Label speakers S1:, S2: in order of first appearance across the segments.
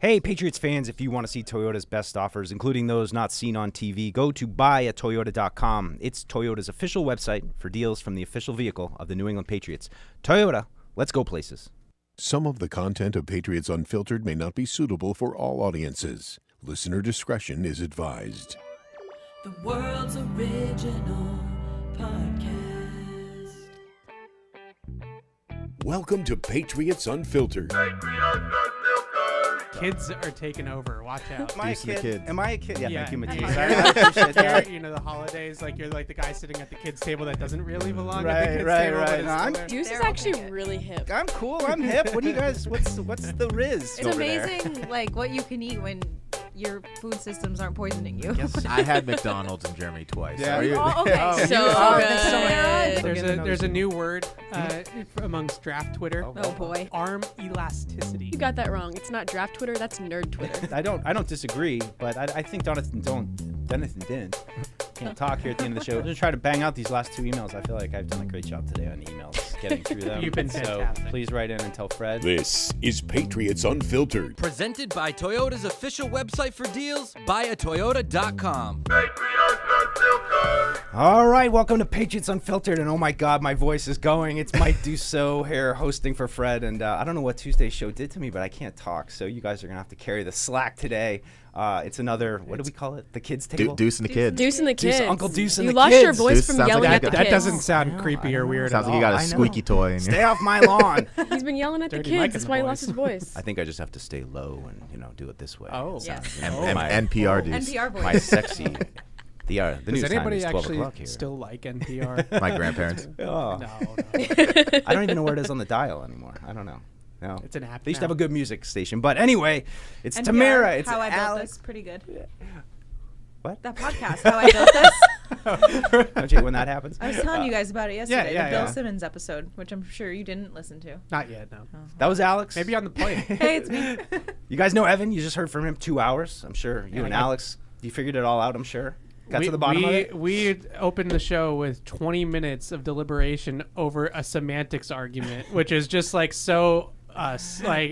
S1: Hey, Patriots fans, if you want to see Toyota's best offers, including those not seen on TV, go to buyatoyota.com. It's Toyota's official website for deals from the official vehicle of the New England Patriots. Toyota, let's go places.
S2: Some of the content of Patriots Unfiltered may not be suitable for all audiences. Listener discretion is advised.
S3: The world's original podcast.
S2: Welcome to Patriots Unfiltered.
S4: Kids are taking over. Watch out.
S1: Am I a kid? Am I a kid? Yeah, thank you, Matisse.
S4: I appreciate that. You know, the holidays, like you're like the guy sitting at the kids' table that doesn't really belong at the kids' table.
S1: Right.
S4: But
S5: Deuce is actually really hip.
S1: I'm cool. I'm hip. What do you guys? What's the riz?
S5: It's amazing, like what you can eat when your food systems aren't poisoning you.
S6: Yes, I had McDonald's in Germany twice.
S1: Yeah.
S6: Are you?
S5: Oh, okay.
S4: Oh,
S5: so good.
S4: There's a new word amongst draft Twitter.
S5: Oh boy.
S4: Arm elasticity.
S7: You got that wrong. It's not draft Twitter. That's nerd Twitter.
S1: I don't disagree, but I think Jonathan didn't. Can't talk here at the end of the show. I'm just trying to bang out these last two emails. I feel like I've done a great job today on emails, getting through them.
S4: You've been fantastic.
S1: So please write in and tell Fred.
S2: This is Patriots Unfiltered.
S8: Presented by Toyota's official website for deals, buyatoyota.com.
S1: All right, welcome to Patriots Unfiltered, and oh my God, my voice is going. It's Mike Dussault here hosting for Fred, and I don't know what Tuesday's show did to me, but I can't talk, so you guys are going to have to carry the slack today. It's another, what do we call it? The kids' table?
S6: Deuce and the kids.
S7: Deuce and the kids.
S1: Uncle Deuce and
S7: you
S1: the
S7: lost
S1: kids.
S7: your voice
S6: Deuce
S7: from
S6: sounds
S7: yelling
S6: like
S7: at the
S4: That
S7: kids.
S4: doesn't sound creepy or weird
S6: Sounds
S4: at
S6: like you
S4: all.
S6: got a squeaky toy. In
S1: Stay
S6: your...
S1: off my lawn.
S7: He's been yelling at the
S4: Dirty Mike
S7: kids.
S4: in
S7: That's
S4: the
S7: why he
S4: voice.
S7: lost his voice.
S1: I think I just have to stay low and, do it this way.
S4: Oh.
S5: Yes.
S6: NPR Deuce.
S5: NPR voice.
S1: My sexy. The news
S4: Does
S1: time
S4: anybody
S1: is 12
S4: actually
S1: o'clock here.
S4: still like NPR?
S6: My grandparents.
S1: Oh.
S4: No.
S1: I don't even know where it is on the dial anymore. I don't know. No.
S4: It's an app
S1: They used to
S4: now.
S1: have a good music station. But anyway, it's
S5: NPR,
S1: Tamara. It's
S5: How I Built
S1: Alex.
S5: This, pretty good.
S1: What?
S5: That podcast, How I Built This.
S1: Don't you when that happens?
S5: I was telling you guys about it yesterday.
S4: yeah,
S5: the Bill
S4: yeah.
S5: Simmons episode, which I'm sure you didn't listen to.
S4: Not yet, no.
S1: That was Alex.
S4: Maybe on the plane.
S5: Hey, it's me.
S1: You guys know Evan. You just heard from him 2 hours. I'm sure you
S4: Yeah,
S1: and
S4: I got-
S1: Alex, you figured it all out, I'm sure. Got to the bottom of it.
S4: We opened the show with 20 minutes of deliberation over a semantics argument, which is just like so us. Like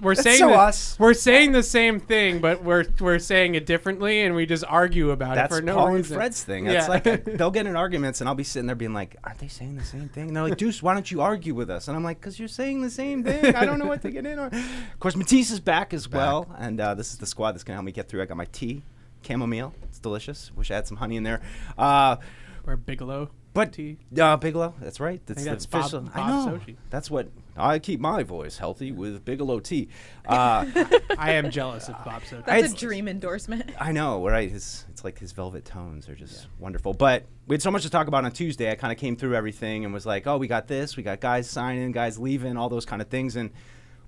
S4: we're saying
S1: so us.
S4: We're saying the same thing, but we're saying it differently, and we just argue about
S1: That's
S4: it for no
S1: Paul and
S4: reason.
S1: Fred's thing.
S4: Yeah.
S1: It's like they'll get in arguments, and I'll be sitting there being like, "Aren't they saying the same thing?" And they're like, "Deuce, why don't you argue with us?" And I'm like, "Cause you're saying the same thing. I don't know what to get in on." Of course, Matisse is back as well, and this is the squad that's gonna help me get through. I got my tea, chamomile. It's delicious. Wish I had some honey in there.
S4: Or Bigelow.
S1: But
S4: tea.
S1: Bigelow, that's right.
S4: I think
S1: the
S4: that's
S1: official.
S4: Bob
S1: I know.
S4: Sochi.
S1: That's what I keep my voice healthy with Bigelow tea.
S4: I am jealous of Bob Sochi.
S5: That's a dream endorsement.
S1: I know, right? It's like his velvet tones are just wonderful. But we had so much to talk about on Tuesday. I kind of came through everything and was like, oh, we got this. We got guys signing, guys leaving, all those kind of things. And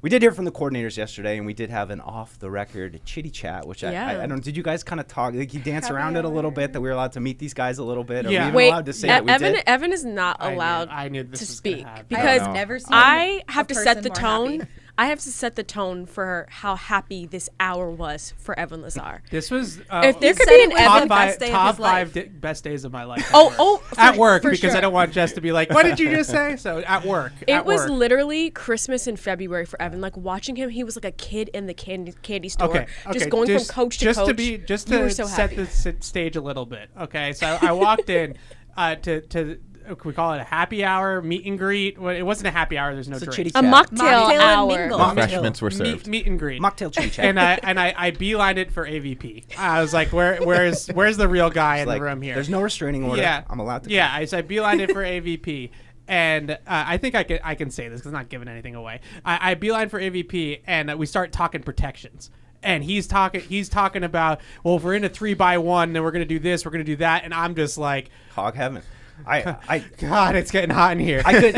S1: we did hear from the coordinators yesterday, and we did have an off-the-record chitty chat, which I don't know. Did you guys kind of talk? Like, you dance around it a little bit, that we were allowed to meet these guys a little bit? Or
S4: Yeah.
S1: we even
S7: Wait,
S1: allowed to say that we did?
S7: Evan is not allowed
S4: I knew this
S7: to
S4: was gonna
S7: speak
S4: happen.
S7: because
S5: I've never seen
S7: I
S5: a
S7: have to
S5: person
S7: set the
S5: more
S7: tone.
S5: happy.
S7: I have to set the tone for how happy this hour was for Evan Lazar.
S4: This was
S7: If there
S5: He
S7: could
S5: said
S7: be
S5: it
S7: an
S5: was
S7: Evan,
S5: the best day of
S4: top
S5: his life.
S4: five best days of my life.
S7: for
S4: at work because
S7: sure.
S4: I don't want Jess to be like, "What did you just say?" So at work.
S7: It was literally Christmas in February for Evan. Like watching him, he was like a kid in the candy store,
S4: Okay.
S7: just going from coach to coach.
S4: Just
S7: You
S4: to
S7: were so
S4: set
S7: happy.
S4: the stage a little bit. Okay, so I walked in to we call it a happy hour meet and greet. Well, it wasn't a happy hour. There's no
S1: It's a
S4: drink.
S1: chitty
S7: A
S1: chat.
S7: mocktail
S5: Mocktail and
S7: hour.
S5: mingle.
S6: Refreshments were served.
S4: Meet and greet.
S1: Mocktail chitty chat.
S4: And I beelined it for AVP. I was like, where's the real guy in
S1: Like,
S4: the room here?
S1: There's no restraining order.
S4: Yeah,
S1: I'm allowed to.
S4: Yeah, I beelined it for AVP. And I think I can say this because I'm not giving anything away. I beeline for AVP, and we start talking protections. And he's talking about, well, if we're in a 3x1, then we're gonna do this, we're gonna do that, and I'm just like,
S1: Hog heaven.
S4: God, it's getting hot in here.
S1: I could.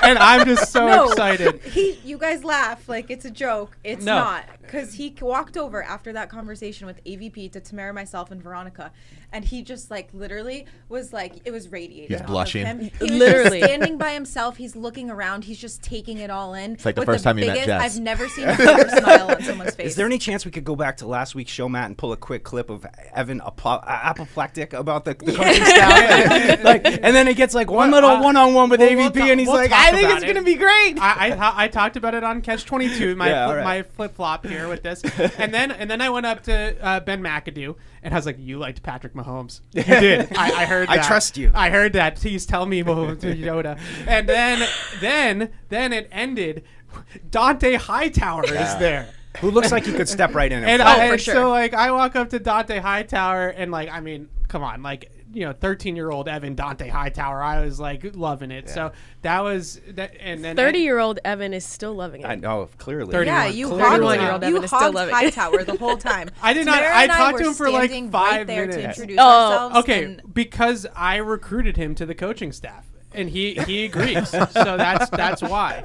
S4: And I'm just so excited.
S5: You guys laugh like it's a joke. It's
S4: No.
S5: not. Because he walked over after that conversation with AVP to Tamara, myself, and Veronica. And he just like literally was like, it was radiating.
S6: He's
S5: off
S6: blushing.
S5: Of him. He was
S7: Literally.
S5: just standing by himself. He's looking around. He's just taking it all in.
S6: It's like the
S5: with
S6: first time you met
S5: biggest-
S6: Jess.
S5: I've never seen a bigger smile on someone's face.
S1: Is there any chance we could go back to last week's show, Matt, and pull a quick clip of Evan apoplectic about the coaching staff? And then it gets like one little one-on-one with AVP, and he's like, I
S4: about
S1: it's gonna be great.
S4: I talked about it on Catch 22, my flip flop here with this, and then I went up to Ben McAdoo and I was like, "You liked Patrick Mahomes? You did. I heard that.
S1: I trust you.
S4: I heard that. Please tell me, Yoda." And then it ended. Dante Hightower is there.
S1: Who looks like he could step right in.
S4: And
S7: sure.
S4: So like I walk up to Dante Hightower and like, I mean, come on, like, 13-year-old Evan Dante Hightower, I was like loving it. Yeah. So that was that, and then
S7: 30-year-old Evan is still loving it.
S1: I know, clearly.
S7: 31-year-old Evan is still loving it.
S5: Hightower the whole time.
S4: I did not. I talked to him for like 5
S5: right there
S4: minutes.
S5: to introduce ourselves.
S4: Okay, because I recruited him to the coaching staff. And he agrees, so that's why.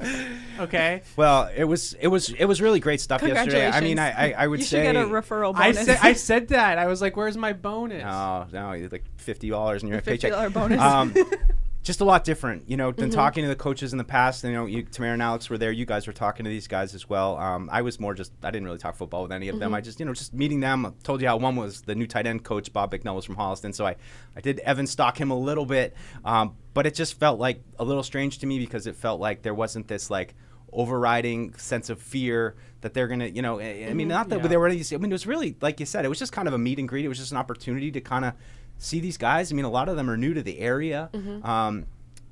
S4: Okay.
S1: Well, it was really great stuff yesterday. I mean, I would say
S5: you should get a referral bonus.
S4: I said that. I was like, "Where's my bonus?"
S1: No, like $50 in your paycheck.
S5: $50 bonus.
S1: Just a lot different, than talking to the coaches in the past. And, Tamara and Alex were there. You guys were talking to these guys as well. I was more I didn't really talk football with any of them. I just, just meeting them. I told you how one was the new tight end coach, Bob Bicknell, was from Holliston. So I did Evan stalk him a little bit. But it just felt like a little strange to me because it felt like there wasn't this like overriding sense of fear that they're going to, I mean, not that they were, I mean, it was really, like you said, it was just kind of a meet and greet. It was just an opportunity to kind of see these guys. I mean, a lot of them are new to the area.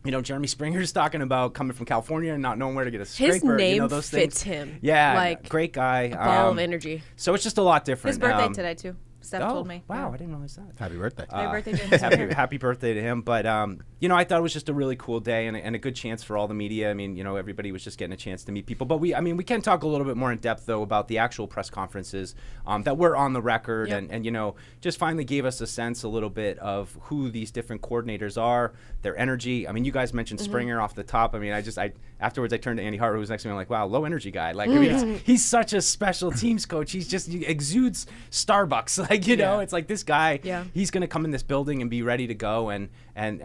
S1: Jeremy Springer's talking about coming from California and not knowing where to get a scraper.
S7: His name
S1: those
S7: fits
S1: things.
S7: him.
S1: Yeah,
S7: like
S1: great guy.
S7: A ball of energy.
S1: So it's just a lot different.
S5: His birthday today too. Steph told me.
S1: Wow, I didn't realize that.
S6: Happy birthday.
S5: Happy birthday, James.
S1: Happy birthday to him. But, I thought it was just a really cool day and a good chance for all the media. I mean, everybody was just getting a chance to meet people. But we can talk a little bit more in depth, though, about the actual press conferences that were on the record and just finally gave us a sense a little bit of who these different coordinators are, their energy. I mean, you guys mentioned Springer off the top. I mean, afterwards I turned to Andy Hart, who was next to me. I'm like, wow, low energy guy. Like, I mean, he's such a special teams coach. He exudes Starbucks. Like, it's like this guy, he's going to come in this building and be ready to go. And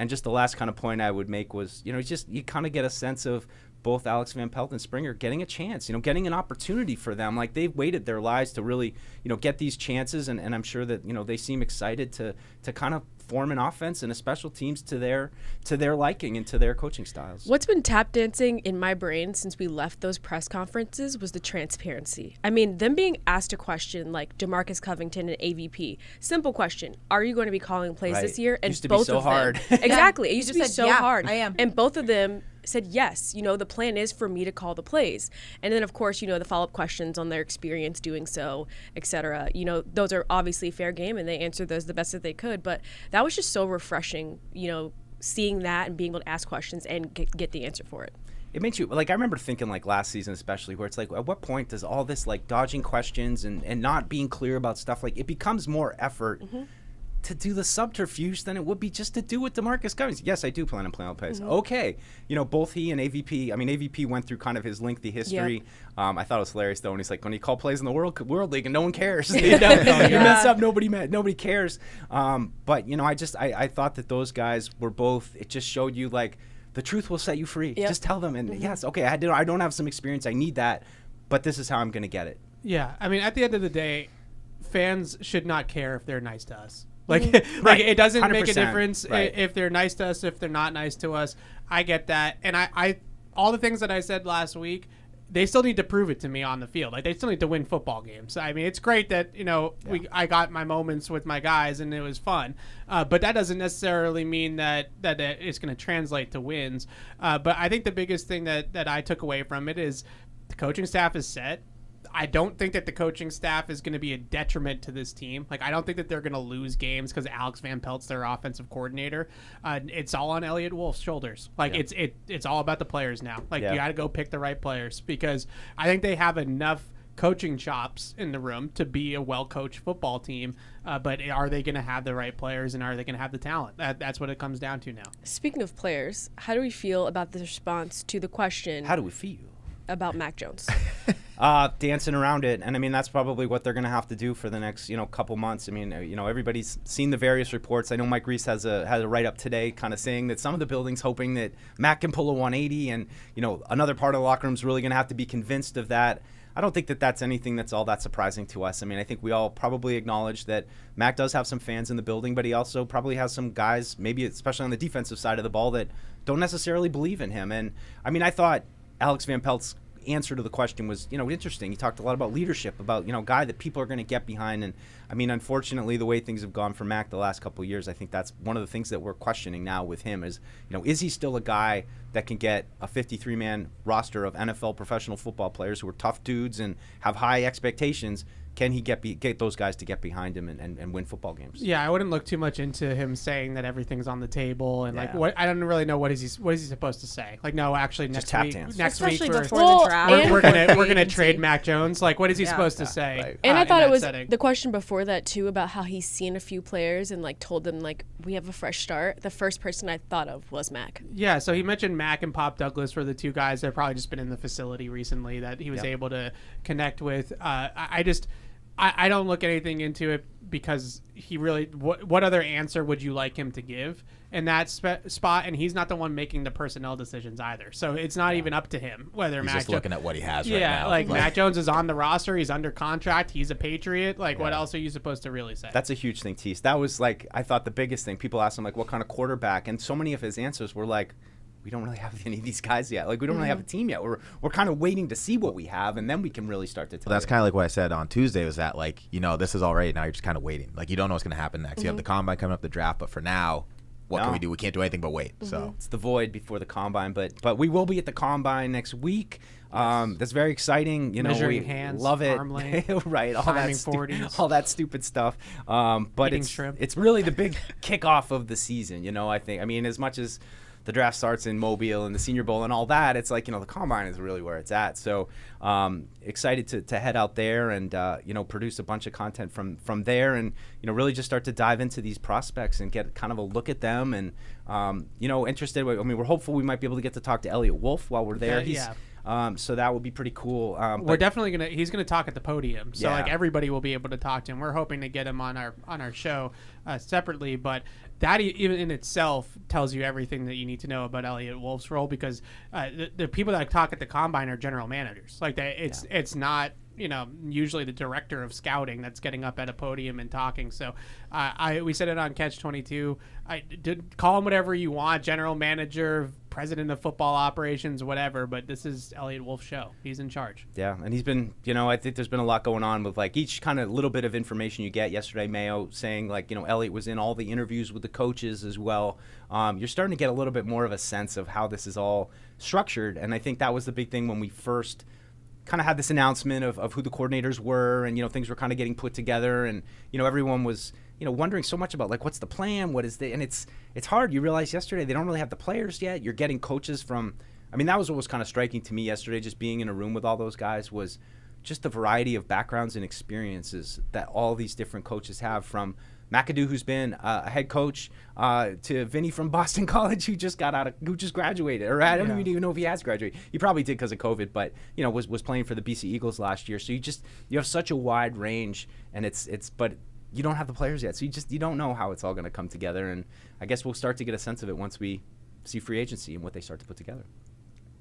S1: just the last kind of point I would make was, you kind of get a sense of both Alex Van Pelt and Springer getting a chance, getting an opportunity for them. Like they've waited their lives to really, get these chances. And I'm sure that, they seem excited to kind of form an offense and a special teams to their liking and to their coaching styles.
S7: What's been tap dancing in my brain since we left those press conferences was the transparency. I mean, them being asked a question like DeMarcus Covington and AVP. Simple question. Are you going to be calling plays this year? And
S1: used to
S7: both
S1: be so
S7: of them,
S1: hard.
S7: Exactly. It used to be so hard.
S5: I am.
S7: And both of them said yes. The plan is for me to call the plays. And then, of course, the follow-up questions on their experience doing so, et cetera. Those are obviously fair game, and they answered those the best that they could. But that was just so refreshing, seeing that and being able to ask questions and get the answer for it.
S1: It makes you, like, I remember thinking, like, last season especially, where it's like, at what point does all this, like, dodging questions and not being clear about stuff, like, it becomes more effort to do the subterfuge than it would be just to do with DeMarcus Cousins. Yes, I do plan on playing plays. Okay. Both he and AVP, AVP went through kind of his lengthy history. Yep. I thought it was hilarious, though, when he's like, when you call plays in the World League and no one cares. You mess up, nobody cares. But, I thought that those guys were both, it just showed you, like, the truth will set you free. Yep. Just tell them. And yes, okay, I don't have some experience. I need that, but this is how I'm going to get it.
S4: Yeah. I mean, at the end of the day, fans should not care if they're nice to us. Like it doesn't make a difference if they're nice to us, if they're not nice to us. I get that. And I all the things that I said last week, they still need to prove it to me on the field. Like they still need to win football games. I mean, it's great that, I got my moments with my guys and it was fun. But that doesn't necessarily mean that it's going to translate to wins. But I think the biggest thing that I took away from it is the coaching staff is set. I don't think that the coaching staff is going to be a detriment to this team. Like, I don't think that they're going to lose games because Alex Van Pelt's their offensive coordinator. It's all on Elliott Wolf's shoulders. Like, it's all about the players now. Like, you got to go pick the right players because I think they have enough coaching chops in the room to be a well-coached football team. But are they going to have the right players and are they going to have the talent? That's what it comes down to now.
S7: Speaking of players, how do we feel about the response to the question?
S1: How do we feel
S7: about Mac Jones?
S1: Dancing around it, and I mean that's probably what they're going to have to do for the next couple months. I mean everybody's seen the various reports. I know Mike Reese has a write up today, kind of saying that some of the buildings hoping that Mac can pull a 180, and another part of the locker room is really going to have to be convinced of that. I don't think that that's anything that's all that surprising to us. I mean, I think we all probably acknowledge that Mac does have some fans in the building, but he also probably has some guys, maybe especially on the defensive side of the ball, that don't necessarily believe in him. And I mean, I thought Alex Van Pelt's answer to the question was, interesting. He talked a lot about leadership, about, guy that people are going to get behind. And I mean, unfortunately, the way things have gone for Mac the last couple of years, I think that's one of the things that we're questioning now with him is, is he still a guy that can get a 53-man roster of NFL professional football players who are tough dudes and have high expectations? Can he get those guys to get behind him and win football games?
S4: Yeah, I wouldn't look too much into him saying that everything's on the table and what I don't really know what is he supposed to say. Like, no, actually next week
S5: especially
S4: we're,
S5: before the draft,
S4: we're gonna trade Mac Jones. Like, what is he supposed to say?
S7: Right. And I thought it was
S4: setting?
S7: The question before that too about how he's seen a few players and like told them like we have a fresh start. The first person I thought of was Mac.
S4: Yeah, so he mentioned Mac and Pop Douglas were the two guys that have probably just been in the facility recently that he was able to connect with. I don't look anything into it because he really. What other answer would you like him to give in that spot? And he's not the one making the personnel decisions either. So it's not even up to him whether
S6: he's
S4: Mac
S6: just looking at what he has right now.
S4: Yeah, like Mac Jones is on the roster. He's under contract. He's a Patriot. Like, what else are you supposed to really say?
S1: That's a huge thing, Tease. That was like I thought the biggest thing. People asked him like, what kind of quarterback? And so many of his answers were like, we don't really have any of these guys yet. Like, we don't really have a team yet. We're kind of waiting to see what we have, and then we can really start to tell.
S6: That's kind of like what I said on Tuesday was that, like, this is all right. Now you're just kind of waiting. Like, you don't know what's going to happen next. You have the combine coming up, the draft, but for now, what can we do? We can't do anything but wait. So
S1: it's the void before the combine, but we will be at the combine next week. That's very exciting.
S4: Measuring
S1: we
S4: hands,
S1: love it.
S4: arm length,
S1: right? All that stupid stuff. But
S4: eating shrimp.
S1: It's really the big kickoff of the season. I think. I mean, as much as the draft starts in Mobile and the Senior Bowl and all that, it's like, the combine is really where it's at. So excited to head out there and, produce a bunch of content from there and, really just start to dive into these prospects and get kind of a look at them and, interested. I mean, we're hopeful we might be able to get to talk to Elliot Wolf while we're there. So that would be pretty cool.
S4: We're definitely he's gonna talk at the podium. So like everybody will be able to talk to him. We're hoping to get him on our show separately, but that even in itself tells you everything that you need to know about Elliot Wolf's role because the people that talk at the combine are general managers. Like it's not usually the director of scouting that's getting up at a podium and talking. So we said it on Catch 22. I did call him whatever you want, general manager, president of football operations, whatever, but this is Elliot Wolf's show. He's in charge.
S1: Yeah, and he's been, I think there's been a lot going on with like each kind of little bit of information you get. Yesterday, Mayo saying like, Elliot was in all the interviews with the coaches as well. You're starting to get a little bit more of a sense of how this is all structured, and I think that was the big thing when we first kind of had this announcement of who the coordinators were and, things were kind of getting put together and, everyone was, wondering so much about like, what's the plan? What is and it's hard. You realize yesterday they don't really have the players yet. You're getting coaches from, that was what was kind of striking to me yesterday, just being in a room with all those guys was just the variety of backgrounds and experiences that all these different coaches have from McAdoo, who's been a head coach, to Vinny from Boston College, who just graduated, or I don't even know if he has graduated. He probably did because of COVID, but was playing for the BC Eagles last year. So you have such a wide range, and but you don't have the players yet, so you don't know how it's all going to come together. And I guess we'll start to get a sense of it once we see free agency and what they start to put together.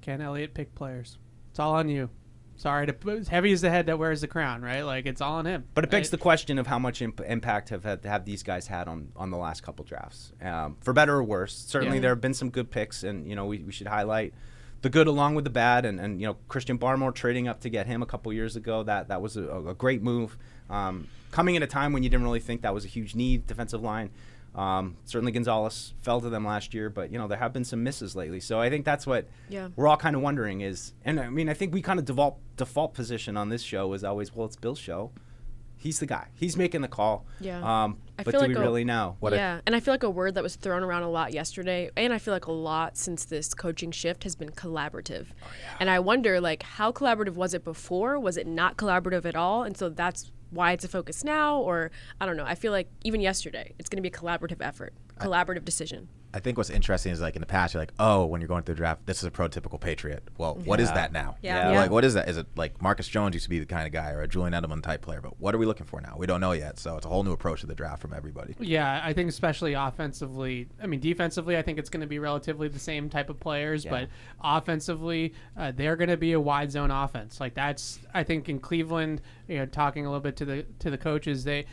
S4: Can Elliott pick players? It's all on you. Sorry, heavy is the head that wears the crown, right? Like, it's all on him.
S1: But it begs the question of how much impact have these guys had on the last couple drafts, for better or worse. Certainly, there have been some good picks, and we should highlight the good along with the bad. And Christian Barmore trading up to get him a couple years ago, that was a great move. Coming at a time when you didn't really think that was a huge need, defensive line. Certainly Gonzalez fell to them last year, but there have been some misses lately. So I think that's what we're all kind of wondering is, and I think we kind of default position on this show is always, well, it's Bill's show. He's the guy. He's making the call.
S7: Yeah.
S1: But do we really know?
S7: And I feel like a word that was thrown around a lot yesterday, and I feel like a lot since this coaching shift has been collaborative. Oh, yeah. And I wonder, like, how collaborative was it before? Was it not collaborative at all? And so that's why it's a focus now, or I don't know. I feel like even yesterday, it's going to be a collaborative effort, collaborative decision.
S6: I think what's interesting is like in the past, you're like, oh, when you're going through the draft, this is a prototypical Patriot. Well, what is that now?
S5: Yeah.
S6: Like, what is that? Is it like Marcus Jones used to be the kind of guy, or a Julian Edelman type player? But what are we looking for now? We don't know yet. So it's a whole new approach to the draft from everybody.
S4: Yeah, I think especially offensively. I mean, defensively, I think it's going to be relatively the same type of players, but offensively, they're going to be a wide zone offense. Like that's, I think in Cleveland, talking a little bit to the coaches, they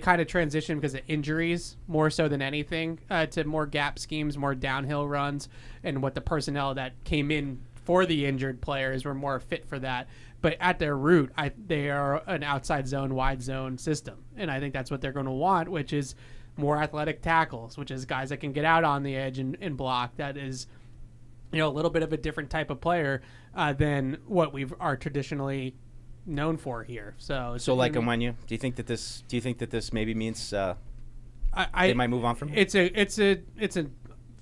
S4: kind of transition because of injuries more so than anything to more gap schemes, more downhill runs, and what the personnel that came in for the injured players were more fit for that. But at their root, they are an outside zone, wide zone system. And I think that's what they're going to want, which is more athletic tackles, which is guys that can get out on the edge and block. That is, a little bit of a different type of player than what we are traditionally known for here. So
S1: like Onwenu, do you think that this maybe means they might move on from him?
S4: It's a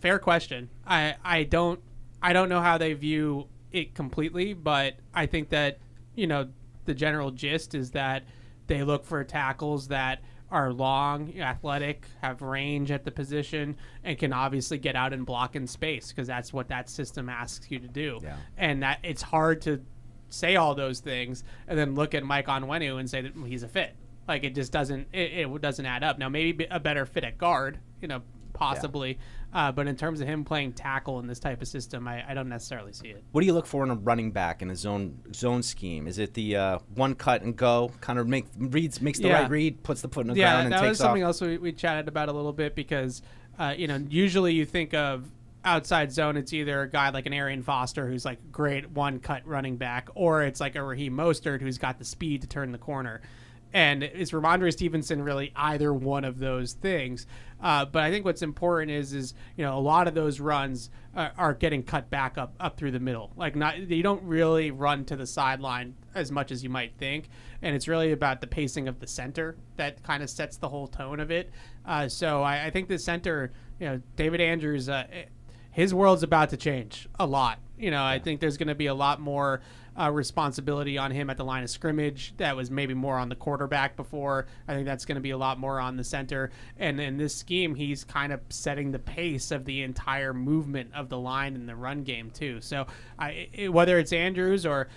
S4: fair question. I don't know how they view it completely, but I think that the general gist is that they look for tackles that are long, athletic, have range at the position, and can obviously get out and block in space because that's what that system asks you to do.
S1: Yeah.
S4: And that it's hard to say all those things and then look at Mike Onwenu and say that he's a fit. Like it just doesn't add up. Now maybe a better fit at guard, possibly, but in terms of him playing tackle in this type of system, I don't necessarily see it.
S1: What do you look for in a running back in a zone scheme? Is it the one cut and go, kind of makes the right read, puts the foot in the ground, and takes off?
S4: Yeah, that was something else we chatted about a little bit because usually you think of outside zone, it's either a guy like an Arian Foster who's like great one cut running back, or it's like a Raheem Mostert who's got the speed to turn the corner. And is Ramondre Stevenson really either one of those things? But I think what's important is a lot of those runs are getting cut back up through the middle. Like you don't really run to the sideline as much as you might think, and it's really about the pacing of the center that kind of sets the whole tone of it. So I think the center, David Andrews, his world's about to change a lot. I think there's going to be a lot more responsibility on him at the line of scrimmage. That was maybe more on the quarterback before. I think that's going to be a lot more on the center. And in this scheme, he's kind of setting the pace of the entire movement of the line in the run game too. So whether it's Andrews or,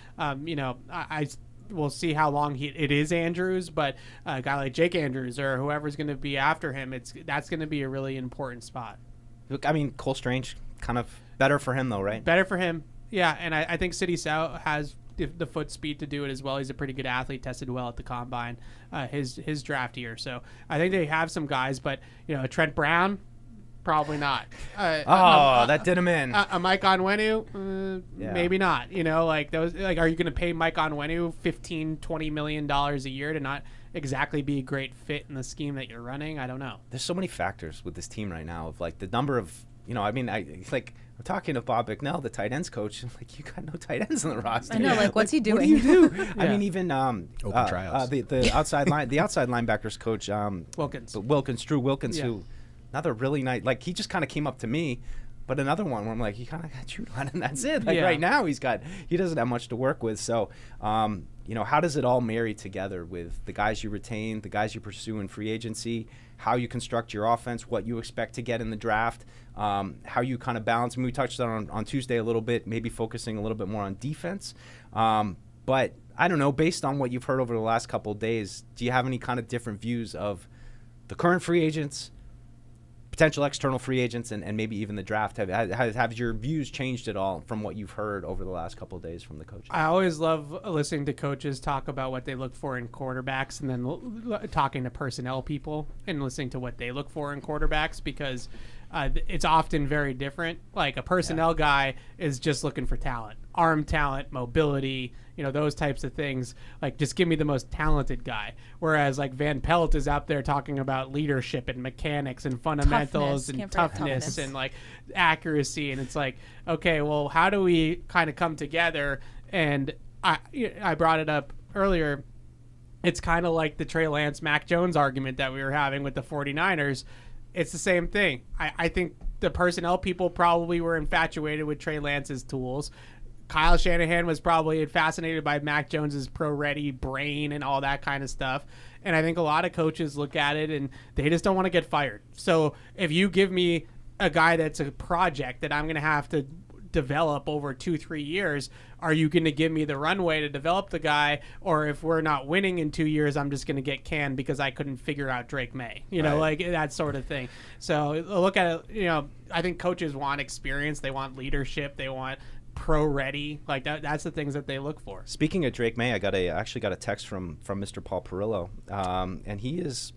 S4: we'll see how long it is Andrews, but a guy like Jake Andrews or whoever's going to be after him, that's going to be a really important spot.
S1: Look, I mean, Cole Strange, kind of better for him though, right?
S4: Better for him. Yeah, and I think City South has the foot speed to do it as well. He's a pretty good athlete, tested well at the combine, his draft year. So I think they have some guys, but Trent Brown, probably not.
S1: That did him in.
S4: A Mike Onwenu, maybe not. Like those. Like, are you going to pay Mike Onwenu $15-20 million a year to not exactly be a great fit in the scheme that you're running? I don't know.
S1: There's so many factors with this team right now of like the number of I'm talking to Bob Bicknell, the tight ends coach. I'm like, you got no tight ends on the roster.
S5: I know, like what's he doing?
S1: What do you do? I mean, even
S6: open trials.
S1: The outside linebackers coach, Drew Wilkins, who another really nice. Like he just kind of came up to me, but another one where I'm like, he kind of got chewed on, and that's it. Like right now, he doesn't have much to work with. So, how does it all marry together with the guys you retain, the guys you pursue in free agency, how you construct your offense, what you expect to get in the draft, how you kind of balance. I mean, we touched on Tuesday a little bit, maybe focusing a little bit more on defense. But I don't know, based on what you've heard over the last couple of days, do you have any kind of different views of the current free agents, potential external free agents, and maybe even the draft? Have your views changed at all from what you've heard over the last couple of days from the coaches?
S4: I always love listening to coaches talk about what they look for in quarterbacks, and then talking to personnel people and listening to what they look for in quarterbacks, because it's often very different. Like a personnel guy is just looking for talent, arm talent, mobility, those types of things. Like, just give me the most talented guy. Whereas like Van Pelt is out there talking about leadership and mechanics and fundamentals and toughness and like accuracy. And it's like, okay, well, how do we kind of come together? And I brought it up earlier. It's kind of like the Trey Lance, Mac Jones argument that we were having with the 49ers. It's the same thing. I think the personnel people probably were infatuated with Trey Lance's tools. Kyle Shanahan was probably fascinated by Mac Jones's pro-ready brain and all that kind of stuff. And I think a lot of coaches look at it and they just don't want to get fired. So if you give me a guy that's a project that I'm going to have to develop over 2-3 years, are you going to give me the runway to develop the guy? Or if we're not winning in 2 years, I'm just going to get canned because I couldn't figure out Drake May, like that sort of thing. So look at it, I think coaches want experience. They want leadership. They want pro ready. Like that's the things that they look for.
S1: Speaking of Drake May, I actually got a text from Mr. Paul Perillo, and he is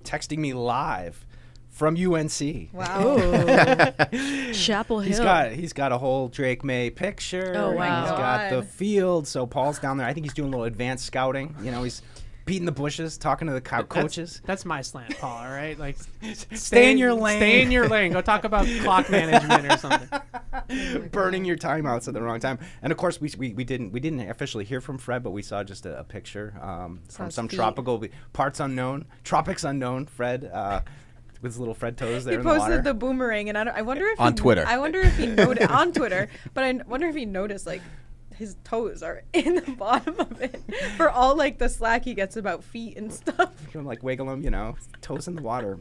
S1: texting me live from UNC.
S5: Wow.
S7: Chapel Hill.
S1: He's got a whole Drake May picture.
S7: Oh, wow.
S1: He's got the field. So Paul's down there. I think he's doing a little advanced scouting. He's beating the bushes, talking to the coaches.
S4: That's my slant, Paul. All right, like
S1: stay in your lane.
S4: Stay in your lane. Go talk about clock management or something.
S1: Burning your timeouts at the wrong time. And of course, we didn't officially hear from Fred, but we saw just a picture from some tropical tropics unknown. Fred. With his little Fred toes there
S5: He
S1: in the water.
S5: posted the boomerang, and I wonder if
S6: On Twitter.
S5: I wonder if he noticed on Twitter, but I wonder if he noticed like his toes are in the bottom of it for all like the slack he gets about feet and stuff.
S1: You like wiggle them, toes in the water.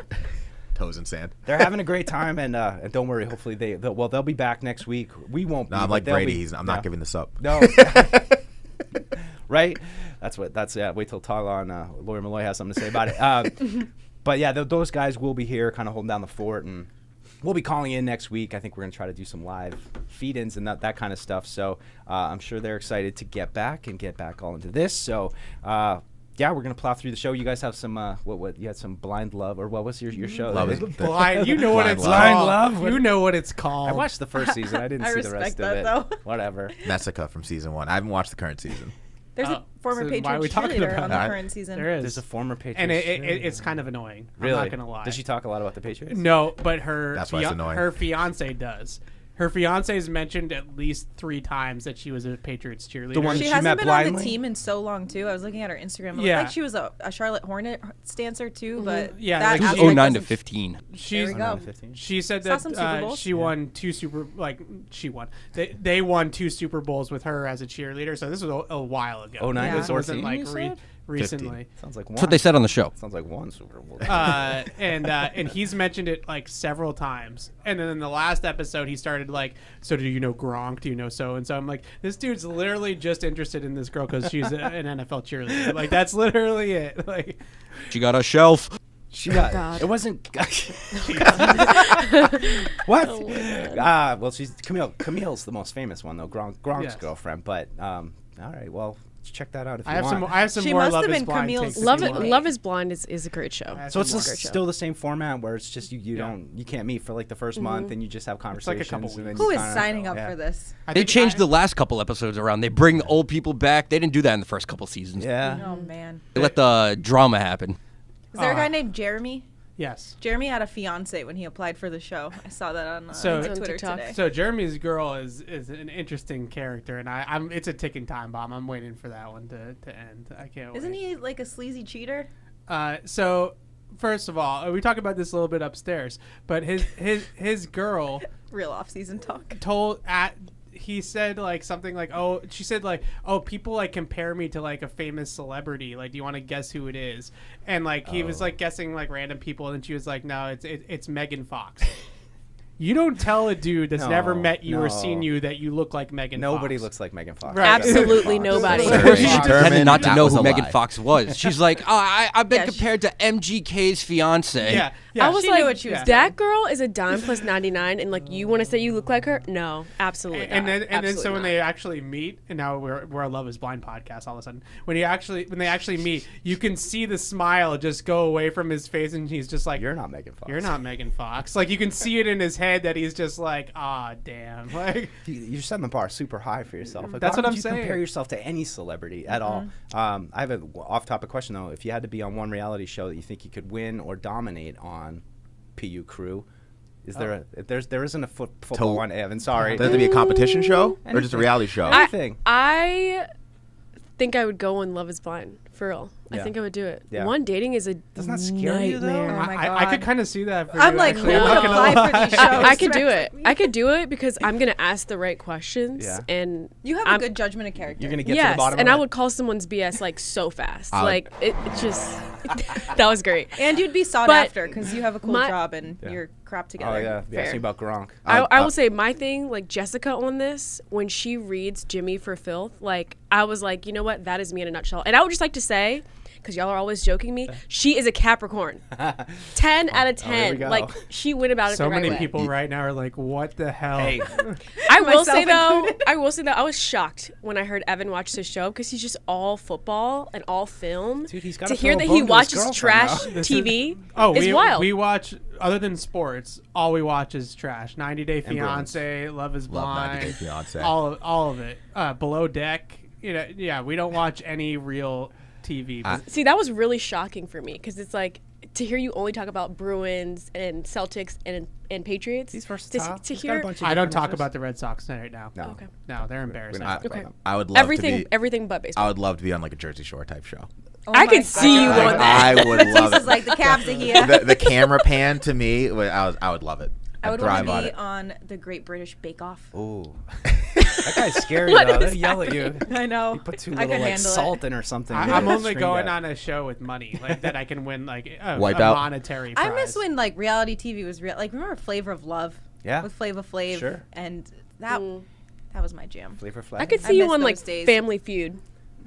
S6: Toes in sand.
S1: They're having a great time, and don't worry. Hopefully they'll be back next week. We won't.
S6: No, I'm like Brady. I'm not giving this up.
S1: No. Right. Wait till Lawyer Malloy has something to say about it. But yeah, those guys will be here, kind of holding down the fort, and we'll be calling in next week. I think we're going to try to do some live feed-ins and that kind of stuff. So I'm sure they're excited to get back all into this. So we're going to plow through the show. You guys have some what you had some Blind Love, or what was your show?
S6: Love is
S4: Blind. You know what it's
S1: Blind
S4: called.
S1: Love?
S4: You know what it's called.
S1: I watched the first season. I didn't
S5: I
S1: see the rest
S5: respect that,
S1: of it.
S5: though.
S1: Whatever.
S6: Messica from season 1. I haven't watched the current season.
S5: There's a former
S4: so why are
S5: Patriots
S4: we talking
S5: cheerleader
S4: about
S5: on the
S6: that?
S5: current season.
S4: There is.
S1: There's a former Patriots.
S4: And it's kind of annoying.
S1: Really?
S4: I'm not going to lie.
S1: Does she talk a lot about the Patriots?
S4: No, but her
S6: That's why it's annoying.
S4: her fiance does. Her fiance has mentioned at least 3 times that she was a Patriots cheerleader.
S1: The one
S5: She
S1: she
S5: hasn't
S1: met
S5: been on the
S1: blindly?
S5: team in so long too. I was looking at her Instagram. It looked
S4: Yeah.
S5: like she was a Charlotte Hornet stancer too, but
S4: Yeah,
S5: that
S4: like
S9: It was
S5: aspect
S9: 09 to
S5: wasn't-
S9: 15.
S4: She's,
S5: There we go.
S4: She said
S5: Saw some Super
S4: that
S5: Bowls.
S4: she won 2 she won. They won 2 Super Bowls with her as a cheerleader. So this was a while ago.
S1: 09
S5: to
S4: This wasn't
S1: 14,
S4: like
S1: you said?
S4: recently.
S1: Sounds like one.
S9: That's what they said on the show.
S1: Sounds like one Super Bowl.
S4: And he's mentioned it like several times. And then in the last episode, he started like, so do you know Gronk? Do you know so and so? I'm like, this dude's literally just interested in this girl because she's an NFL cheerleader. Like that's literally it. Like
S9: She got a shelf.
S1: She got
S7: God.
S1: it wasn't. What? Well, she's Camille. Camille's the most famous one though. Gronk's
S4: Yes.
S1: girlfriend. But all right. Well, check that out if you
S4: I have
S1: want.
S4: some. I have some
S5: She
S4: more
S5: must
S4: Love
S5: have
S4: is
S5: been
S4: Blind
S5: Camille's
S4: takes if
S7: Love
S4: you
S7: It.
S4: want.
S7: Love is Blind is a great show.
S1: So it's
S7: Great show.
S1: still the same format where it's just you can't meet for like the first month and you just have
S4: like a
S1: conversations.
S4: couple
S1: and then
S4: weeks.
S1: you
S5: Who is
S1: kinda-
S5: signing up
S1: yeah.
S5: for this?
S4: I
S9: They
S4: think
S9: changed the last couple episodes around. They bring old people back. They didn't do that in the first couple seasons.
S1: Yeah.
S5: Oh man.
S9: They let the drama happen.
S5: Is there a guy named Jeremy?
S4: Yes.
S5: Jeremy had a fiance when he applied for the show. I saw that on
S4: So-
S5: Twitter
S7: On TikTok.
S5: today.
S4: So Jeremy's girl is an interesting character, and I'm it's a ticking time bomb. I'm waiting for that one to end. I can't.
S5: Isn't
S4: wait.
S5: he like a sleazy cheater?
S4: So first of all, we talked about this a little bit upstairs, but his girl
S5: Real off-season talk.
S4: he said like something like, she said like, people like compare me to like a famous celebrity, like do you want to guess who it is? And like he was like guessing like random people, and she was like, no, it's Megan Fox. You don't tell a dude that's never met you or seen you that you look like Megan Fox.
S1: Nobody looks like Megan Fox.
S4: Right.
S7: Absolutely nobody.
S9: Of course, she
S6: Determined
S9: pretended not to
S6: that
S9: know
S6: was
S9: who
S6: a
S9: Megan
S6: lie.
S9: Fox was. She's like, I've been
S5: Yeah,
S9: compared to MGK's fiance.
S4: Yeah.
S7: I was
S5: She
S7: like,
S5: knew what she was
S7: that girl is a dime plus 99, and like you want to say you look like her? No, absolutely
S4: And
S7: not.
S4: then so
S7: Absolutely
S4: when
S7: not.
S4: they actually meet, and now we're a Love is Blind podcast all of a sudden. When they actually meet, you can see the smile just go away from his face, and he's just like,
S1: You're not Megan Fox.
S4: You're not Megan Fox. Like you can see it in his head that he's just like, damn. Like
S1: You're setting the bar super high for yourself. Like,
S4: That's
S1: why
S4: what
S1: would
S4: I'm
S1: you
S4: saying.
S1: Compare yourself to any celebrity at all. I have an off-topic question though. If you had to be on one reality show that you think you could win or dominate on, PU Crew, is there there isn't a football one? Evan, sorry.
S6: Does it be a competition show or just a reality show?
S1: Anything.
S7: I think I would go on Love is Blind For real. I
S1: Yeah.
S7: think I would do it.
S1: Yeah.
S7: One, dating is a
S1: Doesn't that scare you, though?
S7: nightmare.
S5: Oh my
S4: I could
S5: God.
S4: kind of see that. For
S5: I'm
S4: you,
S5: like,
S4: actually.
S5: who
S4: I'm
S5: would
S4: not gonna
S5: apply
S4: lie.
S5: for these shows?
S7: I could do it. I could do it because I'm gonna ask the right questions.
S1: Yeah.
S7: And
S5: You have a good judgment of character.
S1: You're gonna get to
S7: yes,
S1: the bottom
S7: and
S1: of
S7: I
S1: it.
S7: would call someone's BS like so fast.
S6: I would-
S7: Like it just that was great.
S5: And you'd be sought
S7: But
S5: after because you have a cool
S7: my-
S5: job and you're crap together.
S1: Oh yeah,
S7: Fair.
S1: ask me about Gronk.
S7: I will say my thing, like Jessica on this, when she reads Jimmy for Filth, like I was like, you know what, that is me in a nutshell. And I would just like to say, because y'all are always joking me, she is a Capricorn. 10 out of
S1: here we
S7: 10.
S1: go.
S7: Like she went about it
S4: So
S7: the right
S4: many
S7: way.
S4: people right now are like, "What the hell?"
S1: Hey,
S7: I will say
S5: Myself
S7: though, I was shocked when I heard Evan watch this show because he's just all football and all film.
S1: Dude, he's gotta
S7: to hear
S1: throw a
S7: that
S1: bone
S7: he
S1: to his
S7: watches
S1: girlfriend
S7: trash
S1: now.
S7: TV
S4: Oh,
S7: is wild.
S4: we watch other than sports. All we watch is trash. 90 Day
S1: And Bruins.
S4: Fiance, Love Is
S6: Love 90 Day
S4: Blind,
S6: Fiancé.
S4: all of it. Below Deck. You know, yeah, we don't watch any real TV.
S7: See, that was really shocking for me because it's like to hear you only talk about Bruins and Celtics and Patriots.
S1: he's versatile.
S7: To
S1: He's got a
S7: hear
S1: bunch of
S4: I don't
S1: different
S4: talk
S1: interests.
S4: about the Red Sox right now.
S1: No.
S7: Okay.
S4: No, they're embarrassing.
S1: not-
S7: Okay.
S6: I would love
S7: everything
S6: to be.
S7: everything but baseball.
S6: I would love to be on like a Jersey Shore type show.
S5: Oh
S7: I
S5: my
S7: could see you
S5: God.
S7: on that.
S6: I would love
S5: This
S6: it.
S5: is like the Cavs are here.
S6: the camera pan to me, I would love it.
S5: I would
S6: thrive
S5: want
S6: on
S5: to
S6: it.
S5: be on the Great British Bake Off.
S1: Ooh, that guy's scary though. They'll yell at you.
S5: I know.
S1: You put too
S5: I
S1: little
S5: could
S1: like
S5: handle
S1: salt
S5: it.
S1: in or something.
S4: I'm only
S1: String
S4: going
S1: that.
S4: on a show with money, like that I can win like a
S6: Wipeout?
S4: monetary prize.
S5: I miss when like reality TV was real. Like remember Flavor of Love?
S1: Yeah.
S5: With Flavor Flav.
S1: Sure.
S5: And that was my jam.
S1: Flavor Flav.
S7: I could
S5: I
S7: see you
S5: miss
S7: on like
S5: those days.
S7: Family Feud.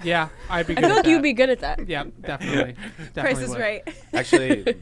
S4: Yeah, I'd be
S7: I
S4: good
S7: feel
S4: at
S7: like you'd
S4: that.
S7: be good at that.
S4: Yeah, definitely.
S5: Price is
S4: would.
S5: right.
S1: Actually,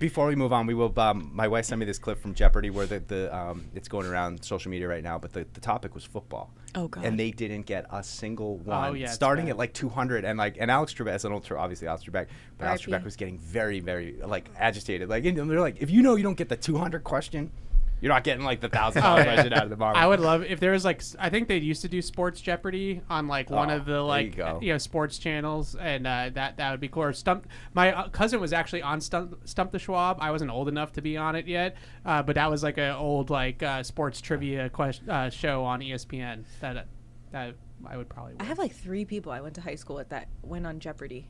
S1: before we move on, we will. My wife sent me this clip from Jeopardy where it's going around social media right now. But the topic was football.
S7: Oh, God.
S1: And they didn't get a single one.
S4: yeah, it's
S1: starting
S4: bad.
S1: at like 200, and Alex Trebek, as an ultra, obviously Alex Trebek, but Alex
S5: RIP.
S1: Trebek was getting very, very like agitated. Like and they're like, if you don't get the 200 question, you're not getting like the $1,000 question out of the bottom.
S4: I would love if there was like I think they used to do Sports Jeopardy on like one of the
S1: there
S4: like
S1: you go.
S4: sports channels, and that would be cool. Or my cousin was actually on Stump the Schwab. I wasn't old enough to be on it yet, but that was like an old like sports trivia show on ESPN that I would probably win.
S5: I have like 3 people I went to high school with that went on Jeopardy.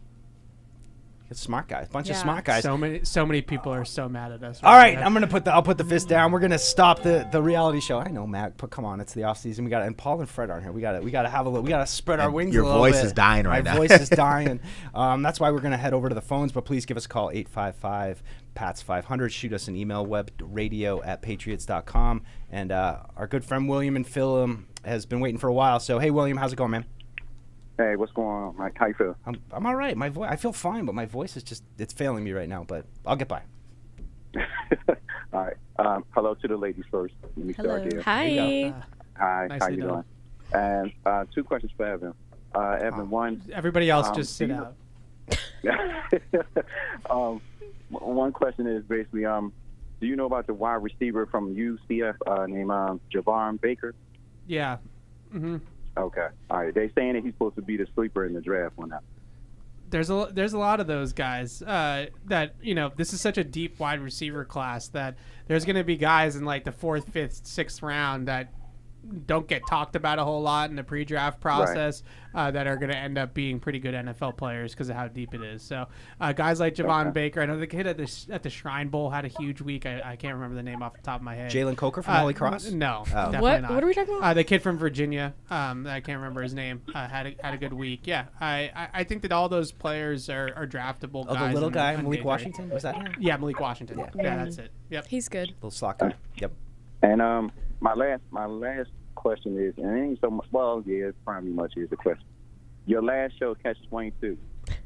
S1: It's smart guys, bunch of
S5: Yeah.
S1: smart guys.
S4: So many people are so mad at us.
S1: All right,
S4: now.
S1: I'll put the fist down. We're gonna stop the reality show. I know, Matt, but come on, it's the off season. And Paul and Fred aren't here. We gotta have a little. We gotta spread our
S6: And
S1: wings.
S6: your
S1: a little
S6: voice
S1: bit.
S6: is dying right
S1: My
S6: now.
S1: voice is dying. That's why we're gonna head over to the phones. But please give us a call 855-PATS-500. Shoot us an email webradio@patriots.com. And our good friend William and Phil has been waiting for a while. So hey, William, how's it going, man?
S10: Hey, what's going on, Mike? How you feel?
S1: I'm all right. My voice, I feel fine, but my voice is it's failing me right now. But I'll get by.
S10: All right. Hello to the ladies first. Let me start
S5: Hello.
S10: there.
S7: Hi.
S10: Hi.
S4: Nice
S10: how
S4: to
S10: you
S4: know.
S10: doing? And 2 questions for Evan. Evan, one.
S4: Everybody else just sit
S10: do you
S4: out.
S10: One question is basically, do you know about the wide receiver from UCF named Javon Baker?
S4: Yeah. Mm-hmm.
S10: Okay. All right. They saying that he's supposed to be the sleeper in the draft one now.
S4: There's a lot of those guys that this is such a deep wide receiver class that there's going to be guys in like the 4th, 5th, 6th round that don't get talked about a whole lot in the pre-draft process that are going to end up being pretty good NFL players because of how deep it is. So guys like Javon Baker, I know the kid at the Shrine Bowl had a huge week. I can't remember the name off the top of my head.
S1: Jalen Coker from Holy Cross?
S4: No,
S1: Oh.
S4: definitely
S7: What?
S4: not.
S7: What are we talking about?
S4: The kid from Virginia. I can't remember his name. Had a good week. Yeah, I think that all those players are draftable.
S1: Oh,
S4: guys
S1: the little
S4: in-
S1: guy,
S4: in
S1: Malik
S4: day
S1: Washington, was that him?
S4: three. Yeah, Malik Washington.
S1: Yeah.
S4: Yeah, that's it. Yep.
S7: He's good.
S1: Little slot guy. Yep.
S10: And my last question is, and it ain't so much. Well, yeah, it probably much is the question. Your last show, Catch 22.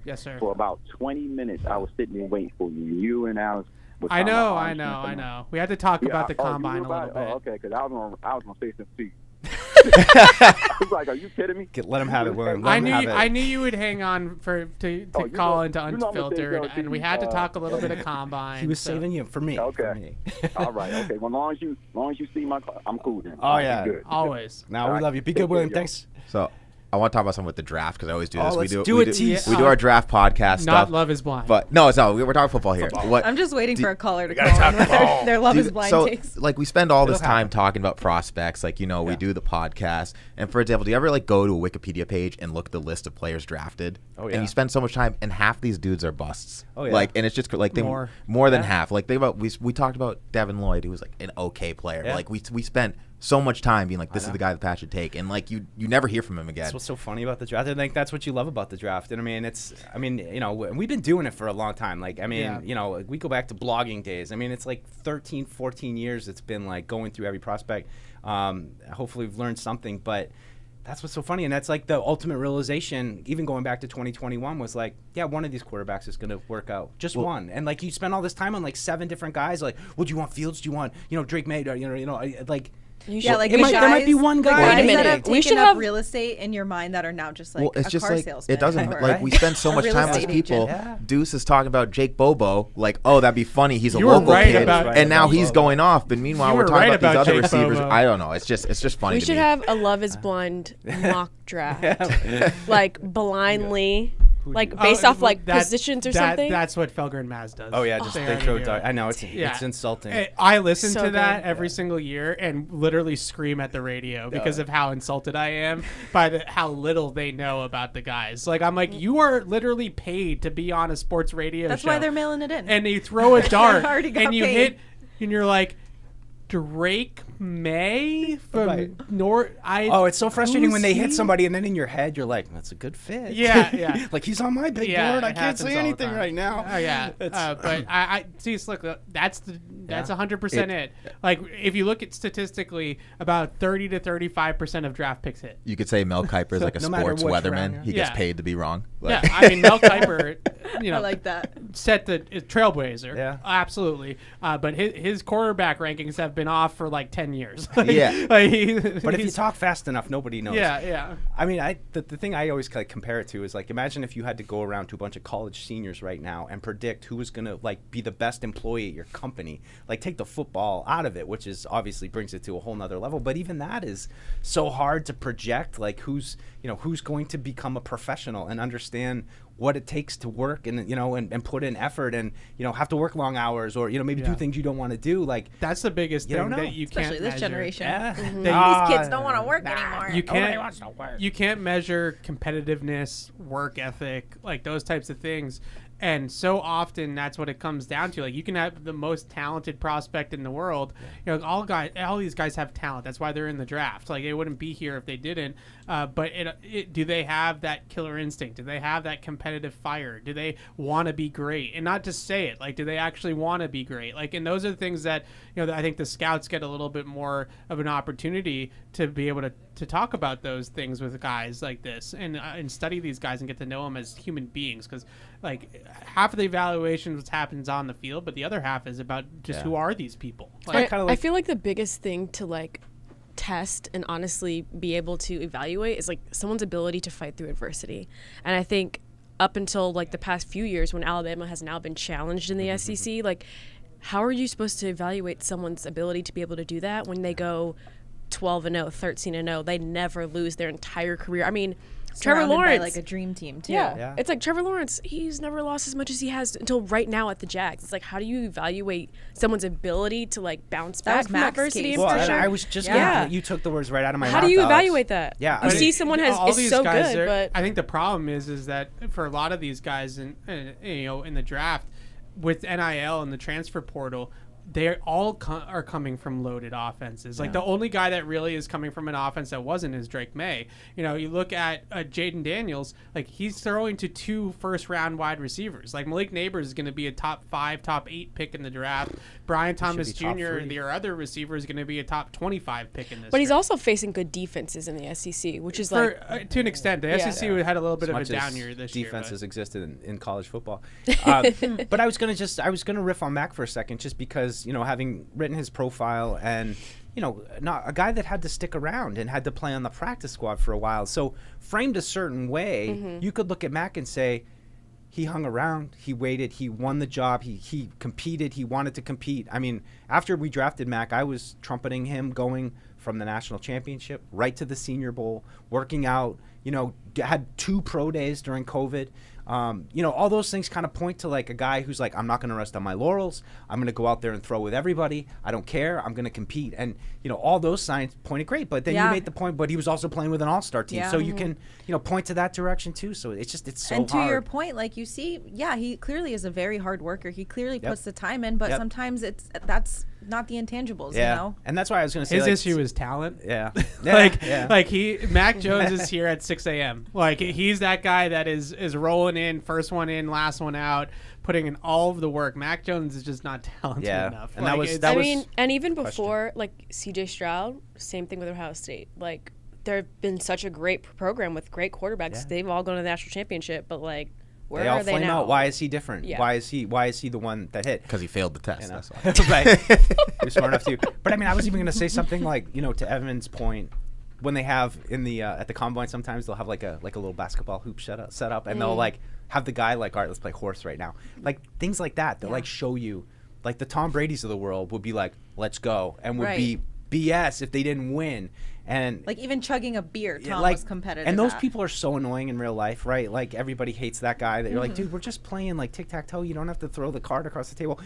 S4: Yes, sir.
S10: For about 20 minutes, I was sitting there waiting for you. You and Alex. was
S4: I
S10: talking
S4: know.
S10: about
S4: We had to talk
S10: Yeah,
S4: about the
S10: you
S4: combine
S10: knew
S4: a
S10: about
S4: little
S10: it?
S4: bit.
S10: Oh, okay, because I was gonna say something to you. I was like, "Are you kidding me?"
S1: Let him have it, William. Let
S4: I
S1: him
S4: knew
S1: have
S4: you,
S1: it.
S4: I knew you would hang on to
S10: you
S4: call
S10: know-
S4: into
S10: you know I'm gonna say
S4: Unfiltered,
S10: go
S4: and we
S10: to,
S4: had to talk a little bit of combine.
S1: He was
S4: so-
S1: saving you for me.
S10: Okay.
S1: For me.
S10: All right. Okay. Well, as long as you see my, I'm cool then.
S1: Oh,
S10: I'll be
S1: yeah.
S10: Good.
S4: Always.
S1: No,
S10: All
S1: we
S10: right.
S1: love you. Be
S10: Take
S1: good,
S10: care,
S1: William.
S10: y'all.
S1: Thanks.
S6: So I want to talk about something with the draft because I always do this.
S1: Let's
S6: we do our draft podcast stuff.
S4: Not Love is Blind.
S6: But no, we're talking football here. What,
S5: I'm just waiting for a caller to call in with their Love is Blind takes.
S6: Like we spend all this time talking about prospects. Like, we do the podcast. And for example, do you ever like go to a Wikipedia page and look at the list of players drafted?
S1: Oh, yeah.
S6: And you spend so much time, and half these dudes are busts.
S1: Oh, yeah.
S6: Like, and it's just like more than half. Like we talked about Devin Lloyd, who was like an okay player.
S1: Yeah.
S6: Like we spent so much time being like, this is the guy the Pats should take, and like you never hear from him again.
S1: That's what's so funny about the draft. I think that's what you love about the draft. And we've been doing it for a long time. Like, we go back to blogging days. I mean, it's like 13, 14 years it's been like going through every prospect. Hopefully we've learned something, but that's what's so funny. And that's like the ultimate realization, even going back to 2021, was like, yeah, one of these quarterbacks is going to work out. Just one. And like, you spend all this time on like 7 different guys. Like, well, do you want Fields? Do you want, Drake May? Like,
S5: there
S1: might be one guy.
S5: Wait a minute.
S7: We
S5: We
S7: should
S5: should
S7: have
S5: have real estate in your mind that are now just like
S6: it's
S5: a
S6: just
S5: car
S6: like
S5: salesman.
S6: it doesn't
S5: or
S6: like we spend so
S5: a
S6: much
S5: real
S6: time with
S5: estate
S6: people.
S5: agent.
S1: Yeah.
S6: Deuce is talking about Jake Bobo, like, oh, that'd be funny. He's a
S4: You were
S6: local
S4: right
S6: kid,
S4: about-
S6: and now he's
S1: Bobo.
S6: going off. But meanwhile,
S4: You
S6: we're
S4: were
S6: talking
S4: right
S6: about these
S4: about
S6: other
S4: Jake
S6: receivers.
S4: Bobo.
S6: I don't know. It's just funny.
S7: We
S6: to
S7: should
S6: me.
S7: have a Love is Blind mock draft. Like, blindly. Like, based off, like, positions or something.
S4: That's what Felger and Maz does.
S1: Oh, yeah, just they throw dart. I know, it's insulting.
S4: I listen
S7: So
S4: to that
S7: good.
S4: every single year and literally scream at the radio because of how insulted I am by how little they know about the guys. Like, I'm like, you are literally paid to be on a sports radio
S5: That's
S4: show.
S5: why they're mailing it in.
S4: And you throw a dart
S5: already got
S4: and you
S5: paid.
S4: hit, and you're like, Drake May from
S1: Right. It's so frustrating when they hit somebody and then in your head you're like, that's a good fit.
S4: Yeah.
S1: Like, he's on my big
S4: Yeah,
S1: board. I
S4: it
S1: can't
S4: happens
S1: say
S4: all the
S1: anything
S4: time.
S1: right now.
S4: Oh yeah, but I see. Look, that's 100% it. Like, if you look at statistically, about 30 to 35% of draft picks hit.
S6: You could say Mel Kiper is like a
S1: no matter
S6: sports
S1: which round
S6: weatherman.
S1: you're-
S6: He gets
S4: Yeah.
S6: paid to be wrong. Like,
S4: Yeah, I mean, Mel Kiper,
S5: I like that.
S4: set the trailblazer.
S1: Yeah.
S4: Absolutely. But his quarterback rankings have been off for like 10 years.
S6: Yeah.
S1: But if you talk fast enough, nobody knows.
S4: Yeah.
S1: I mean, the thing I always like compare it to is like, imagine if you had to go around to a bunch of college seniors right now and predict who was going to like be the best employee at your company. Like, take the football out of it, which is obviously brings it to a whole nother level. But even that is so hard to project. Like, who's going to become a professional and understand what it takes to work and put in effort and have to work long hours or maybe do things you don't want to do. Like,
S4: That's the biggest
S1: You don't
S4: thing
S1: know.
S4: that you
S5: Especially
S4: can't
S5: this
S4: measure.
S5: generation.
S1: yeah.
S5: These kids don't want to work anymore.
S4: You
S1: Nobody
S4: can't
S1: wants to work.
S4: you can't measure competitiveness, work ethic, like those types of things. And so often that's what it comes down to. Like, you can have the most talented prospect in the world. All these guys have talent. That's why they're in the draft. Like, they wouldn't be here if they didn't. But do they have that killer instinct? Do they have that competitive fire? Do they want to be great? And not just say it. Like, do they actually want to be great? Like, and those are the things that that I think the scouts get a little bit more of an opportunity to be able to talk about those things with guys like this and study these guys and get to know them as human beings. Because like, half of the evaluation is what happens on the field, but the other half is about just who are these people. Like,
S7: I feel like the biggest thing to like test and honestly be able to evaluate is like someone's ability to fight through adversity. And I think up until like the past few years when Alabama has now been challenged in the SEC, like, how are you supposed to evaluate someone's ability to be able to do that when they go 12-0, 13-0? They never lose their entire career. I mean, Trevor
S5: Surrounded by,
S7: Lawrence,
S5: like a dream team too.
S7: yeah. It's like Trevor Lawrence, he's never lost as much as he has until right now at the Jags. It's like, how do you evaluate someone's ability to like bounce
S5: That
S7: back
S5: was
S7: from
S5: Mac's
S7: adversity
S5: case,
S7: and
S1: Well,
S5: for
S1: and
S5: sure.
S1: I was just
S7: Yeah.
S1: you took the words right out of my mouth.
S7: how do you
S1: Alex.
S7: evaluate that?
S1: Yeah,
S7: You
S1: I
S7: see
S1: mean,
S7: someone
S4: all
S7: is
S4: these
S7: so
S4: guys
S7: good, but
S4: I think the problem is that for a lot of these guys in the draft with NIL and the transfer portal, they all are coming from loaded offenses. Like, the only guy that really is coming from an offense that wasn't is Drake May. You look at Jaden Daniels, like, he's throwing to 2 first-round wide receivers. Like, Malik Neighbors is going to be a top 5, top 8 pick in the draft. Brian Thomas
S1: be top
S4: Jr.,
S1: 3.
S4: their other receiver, is going to be a top 25 pick in this
S7: but he's
S4: draft.
S7: also facing good defenses in the SEC, which is
S4: For,
S7: like
S4: to an extent. The SEC had a little bit
S1: As
S4: of a
S1: much
S4: down
S1: as
S4: year this year.
S1: defenses
S4: but-
S1: existed in college football. But I was gonna riff on Mac for a second, just because having written his profile and not a guy that had to stick around and had to play on the practice squad for a while. So framed a certain way, you could look at Mac and say, he hung around, he waited, he won the job, he competed, he wanted to compete. I mean, after we drafted Mac, I was trumpeting him going from the national championship right to the Senior Bowl, working out, had 2 pro days during COVID. All those things kind of point to like a guy who's like, I'm not going to rest on my laurels. I'm going to go out there and throw with everybody. I don't care. I'm going to compete. And, all those signs pointed great. But then you made the point, but he was also playing with an all-star team. So you can, point to that direction too. So it's so hard.
S5: And to your point, like you see, he clearly is a very hard worker. He clearly puts the time in, but sometimes that's not the intangibles,
S1: And that's why I was going to say
S4: his issue is talent.
S1: Yeah.
S4: Mac Jones is here at 6 a.m. Like he's that guy that is rolling in, first one in, last one out, putting in all of the work. Mac Jones is just not talented enough.
S1: And
S7: and even before, like C.J. Stroud, same thing with Ohio State. Like they've been such a great program with great quarterbacks. Yeah. They've all gone to the national championship, but like, where
S1: they all
S7: are they
S1: flame
S7: now?
S1: out. Why is he different?
S7: Yeah.
S1: Why is he the one that hit?
S6: Because he failed the test. That's why.
S1: Right. You're smart enough to. But I mean, I was even going to say something like, to Evan's point, when they have in the at the combine, sometimes they'll have like a little basketball hoop set up, and they'll like have the guy like, all right, let's play horse right now, like things like that. They'll like show you, like the Tom Brady's of the world would be like, let's go, and would be BS if they didn't win. And
S5: like even chugging a beer, Tom was competitive.
S1: And those people are so annoying in real life, right? Like everybody hates that guy that you're like, dude, we're just playing like tic-tac-toe. You don't have to throw the card across the table.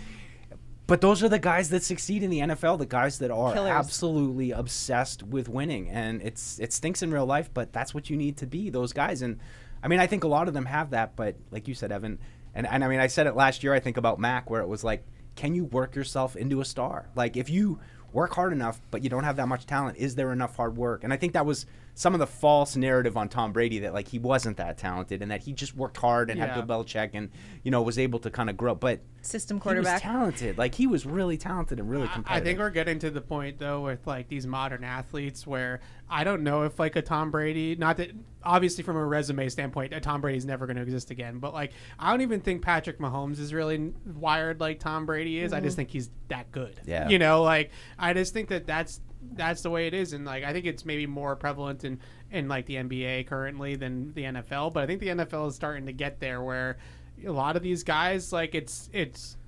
S1: But those are the guys that succeed in the NFL, the guys that are absolutely obsessed with winning. And it stinks in real life, but that's what you need to be, those guys. And I mean, I think a lot of them have that, but like you said, Evan, and I mean, I said it last year, I think about Mac, where it was like, can you work yourself into a star? Like if you work hard enough, but you don't have that much talent, is there enough hard work? And I think that was some of the false narrative on Tom Brady, that like he wasn't that talented and that he just worked hard and had Bill Belichick and was able to kind of grow. But
S5: system quarterback,
S1: he was talented. Like he was really talented and really competitive.
S4: I think we're getting to the point though with like these modern athletes where I don't know if like a Tom Brady, not that obviously from a resume standpoint, a Tom Brady is never going to exist again. But like I don't even think Patrick Mahomes is really wired like Tom Brady is. I just think he's that good.
S1: Yeah.
S4: Like I just think that's the way it is, and like I think it's maybe more prevalent in like the NBA currently than the NFL, but I think the NFL is starting to get there where a lot of these guys, like it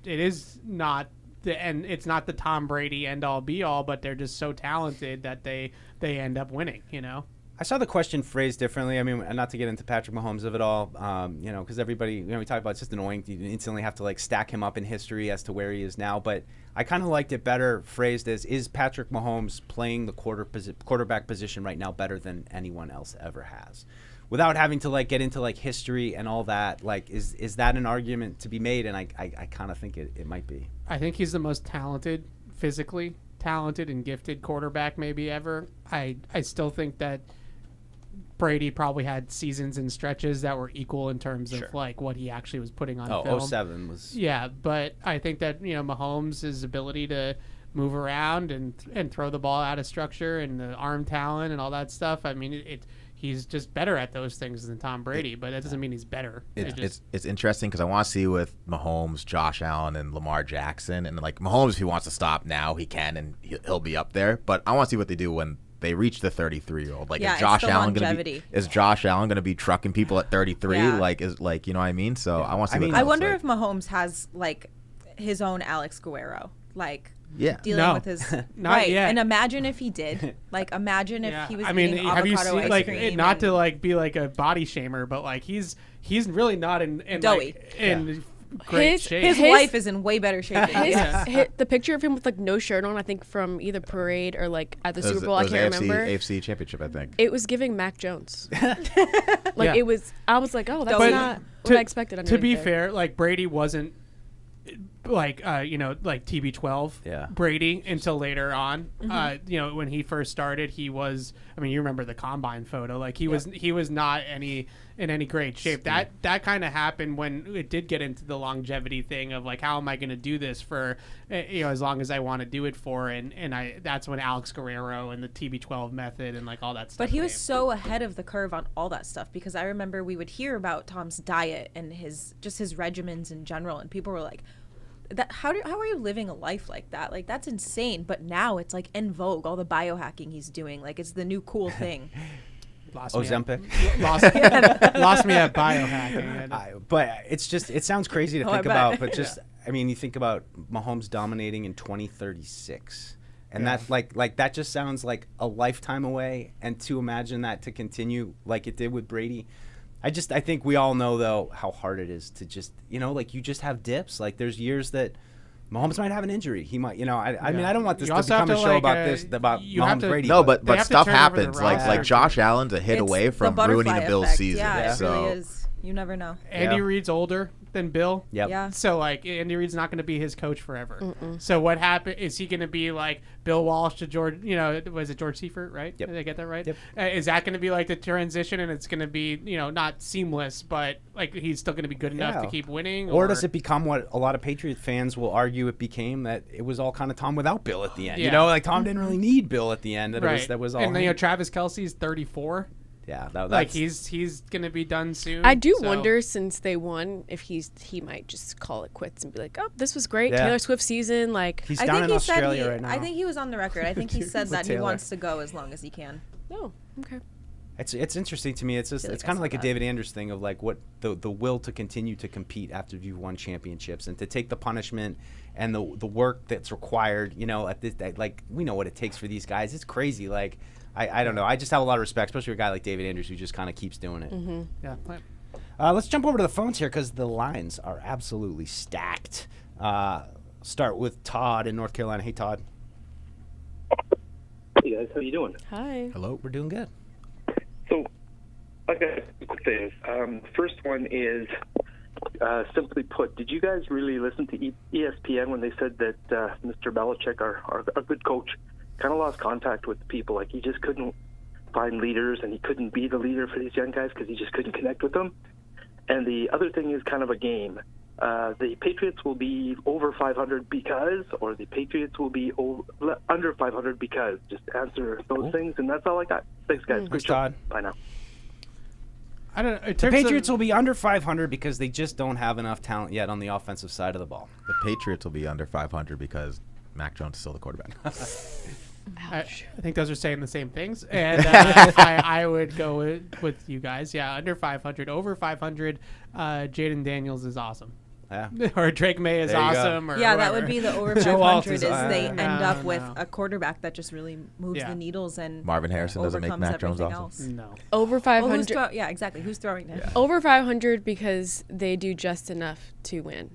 S4: is not it's not the Tom Brady end all be all, but they're just so talented that they end up winning,
S1: I saw the question phrased differently. I mean, not to get into Patrick Mahomes of it all, because everybody, we talk about it's just annoying. You instantly have to like stack him up in history as to where he is now. But I kind of liked it better phrased as, is Patrick Mahomes playing the quarterback position right now better than anyone else ever has? Without having to like get into like history and all that, like is that an argument to be made? And I kind of think it might be.
S4: I think he's the most talented, physically talented and gifted quarterback maybe ever. I still think that Brady probably had seasons and stretches that were equal in terms of like what he actually was putting on film.
S1: 07 was.
S4: Yeah, but I think that Mahomes' ability to move around and throw the ball out of structure and the arm talent and all that stuff. I mean, he's just better at those things than Tom Brady, but that doesn't mean he's better.
S6: It's interesting because I want to see with Mahomes, Josh Allen, and Lamar Jackson, and like Mahomes, if he wants to stop now, he can, and he'll be up there. But I want to see what they do when they reach the 33-year-old. Like, is Josh Allen going to be trucking people at 33?
S5: Yeah.
S6: Like, you know what I mean? So I want to see.
S5: I wonder if Mahomes has like his own Alex Guerrero, like.
S6: Yeah.
S5: Dealing with his
S4: not yet.
S5: And imagine if he did. Like imagine if he was eating
S4: have you seen
S5: ice cream
S4: not to like be like a body shamer, but like he's really not in
S5: doughy.
S4: Great shape.
S5: His wife is in way better shape than he is.
S7: The picture of him with like no shirt on, I think from either parade or like at the Super Bowl, I can't remember.
S6: AFC Championship, I think.
S7: It was giving Mac Jones. It was. I was like, oh, that's not what I expected.
S4: To be fair, like Brady wasn't like like TB12 Brady until later on. When he first started, he was. I mean, you remember the combine photo? Like he was not in any great shape. That kind of happened when it did get into the longevity thing of like, how am I going to do this for as long as I want to do it for? And that's when Alex Guerrero and the TB12 method and like all that stuff.
S5: But he was so ahead of the curve on all that stuff, because I remember we would hear about Tom's diet and his regimens in general, and people were like, how are you living a life like that? Like, that's insane. But now it's like en vogue, all the biohacking he's doing. Like, it's the new cool thing.
S1: Ozempic.
S4: Lost me at biohacking.
S1: But it's just, it sounds crazy to think about. But just, I mean, you think about Mahomes dominating in 2036. And that like that just sounds like a lifetime away. And to imagine that to continue like it did with Brady, I think we all know though how hard it is to just, like you just have dips. Like there's years that Mahomes might have an injury. He might, I mean, I don't want this to become a show about Mahomes Brady.
S6: No, but stuff
S4: turn over the
S6: happens. Like Josh Allen's a hit away from ruining the Bills' season.
S5: Yeah, it
S6: so.
S5: really is. You never know.
S4: Andy Reid's older than Bill.
S1: Yep.
S5: Yeah.
S4: So like Andy Reid's not going to be his coach forever. So what happened? Is he going to be like Bill Walsh to George? Was it George Seifert? Right?
S1: Yep.
S4: Did I get that right?
S1: Yep.
S4: Is that going to be like the transition, and it's going to be not seamless, but like he's still going to be good enough to keep winning?
S1: Or does it become what a lot of Patriot fans will argue it became, that it was all kind of Tom without Bill at the end?
S4: Yeah.
S1: Like Tom didn't really need Bill at the end. That was all.
S4: And Travis Kelce's 34.
S1: Yeah,
S4: like he's gonna be done soon.
S7: I do wonder, since they won, if he might just call it quits and be like, "Oh, this was great, Taylor Swift season." Like
S1: he's down in Australia right now.
S5: I think he was on the record. I think he said that he wants to go as long as he can.
S7: Oh, okay.
S1: It's interesting to me. It's just it's kind of like a David Andrews thing of like what the will to continue to compete after you've won championships and to take the punishment and the work that's required. At this like we know what it takes for these guys. It's crazy. Like. I don't know. I just have a lot of respect, especially for a guy like David Andrews who just kind of keeps doing it.
S4: Yeah.
S1: Let's jump over to the phones here because the lines are absolutely stacked. Start with Todd in North Carolina. Hey, Todd.
S11: Hey, guys. How you doing?
S7: Hi.
S1: Hello. We're doing good.
S11: So, I got two quick things. First one is, simply put, did you guys really listen to ESPN when they said that Mr. Belichick, our good coach, kind of lost contact with the people? Like he just couldn't find leaders, and he couldn't be the leader for these young guys because he just couldn't connect with them. And the other thing is kind of a game. The Patriots will be over 500 because, or the Patriots will be under 500 because. Just answer those things, and that's all I got. Thanks, guys.
S1: Thanks, Todd.
S11: Bye now.
S4: I don't know.
S1: The Patriots will be under 500 because they just don't have enough talent yet on the offensive side of the ball.
S6: The Patriots will be under 500 because Mac Jones is still the quarterback.
S4: I think those are saying the same things, and I would go with you guys. Yeah, under 500, over 500. Jaden Daniels is awesome.
S1: Yeah.
S4: Or Drake May is awesome. Or
S5: that
S4: whatever.
S5: would be the over 500 is they end up with a quarterback that just really moves the needles and
S6: Marvin Harrison doesn't make Mac Jones awesome.
S5: Else.
S4: No.
S7: Over 500.
S5: Well, exactly. Who's throwing him?
S7: Yeah. Over 500 because they do just enough to win,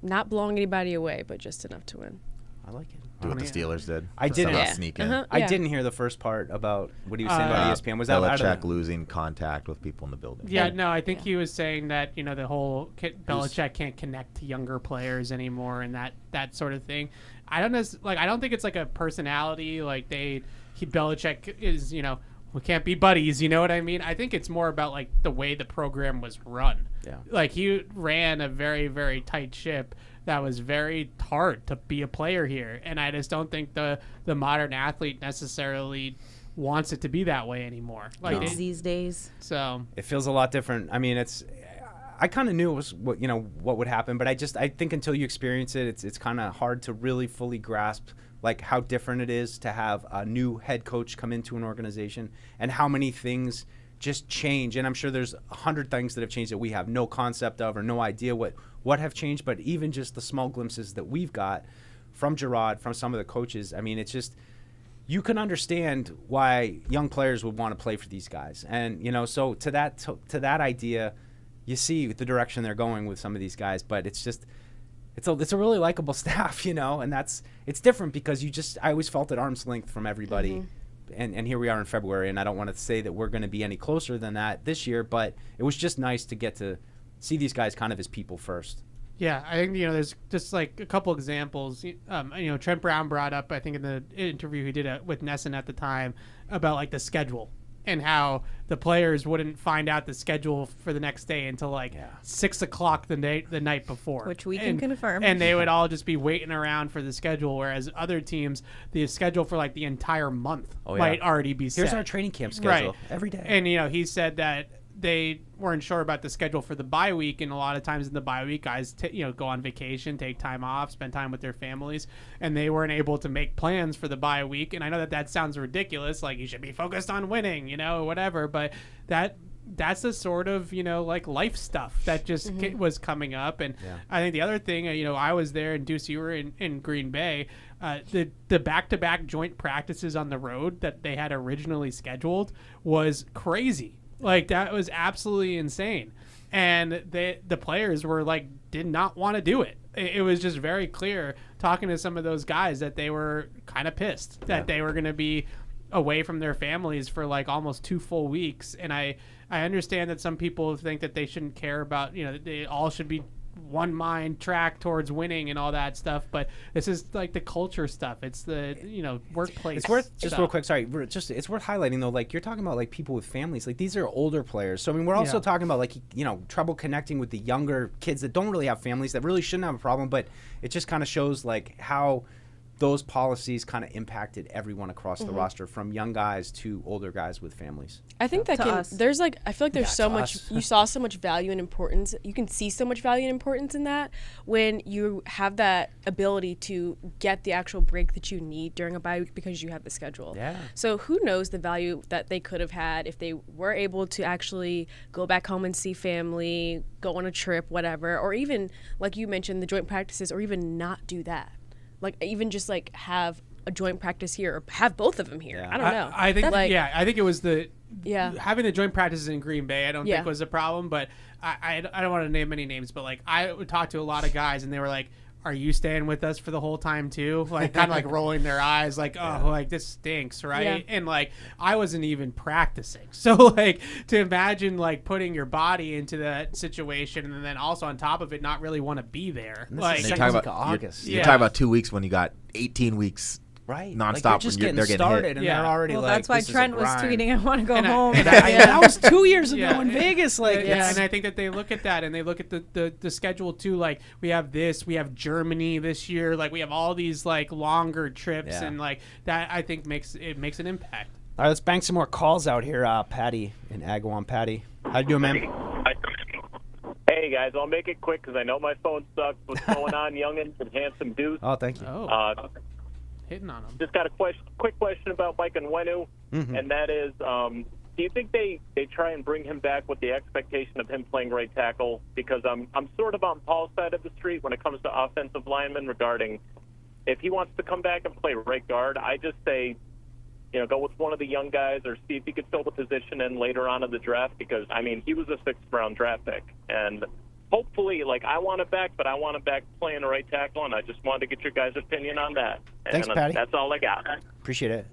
S7: not blowing anybody away, but just enough to win.
S1: I like it.
S6: Do what the Steelers did.
S1: I didn't
S6: sneak in.
S1: I didn't hear the first part about what he was saying about ESPN. Was that
S6: Belichick losing contact with people in the building?
S4: Yeah, no, I think he was saying that the whole Belichick can't connect to younger players anymore and that sort of thing. I don't know. Like, I don't think it's like a personality. Like Belichick is we can't be buddies. You know what I mean? I think it's more about like the way the program was run.
S1: Yeah.
S4: Like he ran a very, very tight ship that was very hard to be a player here. And I just don't think the modern athlete necessarily wants it to be that way anymore. Like
S5: kids these days.
S4: So
S1: it feels a lot different. I mean, I kind of knew it was what would happen, but I think until you experience it, it's kind of hard to really fully grasp like how different it is to have a new head coach come into an organization and how many things just change. And I'm sure there's 100 things that have changed that we have no concept of or no idea what have changed. But even just the small glimpses that we've got from Gerard, from some of the coaches, I mean, it's just you can understand why young players would want to play for these guys. And so to that idea, you see the direction they're going with some of these guys. But it's just it's a really likable staff, and it's different because I always felt at arm's length from everybody. Mm-hmm. And here we are in February, and I don't want to say that we're going to be any closer than that this year, but it was just nice to get to see these guys kind of as people first.
S4: Yeah, I think there's just like a couple examples. Trent Brown brought up, I think in the interview he did with Nesson at the time, about like the schedule and how the players wouldn't find out the schedule for the next day until 6 o'clock the night before,
S5: which we can confirm.
S4: And they would all just be waiting around for the schedule, whereas other teams, the schedule for like the entire month might already be set.
S1: Here's our training camp schedule every day.
S4: And he said that they weren't sure about the schedule for the bye week, and a lot of times in the bye week, guys go on vacation, take time off, spend time with their families, and they weren't able to make plans for the bye week. And I know that sounds ridiculous, like you should be focused on winning, whatever, but that that's the sort of, like life stuff that just was coming up. And I think the other thing, I was there, and Deuce, you were in Green Bay. The back-to-back joint practices on the road that they had originally scheduled was crazy. Like, that was absolutely insane. And the players were like, did not want to do it. It was just very clear talking to some of those guys that they were kind of pissed that they were going to be away from their families for like almost 2 full weeks. And I understand that some people think that they shouldn't care about, they all should be one mind track towards winning and all that stuff, but this is like the culture stuff. It's the workplace.
S1: It's worth just
S4: stuff.
S1: real quick. Sorry, it's worth highlighting though. Like, you're talking about like people with families. Like, these are older players. So I mean, we're also talking about like trouble connecting with the younger kids that don't really have families that really shouldn't have a problem. But it just kind of shows like how those policies kind of impacted everyone across the roster, from young guys to older guys with families.
S7: I think that there's like, I feel like there's so much, you saw so much value and importance. You can see so much value and importance in that when you have that ability to get the actual break that you need during a bye week because you have the schedule.
S1: Yeah.
S7: So who knows the value that they could have had if they were able to actually go back home and see family, go on a trip, whatever, or even, like you mentioned, the joint practices, or even not do that. Like, even just like have a joint practice here, or have both of them here. Yeah. I don't know.
S4: I think I think it was having the joint practices in Green Bay. I don't think was a problem, but I don't want to name any names, but like I would talk to a lot of guys, and they were like, "Are you staying with us for the whole time too?" Like, kind of like rolling their eyes, like, "Oh, like this stinks, right?" Yeah. And like, I wasn't even practicing, so like to imagine like putting your body into that situation, and then also on top of it, not really want to be there. Like,
S6: you're talking about August. You're talking about 2 weeks when you got 18 weeks.
S1: Right,
S6: nonstop.
S1: Like just
S6: when they're getting
S1: started,
S6: hit.
S1: and they're already like.
S5: That's why Trent was tweeting, "I want to go home."
S1: That was 2 years ago in Vegas. Like,
S4: and I think that they look at that, and they look at the schedule too. Like, we have we have Germany this year. Like, we have all these like longer trips, and like that, I think makes an impact.
S1: All right, let's bang some more calls out here. Patty in Agawam. Patty, how you doing, man?
S12: Hey guys, I'll make it quick because I know my phone sucks. What's going on, youngins and handsome Deuce?
S1: Oh, thank you.
S4: Hitting on him.
S12: Just got a quick question about Mike Onwenu, and that is, do you think they try and bring him back with the expectation of him playing right tackle? Because I'm sort of on Paul's side of the street when it comes to offensive linemen regarding if he wants to come back and play right guard. I just say, go with one of the young guys or see if he could fill the position in later on in the draft, because, I mean, he was a 6th round draft pick, and hopefully, like, I want it back, but I want it back playing a right tackle, and I just wanted to get your guys' opinion on that.
S1: Thanks, Patty.
S12: That's all I got.
S1: Appreciate it.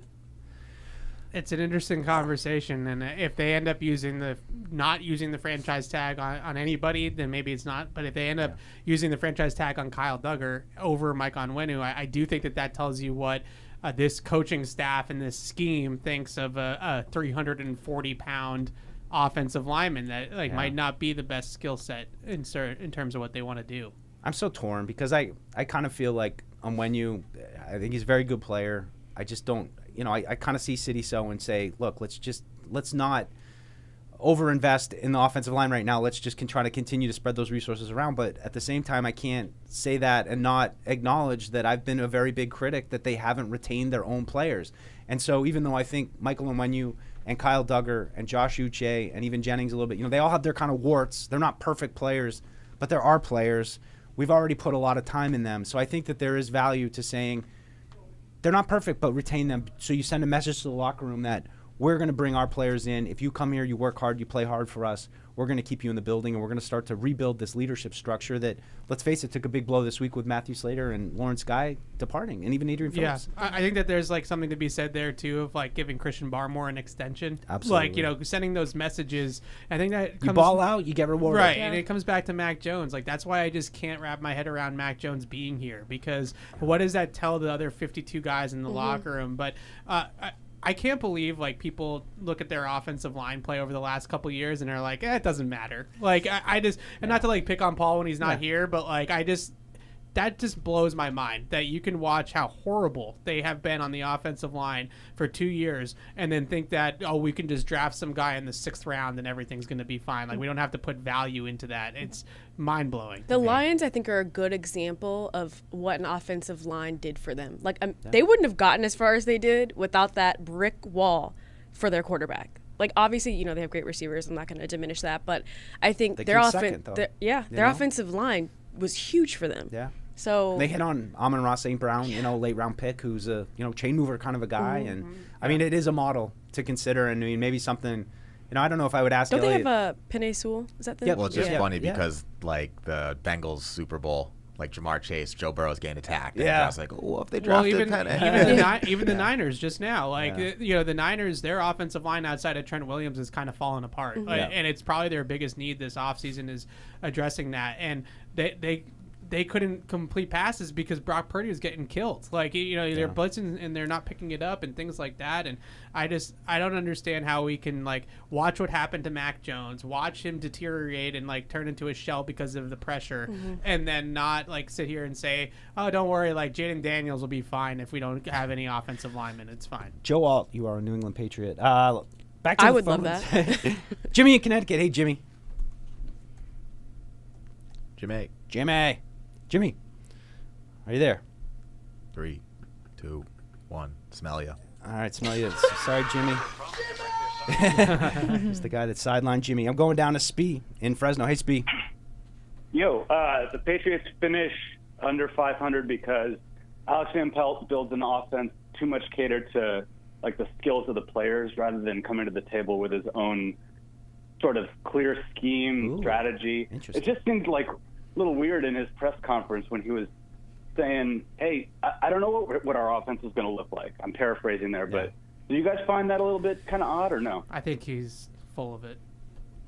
S4: It's an interesting conversation, and if they end up not using the franchise tag on anybody, then maybe it's not. But if they end up using the franchise tag on Kyle Duggar over Mike Onwenu, I do think that tells you what this coaching staff and this scheme thinks of a 340-pound offensive lineman that might not be the best skill set in terms of what they want to do. I'm
S1: so torn because I kind of feel like Onwenu, I think he's a very good player. I just don't, I kind of see City so and say, look, let's not overinvest in the offensive line right now. Let's just try to continue to spread those resources around. But at the same time, I can't say that and not acknowledge that I've been a very big critic that they haven't retained their own players. And so even though I think Michael Onwenu and Kyle Duggar and Josh Uche and even Jennings a little bit, they all have their kind of warts. They're not perfect players, but there are players. We've already put a lot of time in them. So I think that there is value to saying they're not perfect, but retain them. So you send a message to the locker room that we're going to bring our players in. If you come here, you work hard, you play hard for us, we're going to keep you in the building, and we're going to start to rebuild this leadership structure that, let's face it, took a big blow this week with Matthew Slater and Lawrence Guy departing, and even Adrian Phillips.
S4: Yeah, I think that there's something to be said there too of giving Christian Barmore an extension.
S1: Absolutely.
S4: Sending those messages. I think that
S1: you ball out, you get rewarded.
S4: Right, and it comes back to Mac Jones. That's why I just can't wrap my head around Mac Jones being here, because what does that tell the other 52 guys in the locker room? But I can't believe people look at their offensive line play over the last couple years and are like, it doesn't matter. I just, and not to pick on Paul when he's not here, but that just blows my mind that you can watch how horrible they have been on the offensive line for 2 years and then think that, we can just draft some guy in the 6th round and everything's going to be fine. We don't have to put value into that. It's mind blowing.
S7: The Lions, I think, are a good example of what an offensive line did for them. They wouldn't have gotten as far as they did without that brick wall for their quarterback. like obviously, you know, they have great receivers. I'm not going to diminish that, but I think
S1: They
S7: their
S1: came second, though.
S7: their offensive line was huge for them.
S1: Yeah.
S7: So
S1: they hit on Amon-Ra St. Brown, you know, late round pick, who's a chain mover kind of a guy, and I mean it is a model to consider, and I mean maybe something. I don't know if I would ask.
S7: Don't
S1: Elliott.
S7: they have Penei Sewell? Is that the?
S1: Yeah.
S6: Well, it's just funny because like the Bengals Super Bowl, like Jamar Chase, Joe Burrow's getting attacked. And I was like, oh, if they drafted Penei.
S4: Even the Niners just now, like the Niners, their offensive line outside of Trent Williams is kind of falling apart, and it's probably their biggest need this offseason is addressing that, and they couldn't complete passes because Brock Purdy was getting killed. Like, they're blitzing and they're not picking it up and things like that. And I don't understand how we can like watch what happened to Mac Jones, watch him deteriorate and like turn into a shell because of the pressure, and then not like sit here and say, oh, don't worry, like Jaden Daniels will be fine if we don't have any offensive linemen. It's fine.
S1: Joe Alt, you are a New England Patriot. Back to
S7: I
S1: the
S7: would love
S1: phones.
S7: that.
S1: Jimmy in Connecticut. Hey, Jimmy. Jimmy, are you there?
S6: 3, 2, 1. Smell ya.
S1: All right, smell you. Sorry, Jimmy. He's the guy that sidelined Jimmy. I'm going down to Spee in Fresno. Hey, Spee.
S13: Yo, the Patriots finish under 500 because Alex Van Pelt builds an offense too much catered to like the skills of the players rather than coming to the table with his own sort of clear scheme, strategy. It just seemed like a little weird in his press conference when he was saying, hey, I don't know what our offense is going to look like. I'm paraphrasing there, but do you guys find that a little bit kind of odd or no?
S4: I think he's full of it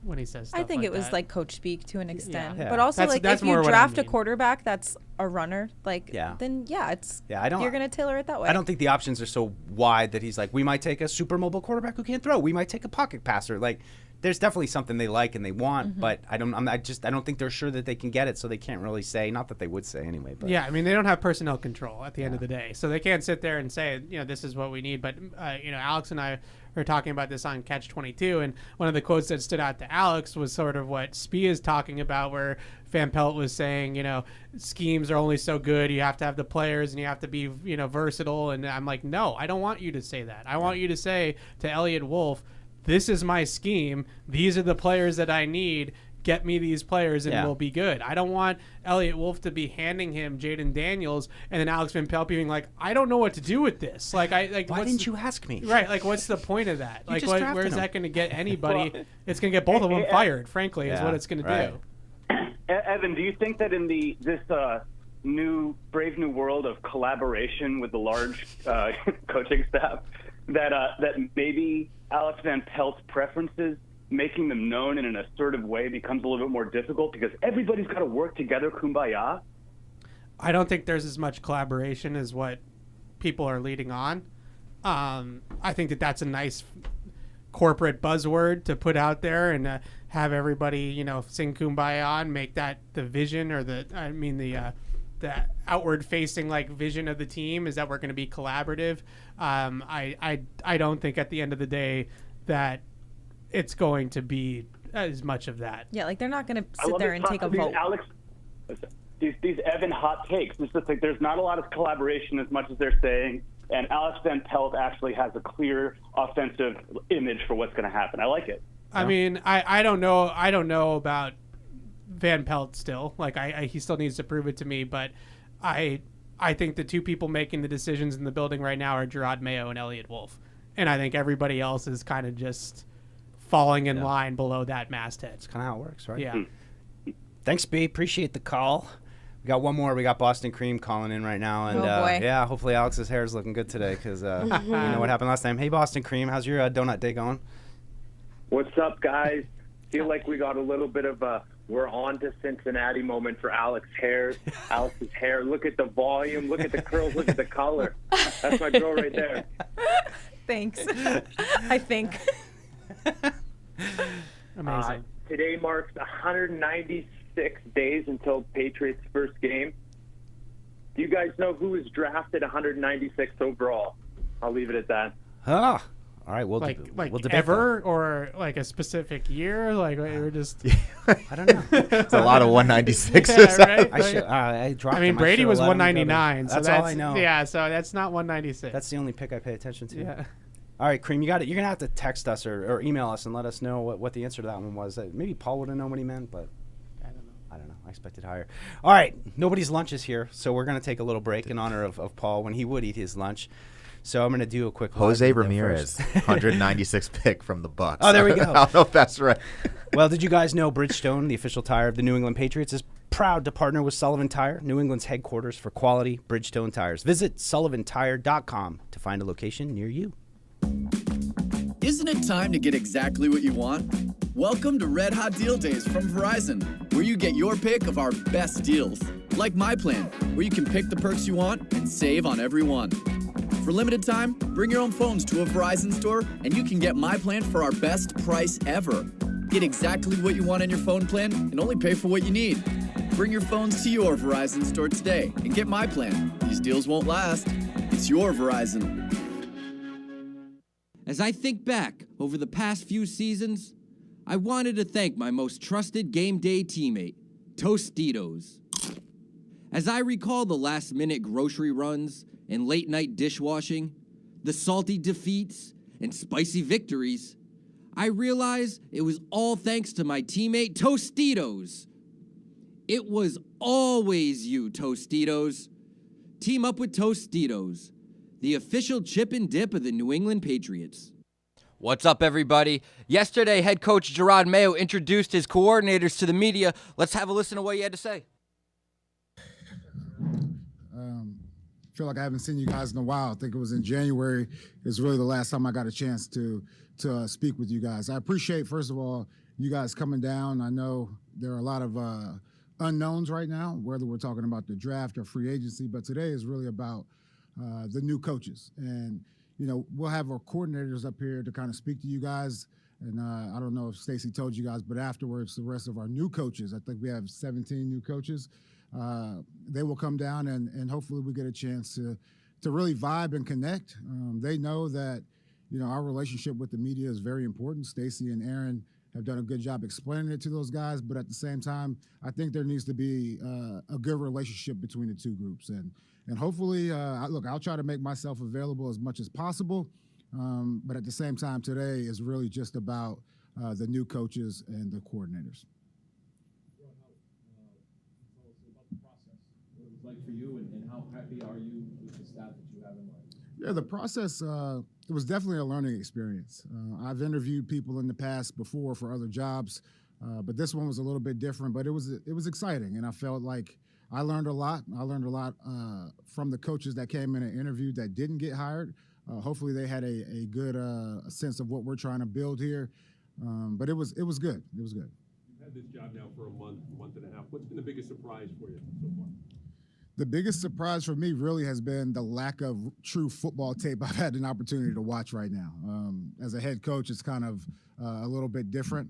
S4: when he says stuff
S5: I think
S4: like
S5: it was
S4: that.
S5: like coach speak to an extent.
S1: Yeah.
S5: But also,
S4: That's
S5: if you
S4: more what I
S5: draft a
S4: mean.
S5: quarterback that's a runner, then it's
S1: I don't.
S5: you're going to tailor it that way.
S1: I don't think the options are so wide that he's like, we might take a super mobile quarterback who can't throw. We might take a pocket passer. Like, there's definitely something they like and they want, but I don't think they're sure that they can get it, so they can't really say. Not that they would say anyway. But
S4: yeah, I mean, they don't have personnel control at the end of the day, so they can't sit there and say, this is what we need. But Alex and I were talking about this on Catch 22, and one of the quotes that stood out to Alex was sort of what Spee is talking about, where Van Pelt was saying, schemes are only so good. You have to have the players and you have to be, versatile. And I'm like, no, I don't want you to say that. I want you to say to Elliott Wolf, this is my scheme. These are the players that I need. Get me these players and we'll be good. I don't want Elliott Wolf to be handing him Jaden Daniels and then Alex Van Pelt being like, I don't know what to do with this. Why
S1: didn't you ask me?
S4: Right. Like, what's the point of that?
S1: You
S4: Like,
S1: just drafted
S4: where's
S1: him.
S4: that going to get anybody? It's going to get both of them fired, frankly, is what it's going to do.
S13: Evan, do you think that in this new brave new world of collaboration with the large coaching staff, that maybe Alex Van Pelt's preferences, making them known in an assertive way, becomes a little bit more difficult because everybody's got to work together, kumbaya?
S4: I don't think there's as much collaboration as what people are leading on. I think that's a nice corporate buzzword to put out there and have everybody, sing kumbaya and make that the vision or the outward facing like vision of the team is that we're going to be collaborative. I don't think at the end of the day that it's going to be as much of that.
S5: Yeah, like they're not going to sit there and take a vote.
S13: Alex, these Evan hot takes. It's just like there's not a lot of collaboration as much as they're saying, and Alex Van Pelt actually has a clear offensive image for what's going to happen. I like it.
S4: I mean, I don't know. I don't know about Van Pelt still. Like he still needs to prove it to me. But I think the two people making the decisions in the building right now are Gerard Mayo and Elliott Wolf, and I think everybody else is kind of just falling in line below that masthead.
S1: That's kind of how it works, right?
S4: Yeah.
S1: Thanks, B. Appreciate the call. We got one more. We got Boston Cream calling in right now, and
S5: boy.
S1: Hopefully Alex's hair is looking good today because you know what happened last time. Hey, Boston Cream, how's your donut day going?
S14: What's up, guys? Feel like we got a little bit of a we're on to Cincinnati moment for Alex's hair. Look at the volume. Look at the curls. Look at the color. That's my girl right there.
S5: Thanks. I think.
S4: Amazing.
S14: Today marks 196 days until Patriots' first game. Do you guys know who was drafted 196 overall? I'll leave it at that.
S1: All right, we'll
S4: like
S1: we'll debate
S4: ever or like a specific year. Like we're just.
S1: I don't know.
S6: It's a lot of 196.
S4: Right?
S1: I dropped.
S4: I mean,
S1: him.
S4: Brady
S1: should
S4: was
S1: let him go to-
S4: 199. So
S1: that's all I know.
S4: Yeah, so that's not 196.
S1: That's the only pick I pay attention to.
S4: Yeah.
S1: All right, Cream, you're gonna have to text us or email us and let us know what the answer to that one was. Maybe Paul would have known what he meant, but I don't know. I expected higher. All right, nobody's lunch is here, so we're gonna take a little break in honor of Paul when he would eat his lunch. So I'm gonna do a quick
S6: Jose Ramirez, 196 pick from the Bucks.
S1: Oh, there we go.
S6: I don't know if that's right.
S1: Well, did you guys know Bridgestone, the official tire of the New England Patriots, is proud to partner with Sullivan Tire, New England's headquarters for quality Bridgestone tires. Visit sullivantire.com to find a location near you.
S15: Isn't it time to get exactly what you want? Welcome to Red Hot Deal Days from Verizon, where you get your pick of our best deals. Like My Plan, where you can pick the perks you want and save on every one. For limited time, bring your own phones to a Verizon store and you can get My Plan for our best price ever. Get exactly what you want on your phone plan and only pay for what you need. Bring your phones to your Verizon store today and get My Plan. These deals won't last. It's your Verizon.
S8: As I think back over the past few seasons, I wanted to thank my most trusted game day teammate, Tostitos. As I recall the last-minute grocery runs and late-night dishwashing, the salty defeats and spicy victories, I realized it was all thanks to my teammate, Tostitos. It was always you, Tostitos. Team up with Tostitos, the official chip and dip of the New England Patriots.
S9: What's up, everybody? Yesterday, head coach Gerard Mayo introduced his coordinators to the media. Let's have a listen to what he had to say.
S16: I feel like I haven't seen you guys in a while. I think it was in January. It's really the last time I got a chance to speak with you guys. I appreciate, first of all, you guys coming down. I know there are a lot of unknowns right now, whether we're talking about the draft or free agency, but today is really about the new coaches. And, you know, we'll have our coordinators up here to kind of speak to you guys. And I don't know if Stacey told you guys, but afterwards, the rest of our new coaches, I think we have 17 new coaches, they will come down and hopefully we get a chance to really vibe and connect. They know that, you know, our relationship with the media is very important. Stacey and Aaron have done a good job explaining it to those guys, but at the same time, I think there needs to be a good relationship between the two groups. And hopefully, look, I'll try to make myself available as much as possible, but at the same time, today is really just about the new coaches and the coordinators.
S17: Like for you, and how happy are you with the staff that you have in mind?
S16: Yeah, the process, it was definitely a learning experience. I've interviewed people in the past before for other jobs, but this one was a little bit different, but it was exciting, and I felt like I learned a lot. I learned a lot from the coaches that came in and interviewed that didn't get hired. Hopefully they had a good sense of what we're trying to build here, but it was good. It was good.
S17: You've had this job now for a month and a half. What's been the biggest surprise for you so far?
S16: The biggest surprise for me really has been the lack of true football tape I've had an opportunity to watch right now. As a head coach, it's kind of a little bit different.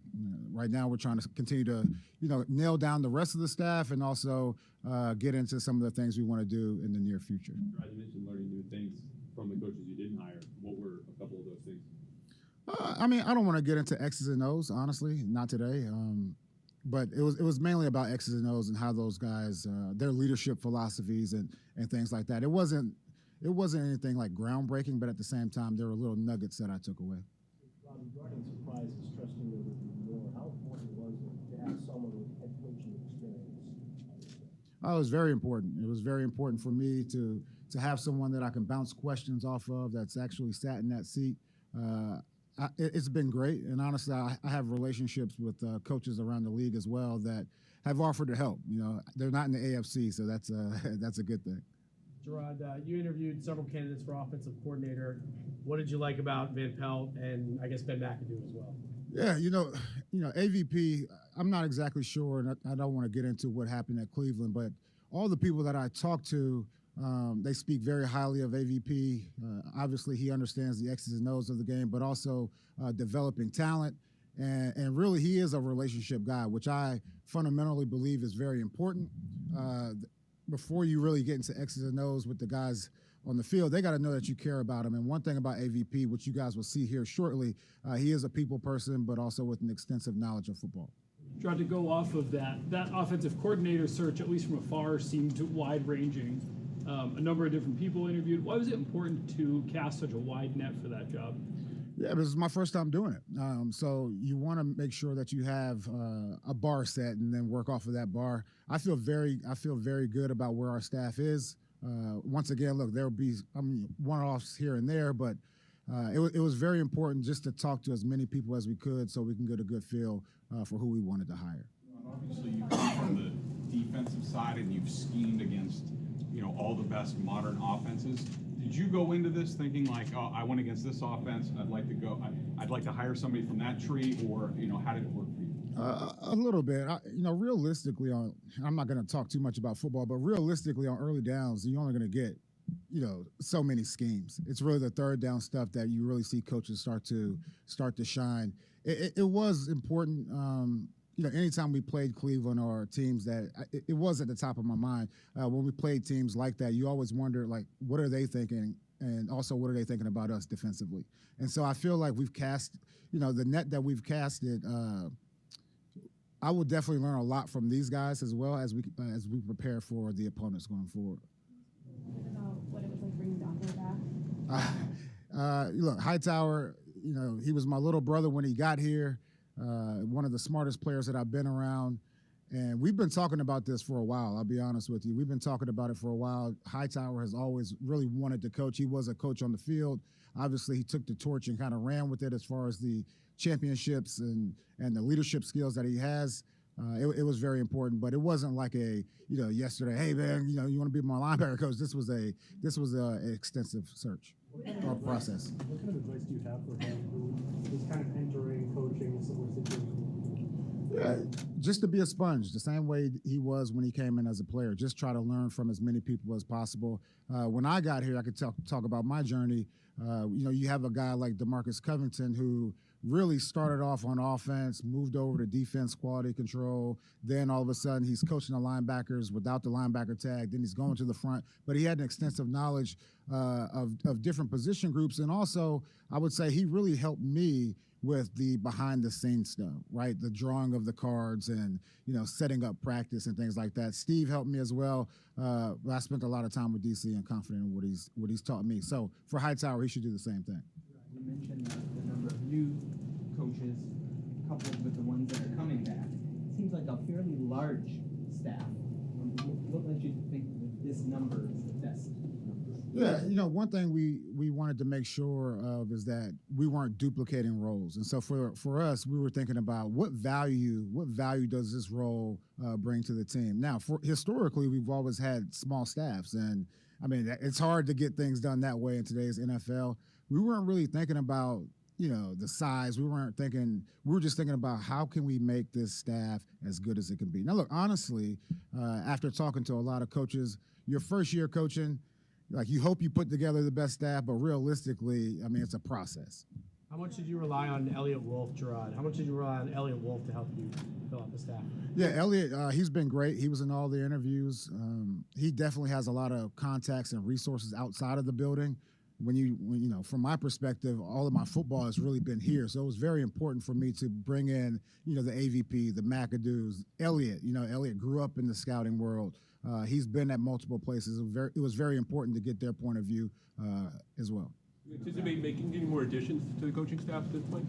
S16: Right now, we're trying to continue to, you know, nail down the rest of the staff and also get into some of the things we want to do in the near future.
S17: You mentioned learning new things from the coaches you didn't hire. What were a couple of those things?
S16: I mean, I don't want to get into X's and O's, honestly, not today. But it was mainly about X's and O's and how those guys, their leadership philosophies and things like that. It wasn't anything like groundbreaking, but at the same time, there were little nuggets that I took away.
S17: Regarding surprises, trusting you a little bit more, how important was it to have someone with head coaching experience?
S16: Oh, it was very important. It was very important for me to have someone that I can bounce questions off of that's actually sat in that seat. It's been great, and honestly, I have relationships with coaches around the league as well that have offered to help. You know, they're not in the AFC, so that's a good thing.
S17: Gerard, you interviewed several candidates for offensive coordinator. What did you like about Van Pelt and I guess Ben McAdoo as well?
S16: Yeah, you know, AVP. I'm not exactly sure, and I don't want to get into what happened at Cleveland, but all the people that I talked to. They speak very highly of AVP. Obviously, he understands the X's and O's of the game, but also developing talent. And really, he is a relationship guy, which I fundamentally believe is very important. Before you really get into X's and O's with the guys on the field, they got to know that you care about them. And one thing about AVP, which you guys will see here shortly, he is a people person, but also with an extensive knowledge of football.
S17: Tried to go off of that offensive coordinator search, at least from afar, seemed wide-ranging. a number of different people interviewed. Why was it important to cast such a wide net for that job?
S16: Yeah, this is my first time doing it. So you want to make sure that you have a bar set and then work off of that bar. I feel very good about where our staff is. Once again, look, there will be one-offs here and there, but it was very important just to talk to as many people as we could so we can get a good feel for who we wanted to hire.
S18: Obviously, you come from the defensive side and you've schemed against, all the best modern offenses. Did you go into this thinking like, oh, I went against this offense, I'd like to hire somebody from that tree, or how did it work for you?
S16: A little bit. Realistically, I'm not going to talk too much about football, but realistically on early downs, you're only going to get so many schemes. It's really the third down stuff that you really see coaches start to shine. It was important. Anytime we played Cleveland or teams that it was at the top of my mind when we played teams like that, you always wonder, like, what are they thinking? And also, what are they thinking about us defensively? And so I feel like we've cast, the net that we've casted. I will definitely learn a lot from these guys as well as we prepare for the opponents going forward.
S19: What it was like bringing Donkor back?
S16: Look, Hightower, he was my little brother when he got here. One of the smartest players that I've been around. And we've been talking about this for a while, I'll be honest with you. We've been talking about it for a while. Hightower has always really wanted to coach. He was a coach on the field. Obviously, he took the torch and kind of ran with it as far as the championships and the leadership skills that he has. It was very important, but it wasn't like yesterday, hey, man, you want to be my linebacker coach. This was a extensive search or process.
S17: What kind of advice do you have for him who is kind of entering coaching a similar situation?
S16: Yeah, just to be a sponge, the same way he was when he came in as a player. Just try to learn from as many people as possible. When I got here, I could talk about my journey. You have a guy like DeMarcus Covington who really started off on offense, moved over to defense quality control. Then all of a sudden he's coaching the linebackers without the linebacker tag. Then he's going to the front. But he had an extensive knowledge of different position groups. And also, I would say he really helped me with the behind-the-scenes stuff, right? The drawing of the cards and, setting up practice and things like that. Steve helped me as well. I spent a lot of time with DC and confident in what he's taught me. So for Hightower, he should do the same thing.
S20: You mentioned the number of new coaches coupled with the ones that are coming back. It seems like a fairly large staff. What led you to think that this number is the best number?
S16: Yeah, one thing we wanted to make sure of is that we weren't duplicating roles. And so for us, we were thinking about what value does this role bring to the team? Now, historically, we've always had small staffs. And, it's hard to get things done that way in today's NFL. We weren't really thinking about the size. We were just thinking about how can we make this staff as good as it can be. Now, look, honestly, after talking to a lot of coaches, your first year coaching, like you hope you put together the best staff, but realistically, it's a process.
S17: How much did you rely on Elliot Wolf, Gerard? How much did you rely on Elliot Wolf to help you fill out the staff? Yeah,
S16: Elliot, he's been great. He was in all the interviews. He definitely has a lot of contacts and resources outside of the building. When from my perspective, all of my football has really been here. So it was very important for me to bring in, the AVP, the McAdoo's, Elliot. Elliot grew up in the scouting world. He's been at multiple places. It was very important to get their point of view as well.
S17: Do you anticipate making any more additions to the coaching staff at this point?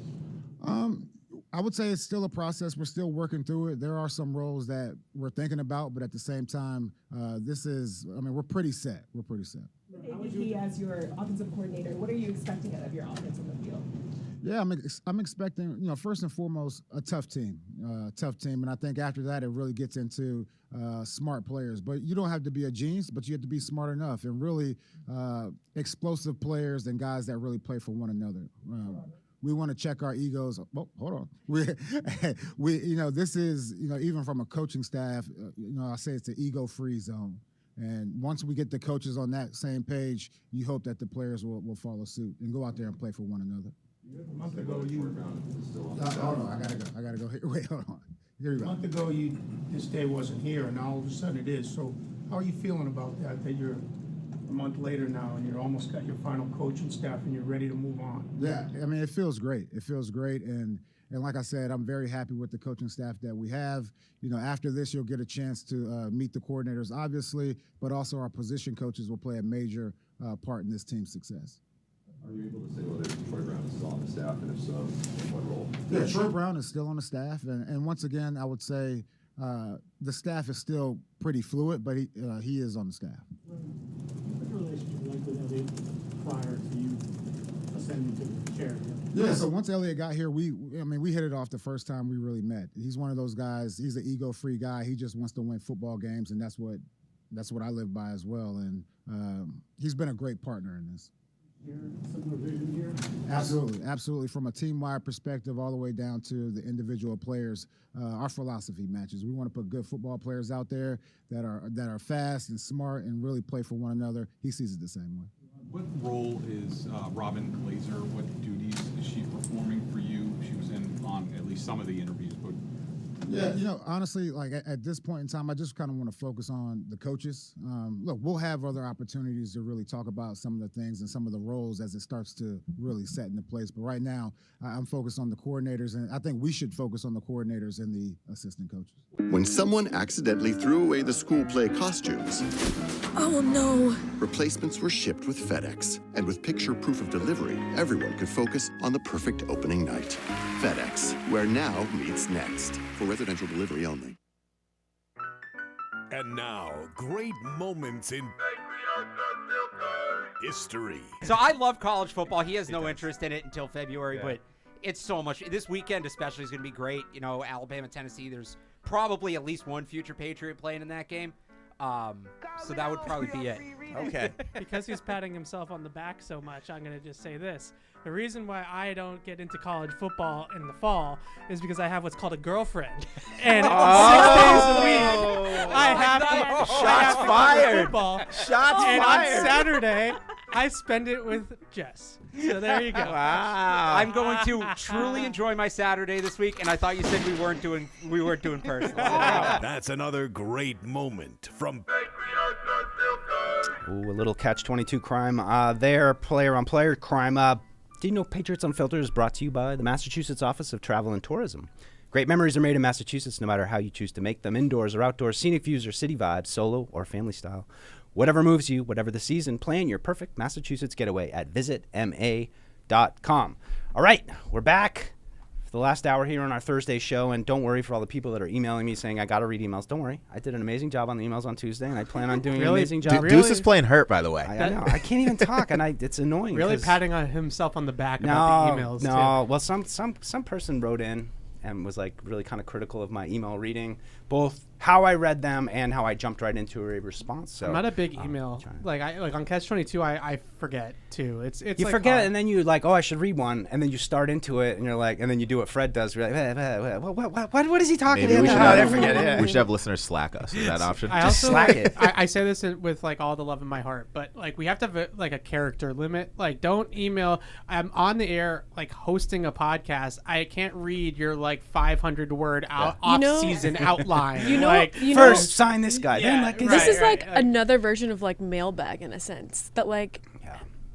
S16: I would say it's still a process. We're still working through it. There are some roles that we're thinking about, but at the same time, we're pretty set. We're pretty set.
S19: AVP as your offensive coordinator, what are you expecting out of your offense on the field?
S16: Yeah, I'm expecting, first and foremost, a tough team. And I think after that, it really gets into smart players. But you don't have to be a genius, but you have to be smart enough and really explosive players and guys that really play for one another. We want to check our egos. Oh, hold on. This is, even from a coaching staff, I say it's an ego-free zone. And once we get the coaches on that same page, you hope that the players will follow suit and go out there and play for one another.
S21: A month ago,
S16: hold on, I gotta go. Wait, hold on. Here we go.
S21: A month ago, this day wasn't here, and now all of a sudden it is. So, how are you feeling about that? That you're a month later now, and you're almost got your final coaching staff, and you're ready to move on.
S16: Yeah, it feels great. It feels great, and And like I said, I'm very happy with the coaching staff that we have. After this, you'll get a chance to meet the coordinators, obviously, but also our position coaches will play a major part in this team's success.
S3: Are you able to say whether Troy Brown is still on the staff, and if so, in what role?
S16: Yeah, Troy Brown is still on the staff, and once again, I would say the staff is still pretty fluid, but he is on the staff.
S17: What's your relationship like with Elliot prior to you ascending to the chair?
S16: Yeah, so once Elliot got here, we hit it off the first time we really met. He's one of those guys. He's an ego-free guy. He just wants to win football games, and that's what I live by as well. And he's been a great partner in this.
S17: Similar vision here?
S16: Absolutely. From a team-wide perspective, all the way down to the individual players, our philosophy matches. We want to put good football players out there that are fast and smart and really play for one another. He sees it the same way.
S18: What role is Robin Glazer? What duties is she performing for you? She was in on at least some of the interviews, but.
S16: Yeah, honestly, like at this point in time, I just kind of want to focus on the coaches. Look, we'll have other opportunities to really talk about some of the things and some of the roles as it starts to really set into place. But right now, I'm focused on the coordinators, and I think we should focus on the coordinators and the assistant coaches.
S22: When someone accidentally threw away the school play costumes,
S7: Oh no.
S22: replacements were shipped with FedEx. And with picture proof of delivery, everyone could focus on the perfect opening night. FedEx, where now meets next. For residential delivery only.
S2: And now, great moments in history.
S23: So I love college football. He has no interest in it until February, but it's so much. This weekend especially is going to be great. Alabama, Tennessee, there's probably at least one future Patriot playing in that game. So that would probably be it.
S4: Okay. Because he's patting himself on the back so much, I'm going to just say this. The reason why I don't get into college football in the fall is because I have what's called a girlfriend. And 6 days a week, I have
S1: Shots fired.
S4: Football.
S1: Shots
S4: and
S1: fired.
S4: on Saturday, I spend it with Jess. So there you go.
S23: Wow. I'm going to truly enjoy my Saturday this week, and I thought you said we weren't doing personal.
S2: That's another great moment from
S1: Ooh, a little catch-22 crime there, player-on-player crime. Do you know Patriots Unfiltered is brought to you by the Massachusetts Office of Travel and Tourism? Great memories are made in Massachusetts no matter how you choose to make them, indoors or outdoors, scenic views or city vibes, solo or family style. Whatever moves you, whatever the season, plan your perfect Massachusetts getaway at visitma.com. All right, we're back for the last hour here on our Thursday show, and don't worry for all the people that are emailing me saying I got to read emails. Don't worry. I did an amazing job on the emails on Tuesday, and I plan on doing an amazing job.
S6: Deuce is playing hurt, by the way.
S1: I know. I can't even talk, and it's annoying.
S4: Really patting on himself on the back about the emails, too.
S1: Well, some person wrote in and was like really kind of critical of my email reading, both how I read them and how I jumped right into a response. So
S4: I'm not a big email. Like on Catch-22, I forget too. It's
S1: you
S4: like
S1: forget,
S4: hard.
S1: and then you like, oh, I should read one, and then you start into it, and you're like, and then you do what Fred does. You're like, what is he talking
S6: Maybe
S1: about?
S6: we should have listeners slack us. Is that an option?
S4: I
S1: Just
S4: also
S1: slack it.
S4: I say this with like all the love in my heart, but like we have to have like a character limit. Like don't email. I'm on the air like hosting a podcast. I can't read your like 500-word off-season outline.
S1: First sign this guy.
S4: Yeah,
S1: then like
S7: This is like another version of like mailbag in a sense that like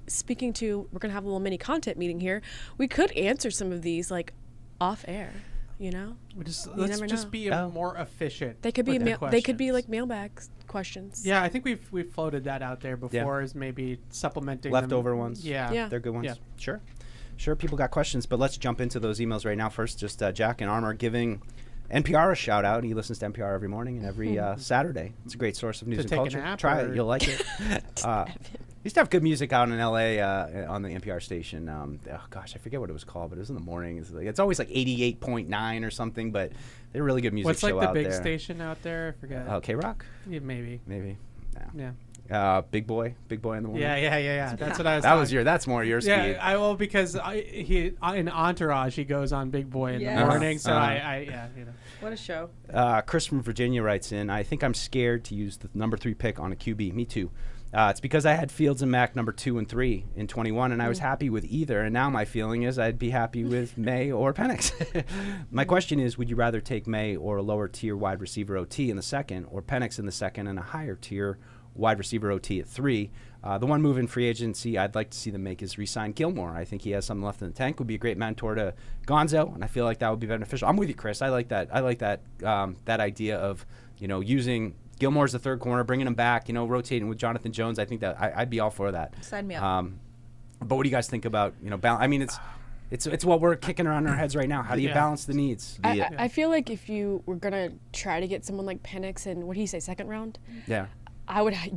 S7: speaking to, we're gonna have a little mini content meeting here. We could answer some of these like off air,
S4: Let's
S7: never
S4: just
S7: know.
S4: be more efficient.
S7: They could be
S4: with their
S7: they could be
S4: questions.
S7: like mailbag questions.
S4: Yeah, I think we've floated that out there before as maybe supplementing
S1: leftover
S4: them.
S1: ones.
S4: Yeah,
S1: They're good ones.
S4: Yeah.
S1: Sure, people got questions, but let's jump into those emails right now. First, just Jack and Armor giving NPR a shout out. He listens to NPR every morning and every Saturday. It's a great source of news and
S4: take a
S1: culture.
S4: nap,
S1: Try
S4: or-
S1: it, you'll like it. Used to have good music out in LA on the NPR station. I forget what it was called, but it was in the morning. It's always like 88.9 or something, but they're really good music
S4: What's
S1: show
S4: like the
S1: out
S4: big
S1: there.
S4: station out there? I forget.
S1: K-Rock?
S4: Yeah, maybe.
S1: Yeah. Big Boy in the morning.
S4: Yeah. That's what I was.
S1: That's more your speed.
S4: Yeah, because he in Entourage he goes on Big Boy in the morning. So
S5: What a show.
S1: Chris from Virginia writes in, I think I'm scared to use the number 3 pick on a QB. Me too. It's because I had Fields and Mack number 2 and 3 in 21, and I was happy with either. And now my feeling is I'd be happy with May or Penix. My question is, would you rather take May or a lower tier wide receiver OT in the second, or Penix in the second and a higher tier wide receiver OT at 3. The one move in free agency I'd like to see them make is re-sign Gilmore. I think he has something left in the tank. Would be a great mentor to Gonzo, and I feel like that would be beneficial. I'm with you, Chris. I like that. That idea of using Gilmore as the third corner, bringing him back. Rotating with Jonathan Jones. I think that I'd be all for that.
S5: Sign me up.
S1: But what do you guys think about I mean, it's what we're kicking around in our heads right now. How do you balance the needs?
S7: I feel like if you were gonna try to get someone like Penix in, what do you say, second round?
S1: Yeah.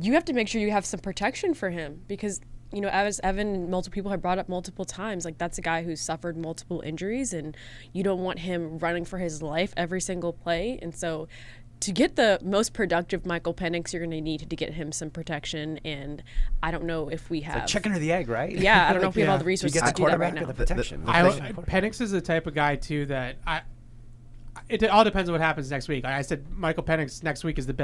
S7: You have to make sure you have some protection for him because, as Evan and multiple people have brought up multiple times, like that's a guy who's suffered multiple injuries and you don't want him running for his life every single play. And so to get the most productive Michael Penix, you're going to need to get him some protection. And I don't know if we have.
S1: It's like chicken or the egg, right?
S7: Yeah, I don't know if we have all the resources to do that right now.
S1: The protection.
S4: Penix is the type of guy, too, that it all depends on what happens next week. Like I said, Michael Penix next week is the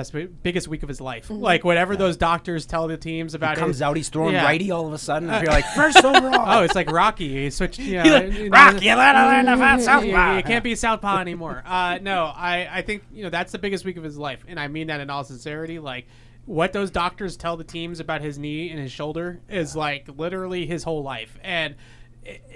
S4: biggest week of his life.
S7: Mm-hmm.
S4: Like whatever those doctors tell the teams about
S1: he comes out, he's throwing righty all of a sudden. And you're like,
S4: first overall. Oh, it's like Rocky. He switched.
S1: Rocky, you learn to southpaw.
S4: You can't be southpaw anymore. No, I think that's the biggest week of his life, and I mean that in all sincerity. Like what those doctors tell the teams about his knee and his shoulder is like literally his whole life, and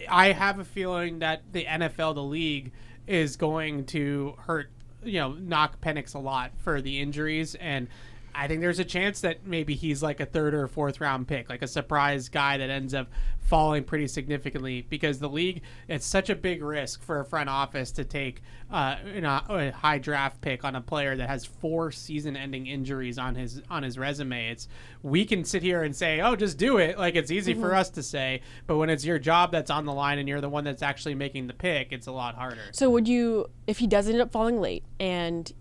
S4: I have a feeling that the NFL, the league, is going to hurt, knock Penix a lot for the injuries. And I think there's a chance that maybe he's like a 3rd or 4th round pick, like a surprise guy that ends up falling pretty significantly because the league, it's such a big risk for a front office to take a high draft pick on a player that has 4 season-ending injuries on his resume. We can sit here and say, oh, just do it. Like it's easy for us to say, but when it's your job that's on the line and you're the one that's actually making the pick, it's a lot harder.
S7: So would you, if he does end up falling late and,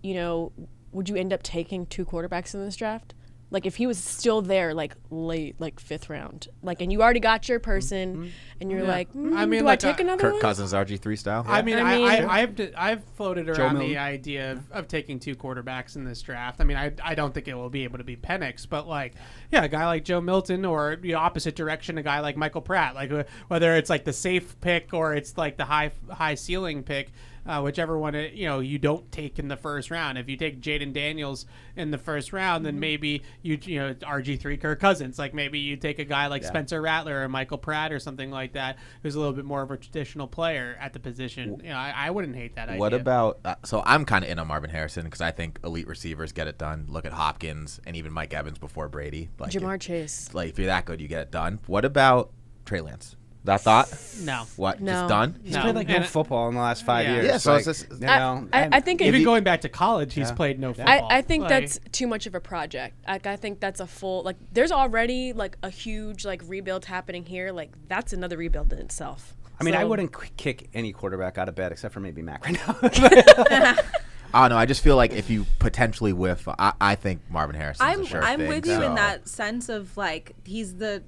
S7: would you end up taking 2 quarterbacks in this draft? Like if he was still there, like late, like 5th round, like, and you already got your person, and you're like,
S4: I mean,
S7: do
S4: like
S7: I take another
S6: Kirk
S7: one?
S6: Cousins RG3 style.
S4: I mean, I've floated around the idea of taking 2 quarterbacks in this draft. I mean, I don't think it will be able to be Penix, but like, a guy like Joe Milton, or the opposite direction, a guy like Michael Pratt, like whether it's like the safe pick or it's like the high ceiling pick. Whichever one you don't take in the first round. If you take Jaden Daniels in the first round, then maybe RG3 Kirk Cousins. Like maybe you take a guy like Spencer Rattler or Michael Pratt or something like that, who's a little bit more of a traditional player at the position. I wouldn't hate that idea.
S6: What about? So I'm kind of in on Marvin Harrison because I think elite receivers get it done. Look at Hopkins and even Mike Evans before Brady. Like
S7: Jamar Chase.
S6: Like if you're that good, you get it done. What about Trey Lance? That thought?
S4: No.
S6: What?
S7: No.
S6: Just done?
S1: He's played like no football in the last 5 years.
S6: Yeah, so
S1: like,
S6: it's just,
S7: I think
S4: even going back to college, he's played no football.
S7: I think that's too much of a project. Like I think that's a full there's already like a huge like rebuild happening here. Like that's another rebuild in itself.
S1: I mean, I wouldn't kick any quarterback out of bed except for maybe Mac right now.
S6: I don't know. I just feel like if you potentially whiff, I think Marvin Harrison's a sure
S5: I'm
S6: thing,
S5: with you in that sense of like he's the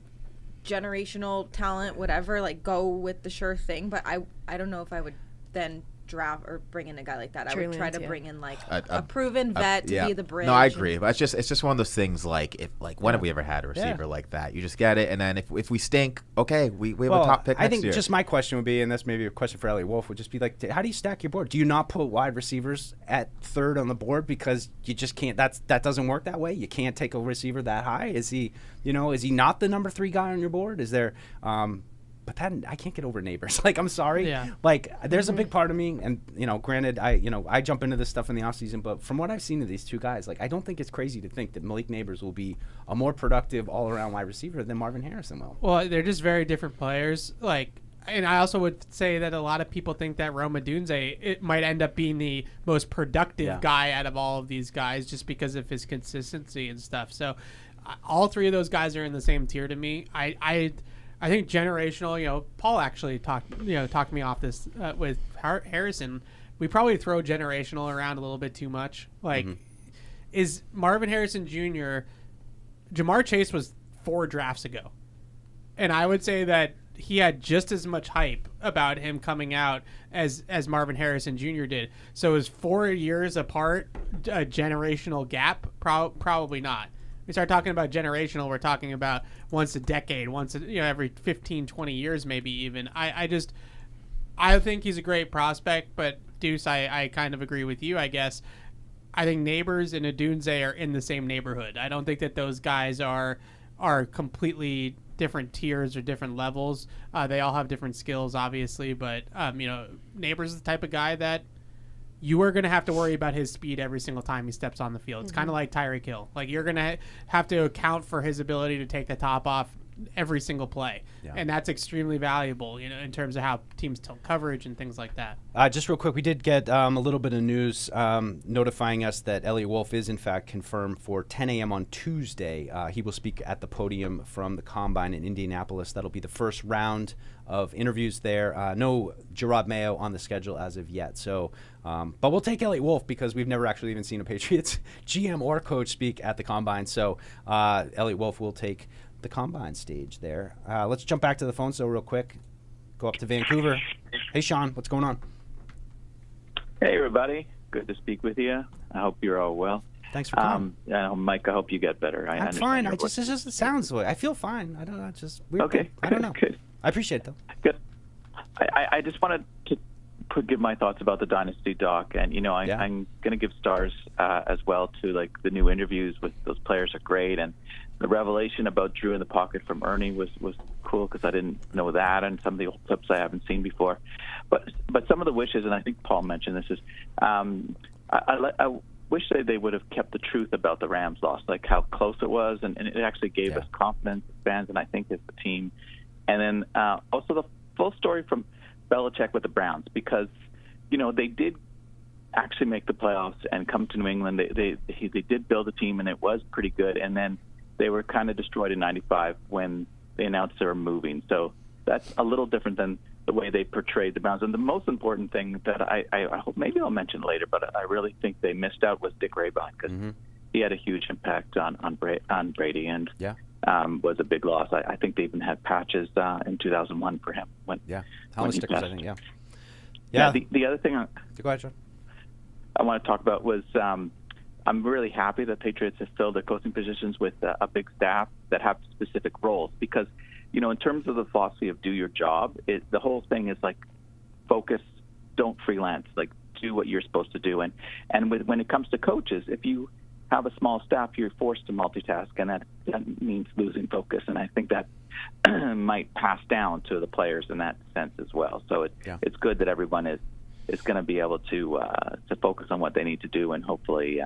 S5: generational talent, whatever, like go with the sure thing, but I don't know if I would then draft or bring in a guy like that. I would try to bring in like a proven vet to be the bridge.
S6: No, I agree, but it's just one of those things like when have we ever had a receiver like that? You just get it, and then if we stink, okay, we have a top pick.
S1: I think
S6: next year.
S1: just my question would be, and that's maybe a question for Elliot Wolf, would just be like, how do you stack your board? Do you not put wide receivers at 3rd on the board because you just can't? That doesn't work that way. You can't take a receiver that high. Is he not the number 3 guy on your board? Is there? But then I can't get over Neighbors. Like, I'm sorry.
S4: Yeah.
S1: Like, there's a big part of me, and granted, I jump into this stuff in the offseason, but from what I've seen of these 2 guys, like, I don't think it's crazy to think that Malik Neighbors will be a more productive all-around wide receiver than Marvin Harrison will.
S4: Well, they're just very different players. Like, and I also would say that a lot of people think that Rome Odunze, it might end up being the most productive guy out of all of these guys just because of his consistency and stuff. So, all 3 of those guys are in the same tier to me. I think generational, Paul actually talked me off this with Harrison. We probably throw generational around a little bit too much. Like, is Marvin Harrison Jr., Jamar Chase was 4 drafts ago. And I would say that he had just as much hype about him coming out as Marvin Harrison Jr. did. So is 4 years apart a generational gap? Probably not. We start talking about generational, we're talking about once a decade, every 15, 20 years maybe even. I think he's a great prospect, but Deuce, I kind of agree with you, I guess. I think Neighbors and Adunze are in the same neighborhood. I don't think that those guys are completely different tiers or different levels. They all have different skills, obviously, but Neighbors is the type of guy that you are going to have to worry about his speed every single time he steps on the field. It's kind of like Tyreek Hill. Like, you're going to have to account for his ability to take the top off every single play.
S1: Yeah.
S4: And that's extremely valuable, in terms of how teams tilt coverage and things like that.
S1: Just real quick, we did get a little bit of news notifying us that Elliot Wolf is in fact confirmed for 10 a.m. on Tuesday. He will speak at the podium from the Combine in Indianapolis. That'll be the first round of interviews there. No Gerard Mayo on the schedule as of yet. So, but we'll take Elliot Wolf because we've never actually even seen a Patriots GM or coach speak at the Combine. So Elliot Wolf will take the Combine stage there. Let's jump back to the phone so real quick. Go up to Vancouver. Hey, Sean, what's going on?
S10: Hey, everybody. Good to speak with you. I hope you're all well.
S1: Thanks for coming.
S10: Mike, I hope you get better.
S1: I'm fine. It just sounds the way. I feel fine. I don't know. It's just weird.
S10: Okay.
S1: I don't know.
S10: Good.
S1: I appreciate it, though.
S10: Good. I just wanted to give my thoughts about the Dynasty doc, and I'm going to give stars as well to like the new interviews with those players are great, and the revelation about Drew in the pocket from Ernie was cool because I didn't know that, and some of the old clips I haven't seen before. But some of the wishes, and I think Paul mentioned this, is I wish they would have kept the truth about the Rams loss, like how close it was, and it actually gave us confidence as fans, and I think as the team. And then also the full story from Belichick with the Browns, because they did actually make the playoffs and come to New England. They did build a team, and it was pretty good, and then they were kind of destroyed in '95 when they announced they were moving. So that's a little different than the way they portrayed the Browns. And the most important thing that I hope maybe I'll mention later, but I really think they missed out was Dick Rayburn, because he had a huge impact on Brady, and was a big loss. I think they even had patches in 2001 for him.
S1: Helmet stickers, I think.
S10: The other thing
S1: go ahead, Sean.
S10: I want to talk about was I'm really happy that Patriots have filled their coaching positions with a big staff that have specific roles, because in terms of the philosophy of do your job, the whole thing is like focus, don't freelance, like do what you're supposed to do. And when it comes to coaches, if you have a small staff, you're forced to multitask, and that means losing focus. And I think that might pass down to the players in that sense as well. So it's good that everyone is going to be able to focus on what they need to do, and hopefully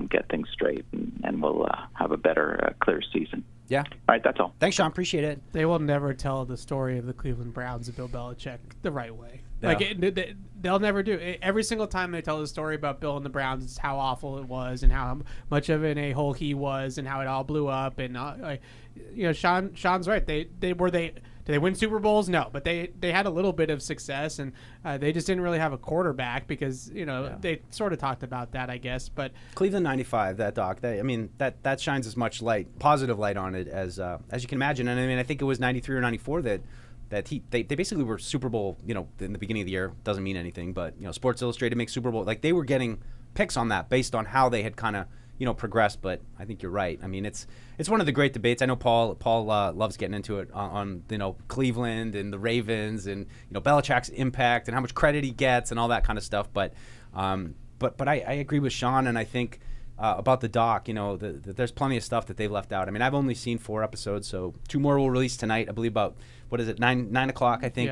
S10: get things straight, and we'll have a better, clear season.
S1: Yeah.
S10: All right, that's all.
S1: Thanks, Sean. Appreciate it.
S4: They will never tell the story of the Cleveland Browns and Bill Belichick the right way.
S1: Yeah.
S4: Like they'll never do it. Every single time they tell the story about Bill and the Browns, it's how awful it was and how much of an a-hole he was and how it all blew up. And Sean's right. Did they win Super Bowls? No, but they had a little bit of success, and they just didn't really have a quarterback because they sort of talked about that, I guess. But
S1: Cleveland '95, that doc, that shines as much positive light on it as you can imagine. And I mean, I think it was '93 or '94 that they basically were Super Bowl. In the beginning of the year, doesn't mean anything, but Sports Illustrated makes Super Bowl. Like, they were getting picks on that based on how they had kind of progressed. But I think you're right. I mean, it's one of the great debates. I know Paul loves getting into it on Cleveland and the Ravens and Belichick's impact and how much credit he gets and all that kind of stuff. But I agree with Sean, and I think about the doc. There's plenty of stuff that they've left out. I mean, I've only seen 4 episodes, so 2 more will release tonight. I believe about 9 o'clock. I think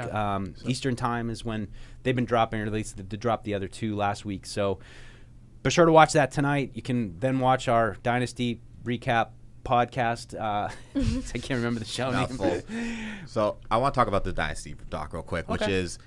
S1: Eastern time is when they've been dropping, or at least they dropped the other 2 last week. So be sure to watch that tonight. You can then watch our Dynasty recap podcast. I can't remember the show name.
S6: So I want to talk about the Dynasty doc real quick, which is,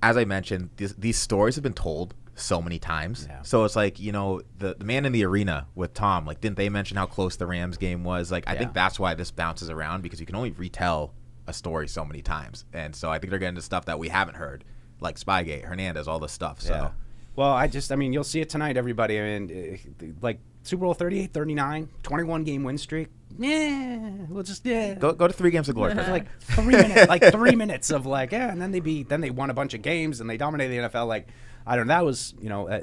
S6: as I mentioned, these stories have been told so many times. Yeah. So it's like, the man in the arena with Tom, like, didn't they mention how close the Rams game was? Like, I think that's why this bounces around, because you can only retell a story so many times. And so I think they're getting to stuff that we haven't heard, like Spygate, Hernandez, all this stuff. So.
S1: Yeah. Well, you'll see it tonight, everybody. I mean, like Super Bowl 38, 39, 21-game win streak. We'll just
S6: Go to 3 games of glory.
S1: Like 3 minutes, like 3 minutes of and then they won a bunch of games and they dominated the NFL. Like, I don't know. That was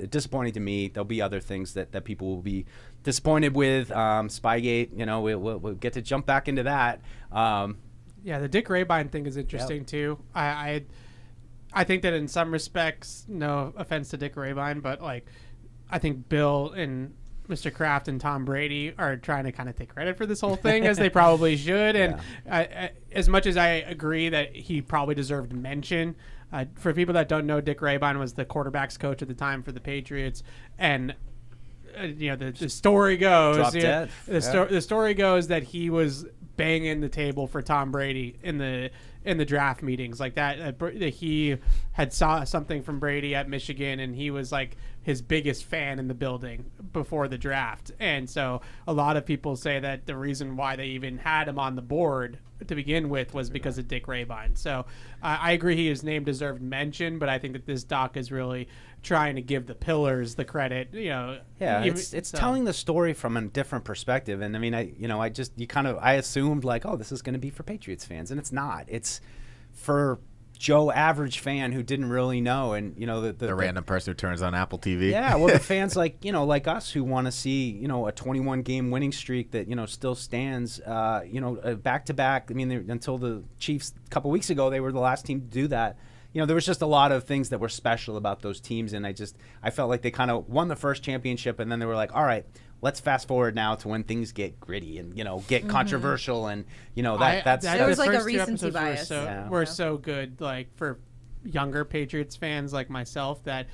S1: disappointing to me. There'll be other things that people will be disappointed with. Spygate. We'll get to jump back into that.
S4: The Dick Rayburn thing is interesting too. I think that in some respects, no offense to Dick Rayburn, but like I think Bill and Mr. Kraft and Tom Brady are trying to kind of take credit for this whole thing, as they probably should. And as much as I agree that he probably deserved mention, for people that don't know, Dick Rayvine was the quarterback's coach at the time for the Patriots, and the story goes, the story goes that he was banging the table for Tom Brady in the draft meetings like that. That he had saw something from Brady at Michigan, and he was like his biggest fan in the building before the draft. And so a lot of people say that the reason why they even had him on the board to begin with was because of Dick Rayvine. So I agree his name deserved mention, but I think that this doc is really trying to give the pillars the credit.
S1: It's telling the story from a different perspective. And I mean, I assumed like, oh, this is going to be for Patriots fans, and it's not. It's for Joe average fan who didn't really know, and the
S6: random person who turns on Apple TV.
S1: Yeah, well, the fans like us who want to see a 21 game winning streak that still stands back to back. I mean, until the Chiefs a couple weeks ago, they were the last team to do that. There was just a lot of things that were special about those teams, and I felt like they kind of won the first championship, and then they were like, all right, let's fast forward now to when things get gritty and get controversial, and that's
S5: it was like a recency bias.
S4: Were so good, like for younger Patriots fans like myself, that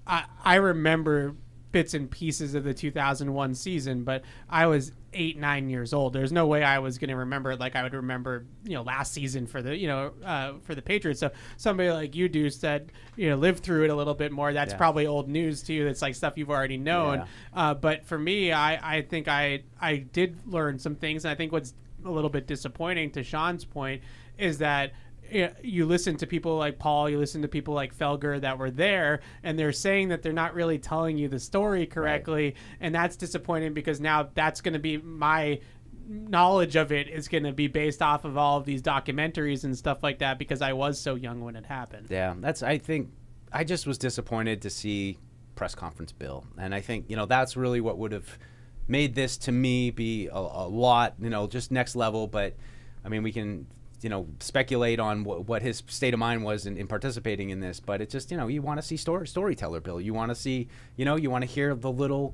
S4: I remember bits and pieces of the 2001 season, but I was 8-9 years old. There's no way I was going to remember it like I would remember last season for the Patriots. So somebody like you, Deuce, that lived through it a little bit more, that's probably old news to you. That's like stuff you've already known. But for me, I think I did learn some things, and I think what's a little bit disappointing, to Sean's point, is that you listen to people like Paul, you listen to people like Felger that were there, and they're saying that they're not really telling you the story correctly. Right. And that's disappointing, because now that's going to be my knowledge of it is going to be based off of all of these documentaries and stuff like that, because I was so young when it happened.
S1: Yeah, I think I just was disappointed to see press conference Bill. And I think, that's really what would have made this to me be a lot, just next level. But I mean, we can speculate on what his state of mind was in participating in this, but it's just, you want to see storyteller Bill. You want to see, you want to hear the little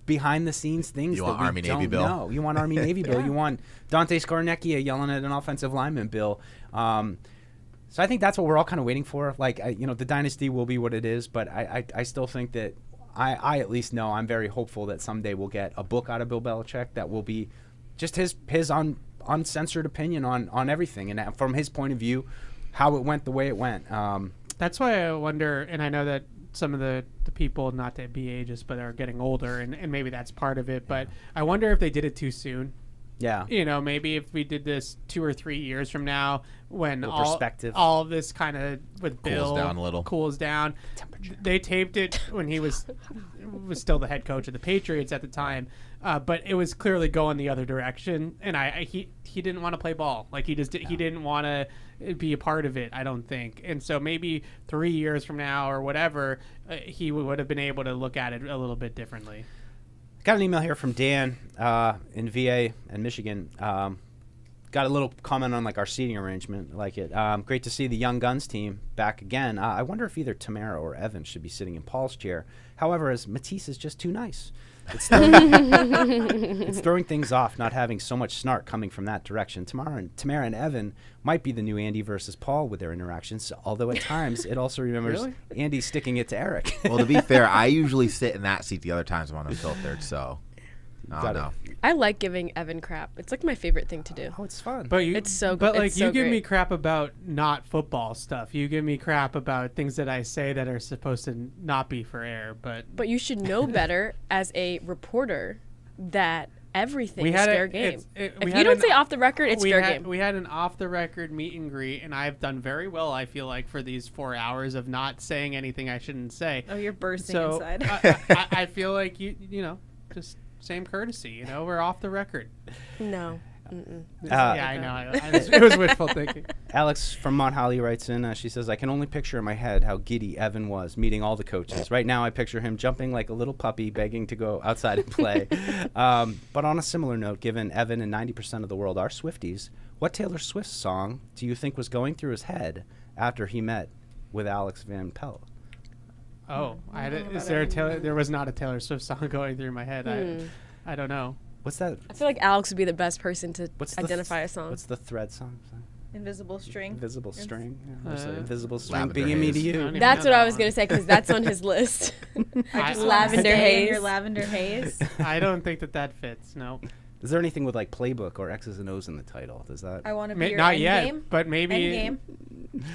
S1: behind the scenes things.
S6: You
S1: that
S6: want
S1: we
S6: Army
S1: don't
S6: Navy Bill.
S1: know. You want Army Navy Bill. You want Dante Scarnecchia yelling at an offensive lineman Bill. So I think that's what we're all kind of waiting for. Like, the dynasty will be what it is, but I still think that I at least know I'm very hopeful that someday we'll get a book out of Bill Belichick that will be just his uncensored opinion on everything, and from his point of view, how it went the way it went.
S4: That's why I wonder, and I know that some of the people, not to be ageist, but are getting older, and maybe that's part of it, but I wonder if they did it too soon.
S1: Yeah.
S4: Maybe if we did this 2 or 3 years from now, when all of this kind of with Bill cools down. They taped it when he was still the head coach of the Patriots at the time, but it was clearly going the other direction, and he didn't want to play ball. Like he didn't want to be a part of it, I don't think. And so maybe 3 years from now or whatever, he would have been able to look at it a little bit differently.
S1: Got an email here from Dan in VA and Michigan. Got a little comment on like our seating arrangement. I like it. Great to see the Young Guns team back again. I wonder if either Tamara or Evan should be sitting in Paul's chair. However, as Matisse is just too nice. It's throwing things off, not having so much snark coming from that direction. Tamara and Evan might be the new Andy versus Paul with their interactions, although at times it also remembers Andy sticking it to Eric.
S6: Well, to be fair, I usually sit in that seat the other times I'm on Unfiltered, so I don't know.
S7: I like giving Evan crap. It's like my favorite thing to do.
S1: Oh, it's fun.
S4: It's
S7: so good.
S4: But like
S7: you
S4: give me crap about not football stuff. You give me crap about things that I say that are supposed to not be for air. But
S7: you should know better as a reporter that everything is fair game. If you don't say off the record, it's fair game.
S4: We had an off the record meet and greet, and I've done very well, I feel like, for these 4 hours of not saying anything I shouldn't say.
S5: Oh, you're bursting inside.
S4: I feel like you just same courtesy, we're off the record.
S7: No.
S4: I know. It was wishful thinking.
S1: Alex from Mount Holly writes in, she says, I can only picture in my head how giddy Evan was meeting all the coaches. Right now I picture him jumping like a little puppy begging to go outside and play. But on a similar note, given Evan and 90% of the world are Swifties, what Taylor Swift song do you think was going through his head after he met with Alex Van Pelt?
S4: Oh, is there a Taylor? There was not a Taylor Swift song going through my head. I don't know.
S1: What's that?
S7: I feel like Alex would be the best person to identify a song.
S1: What's the Thread song?
S5: Invisible String.
S1: Invisible String. Yeah, invisible String.
S6: Lavender
S1: Being me to
S6: Haze.
S1: you.
S7: That's what I was gonna say because that's on his list. Lavender Haze.
S5: Your Lavender Haze.
S4: I don't think that fits. No.
S1: Is there anything with like playbook or X's and O's in the title? Does that?
S5: I want to be your
S4: not
S5: end
S4: yet,
S5: game.
S4: but maybe.
S5: Endgame.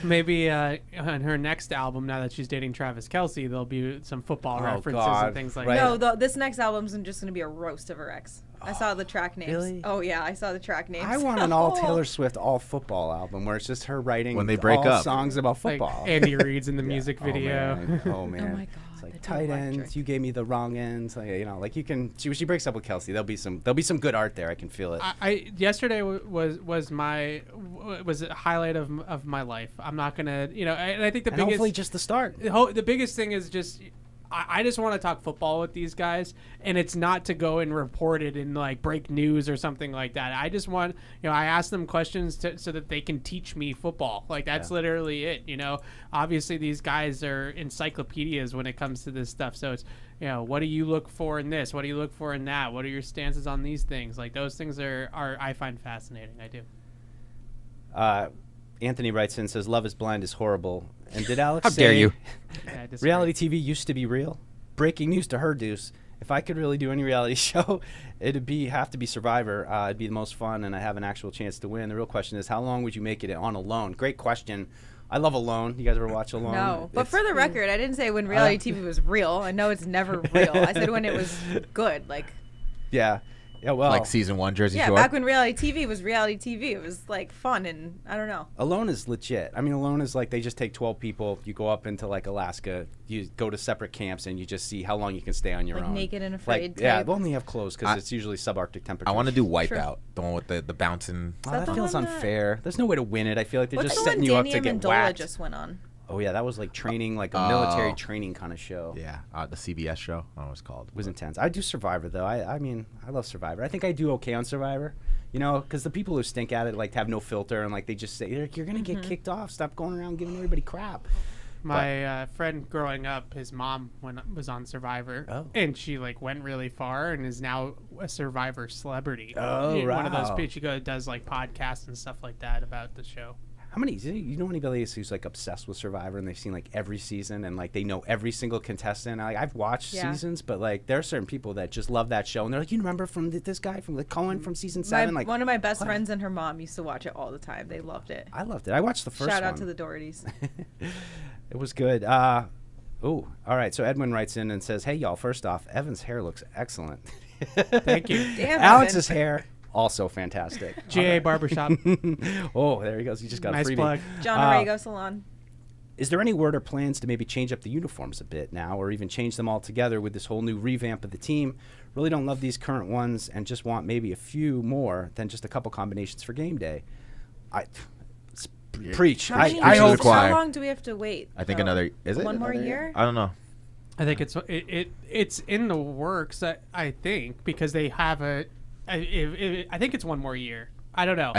S4: Maybe on her next album, now that she's dating Travis Kelce, there'll be some football references and things like that.
S5: No, this next album's just going to be a roast of her ex. I saw the track names.
S1: Really?
S5: Oh, yeah, I saw the track names.
S1: I want an all Taylor Swift, all football album where it's just her writing
S6: when they break
S1: all
S6: up
S1: songs about
S4: Like
S1: football.
S4: Andy Reid's in the music video.
S1: Oh man.
S5: Oh my God.
S1: It's like tight ends. You gave me the wrong ends. Like, like you can. She breaks up with Kelce. There'll be some good art there. I can feel it.
S4: Yesterday was a highlight of my life. I'm not gonna, and I think the biggest.
S1: Hopefully just the start.
S4: The biggest thing is just. I just want to talk football with these guys, and it's not to go and report it and like break news or something like that. I just want, I ask them questions so that they can teach me football. Like that's literally it. Obviously these guys are encyclopedias when it comes to this stuff. So it's, what do you look for in this? What do you look for in that? What are your stances on these things? Like those things are I find fascinating. I do.
S1: Anthony writes in, says, "Love is Blind is horrible." And did Alex
S9: How
S1: say
S9: dare you?
S1: reality TV used to be real? Breaking news to her, Deuce. If I could really do any reality show, it'd have to be Survivor. It'd be the most fun, and I have an actual chance to win. The real question is, how long would you make it on Alone? Great question. I love Alone. You guys ever watch Alone?
S5: No, but for the record, I didn't say when reality TV was real. I know it's never real. I said when it was good, like.
S1: Yeah. Yeah, well,
S6: like season 1 Jersey Shore.
S5: Yeah, back when reality TV was reality TV, it was like fun and I don't know.
S1: Alone is legit. I mean, Alone is like they just take 12 people. You go up into like Alaska. You go to separate camps and you just see how long you can stay on your
S5: like
S1: own.
S5: Naked and Afraid.
S1: Like, yeah,
S5: type.
S1: they only have clothes because it's usually subarctic temperatures.
S6: I want to do Wipeout, the one with the bouncing.
S1: Oh, that feels unfair. There's no way to win it. I feel like they're
S5: What's
S1: just
S5: the
S1: setting
S5: one
S1: you up
S5: Danny
S1: to get
S5: Amendola
S1: whacked.
S5: just went on?
S1: Oh yeah, that was like training, like a military training kind of show.
S6: Yeah, the CBS show. I don't know what it's called.
S1: It was intense. I do Survivor though. I mean, I love Survivor. I think I do okay on Survivor. Because the people who stink at it like have no filter and like they just say you're gonna get kicked off. Stop going around giving everybody crap.
S4: My friend growing up, his mom was on Survivor, and she like went really far and is now a Survivor celebrity.
S1: Oh,
S4: One of those
S1: wow.
S4: people who does like podcasts and stuff like that about the show.
S1: How many? You know anybody who's like obsessed with Survivor and they've seen like every season and like they know every single contestant? I've watched seasons, but like there are certain people that just love that show and they're like, you remember from this guy from like Cohen from season 7? Like
S5: one of my best friends and her mom used to watch it all the time. They loved it.
S1: I loved it. I watched the first one.
S5: Shout out to the Dohertys.
S1: It was good. All right. So Edwin writes in and says, "Hey y'all, first off, Evan's hair looks excellent."
S4: Thank you.
S5: Damn,
S1: Alex's hair. Also fantastic.
S4: GA Barbershop.
S1: Oh, there he goes. He just got
S4: nice
S1: a freebie.
S4: plug.
S5: John Arago Salon.
S1: Is there any word or plans to maybe change up the uniforms a bit now or even change them altogether with this whole new revamp of the team? Really don't love these current ones and just want maybe a few more than just a couple combinations for game day. Preach.
S5: How long do we have to wait?
S6: I think another. Is it
S5: one more year?
S6: I don't know.
S4: I think it's in the works. I think because they have I think it's one more year. I don't know.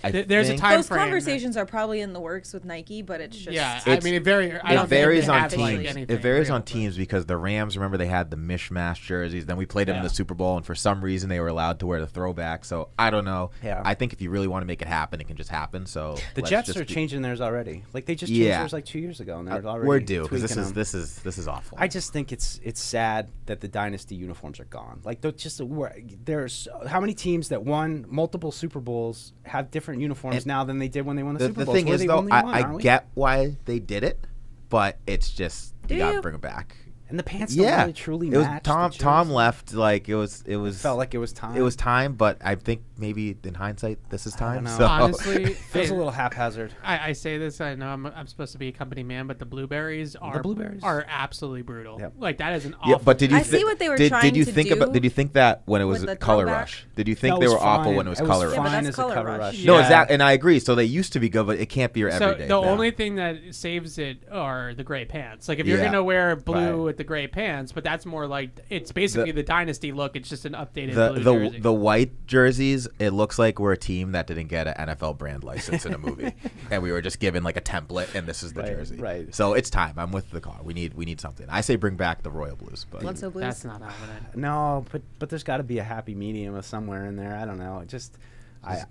S4: There's a time
S5: Those
S4: frame.
S5: conversations are probably in the works with Nike, but it's just
S4: I mean it
S6: varies on teams.
S4: anything
S6: It varies
S4: real,
S6: on teams because the Rams, remember, they had the mishmash jerseys. Then we played them in the Super Bowl, and for some reason they were allowed to wear the throwback. So I don't know.
S1: Yeah.
S6: I think if you really want to make it happen, it can just happen. So
S1: the Jets are changing theirs already. Like they just changed theirs like 2 years ago, and they're already
S6: we're due because
S1: tweaking
S6: this is awful.
S1: I just think it's sad that the dynasty uniforms are gone. Like there's how many teams that won multiple Super Bowls have different uniforms now than they did when they won the Super Bowl.
S6: The thing is, though, I get why they did it, but it's just you gotta bring it back.
S1: And the pants don't really truly match.
S6: Tom left like it was.
S1: Felt like it was time.
S6: It was time, but I think maybe in hindsight, this is time.
S1: I don't know.
S6: So.
S4: Honestly,
S1: feels a little haphazard.
S4: I say this. I know I'm supposed to be a company man, but the blueberries are absolutely brutal.
S1: Yep.
S4: Like that is an awful.
S6: Yeah, but did you?
S5: I see what they were
S6: did
S5: trying
S6: you
S5: to
S6: think
S5: do
S6: about? Did you think that when it was
S5: with the
S6: Color
S5: throwback?
S6: Rush? Did you think
S1: No,
S6: they
S1: it was
S6: were awful
S1: fine.
S6: when it was
S1: It was
S6: Color
S1: fine
S6: Rush?
S5: Yeah, but
S1: as
S5: that's
S1: a
S5: Color
S1: Color
S5: Rush.
S1: Rush.
S6: No,
S4: Yeah.
S6: exactly, and I agree. So they used to be good, but it can't be your
S4: So
S6: everyday.
S4: the
S6: now.
S4: only thing that saves it are the gray pants. Like if you're
S6: Yeah.
S4: gonna wear blue
S1: Right.
S4: with the gray pants, but that's more like it's basically the dynasty look. It's just an updated blue jersey.
S6: The white jerseys, it looks like we're a team that didn't get an NFL brand license in a movie, and we were just given like a template, and this is the jersey.
S1: Right.
S6: So it's time. I'm with the car. We need something. I say bring back the royal blues, but
S5: Bledsoe blues.
S4: That's not happening.
S1: No, but there's got to be a happy medium of somewhere in there. I don't know.
S6: Just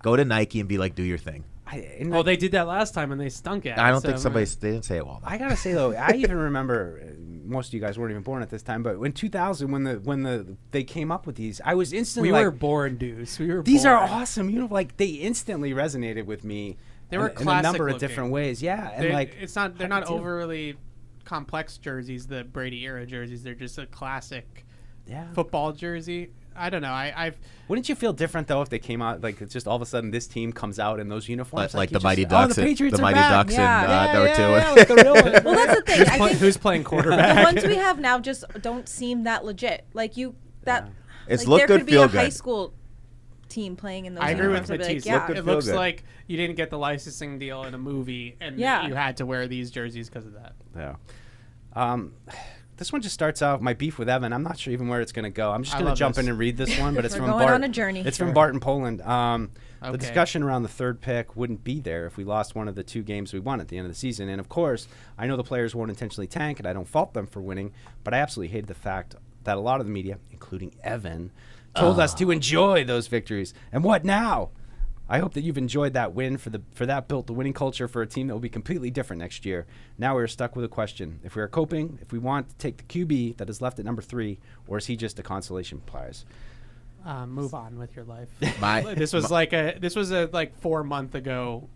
S6: go to Nike and be like, do your thing.
S4: They did that last time and they stunk at it.
S6: I don't think they didn't say it well.
S1: I gotta say though, I even remember most of you guys weren't even born at this time, but in 2000 when they came up with these, I was instantly
S4: we were born, dudes.
S1: These are awesome. Like they instantly resonated with me.
S4: They were
S1: in a number
S4: looking.
S1: of different ways. Yeah, and
S4: they're not overly complex jerseys. The Brady era jerseys, they're just a classic football jersey. I don't know.
S1: Wouldn't you feel different though if they came out like it's just all of a sudden this team comes out in those uniforms
S6: like the Mighty Ducks?
S1: The Patriots
S6: the Mighty Ducks
S1: number
S6: 2.
S1: Like the real one.
S5: Well, that's the thing. I think
S4: who's playing quarterback?
S5: The ones we have now just don't seem that legit. Like
S6: It's
S5: like
S6: look
S5: there
S6: good,
S5: could be
S6: feel
S5: a
S6: good.
S5: high school team playing in those.
S4: I agree with
S5: uniforms.
S4: Matisse.
S5: Like,
S4: It looks like you didn't get the licensing deal in a movie, and you had to wear these jerseys because of that.
S1: Yeah. This one just starts out my beef with Evan. I'm not sure even where it's going to go. I'm just going to jump in and read this one, but it's
S5: We're
S1: from
S5: going
S1: Bart.
S5: on a journey.
S1: It's from Bart in Poland.
S4: Okay.
S1: The discussion around the third pick wouldn't be there if we lost one of the 2 games we won at the end of the season. And of course, I know the players won't intentionally tank, and I don't fault them for winning, but I absolutely hated the fact that a lot of the media, including Evan, told us to enjoy those victories. And what now? I hope that you've enjoyed that win. For that built the winning culture for a team that will be completely different next year. Now we're stuck with a question: if we are coping, if we want to take the QB that is left at number 3, or is he just a consolation prize?
S4: Move on with your life.
S1: This
S4: was a 4 month ago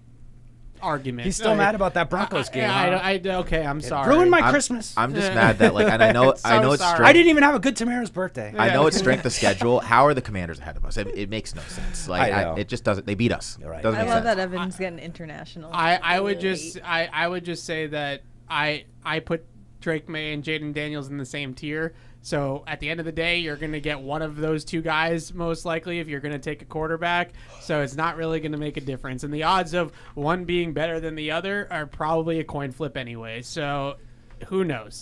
S4: argument.
S1: He's still mad about that Broncos game.
S4: Okay, I'm sorry.
S1: Ruined my Christmas.
S6: I'm just mad that and I know it's strength.
S1: I didn't even have a good Tamara's birthday.
S6: I know it's strength of schedule. How are the Commanders ahead of us? It makes no sense. It just doesn't. They beat us.
S1: Right.
S6: Doesn't
S5: I
S6: make
S5: love
S6: sense.
S5: that Evan's getting international.
S4: I would just say that I put Drake May and Jaden Daniels in the same tier. So at the end of the day, you're going to get one of those 2 guys most likely if you're going to take a quarterback. So it's not really going to make a difference. And the odds of one being better than the other are probably a coin flip anyway. So who knows?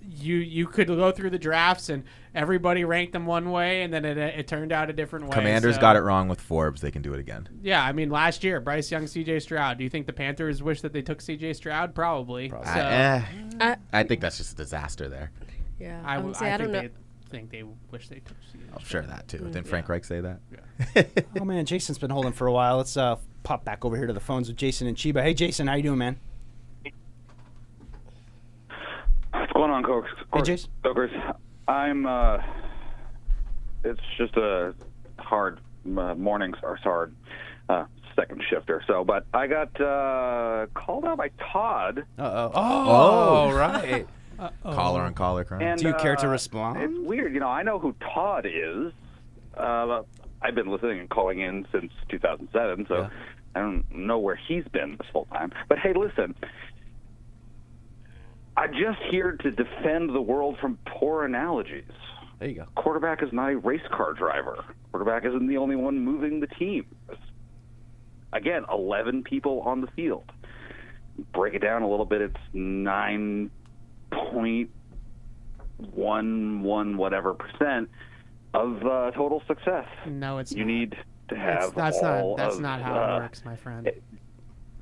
S4: You could go through the drafts and everybody ranked them one way, and then it turned out a different way.
S6: Commanders got it wrong with Forbes. They can do it again.
S4: Yeah, I mean, last year, Bryce Young, C.J. Stroud. Do you think the Panthers wish that they took C.J. Stroud? Probably.
S6: I think that's just a disaster there.
S7: Yeah,
S4: I
S7: don't know.
S4: They think they wish they took C.J.
S6: I'm sure that too. Didn't Frank Reich say that?
S4: Yeah.
S1: Oh man, Jason's been holding for a while. Let's pop back over here to the phones with Jason and Chiba. Hey Jason, how you doing, man?
S11: What's going on, Cokes?
S1: Hey, Jason.
S11: Stokers. It's just a hard mornings are hard second shifter. So, but I got called out by Todd.
S1: Oh, right.
S6: Caller on caller crime.
S11: And,
S1: do you care to respond?
S11: It's weird. I know who Todd is. I've been listening and calling in since 2007, so I don't know where he's been this whole time. But hey, listen. I'm just here to defend the world from poor analogies.
S1: There you go.
S11: Quarterback is not a race car driver. Quarterback isn't the only one moving the team. Again, 11 people on the field. Break it down a little bit, it's 9.11 whatever percent of total success.
S4: No, it's
S11: you
S4: not.
S11: need to have
S4: that's
S11: all
S4: not how it works, my friend.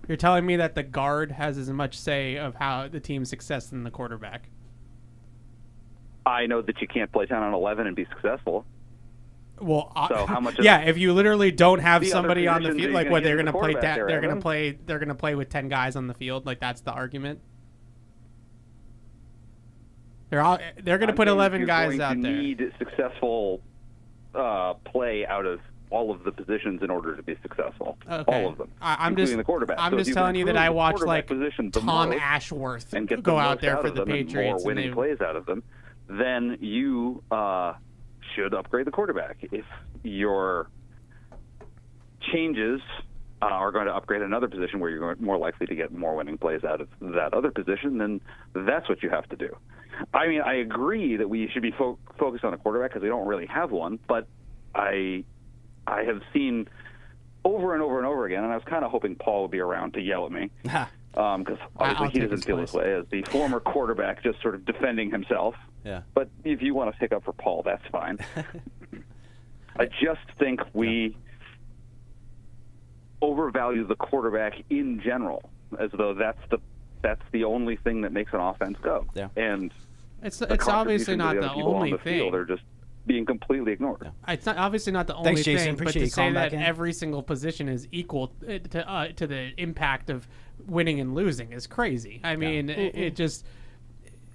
S4: You're telling me that the guard has as much say of how the team's success than the quarterback.
S11: I know that you can't play 10 on 11 and be successful.
S4: Well,
S11: so how much?
S4: If you literally don't have
S11: the
S4: somebody on the
S11: other
S4: field,
S11: positions
S4: like what they're
S11: going
S4: going to play,
S11: there,
S4: they're going
S11: Evan?
S4: to play, they're going to play with 10 guys on the field. Like that's the argument. They're going to put 11 guys out there.
S11: You need successful play out of all of the positions in order to be successful.
S4: Okay.
S11: All of them,
S4: I'm
S11: including
S4: just
S11: the quarterback.
S4: I'm
S11: So if
S4: just
S11: you
S4: telling
S11: can
S4: you that
S11: improve
S4: I
S11: the
S4: watched
S11: quarterback
S4: like
S11: position the
S4: Tom
S11: most
S4: Ashworth
S11: and get the
S4: go out
S11: most
S4: there for
S11: of
S4: the
S11: them and
S4: Patriots
S11: more
S4: and
S11: winning plays out of them, then you should upgrade the quarterback. If your changes are going to upgrade another position where you're more likely to get more winning plays out of that other position, then that's what you have to do. I mean, I agree that we should be focused on a quarterback because we don't really have one, but I have seen over and over and over again, and I was kind of hoping Paul would be around to yell at me, because obviously he doesn't feel this way as the former quarterback, just sort of defending himself.
S1: Yeah.
S11: But if you want to pick up for Paul, that's fine. I just think we overvalue the quarterback in general, as though that's the only thing that makes an offense go.
S1: Yeah.
S11: And
S4: it's obviously not the only
S11: on the
S4: thing.
S11: Field are just being completely ignored.
S4: It's not obviously not the only
S1: Thanks, Jason.
S4: thing, but
S1: Appreciate
S4: to
S1: you
S4: say
S1: calling
S4: that
S1: back in.
S4: every single position is equal to the impact of winning and losing is crazy. I mean, it just,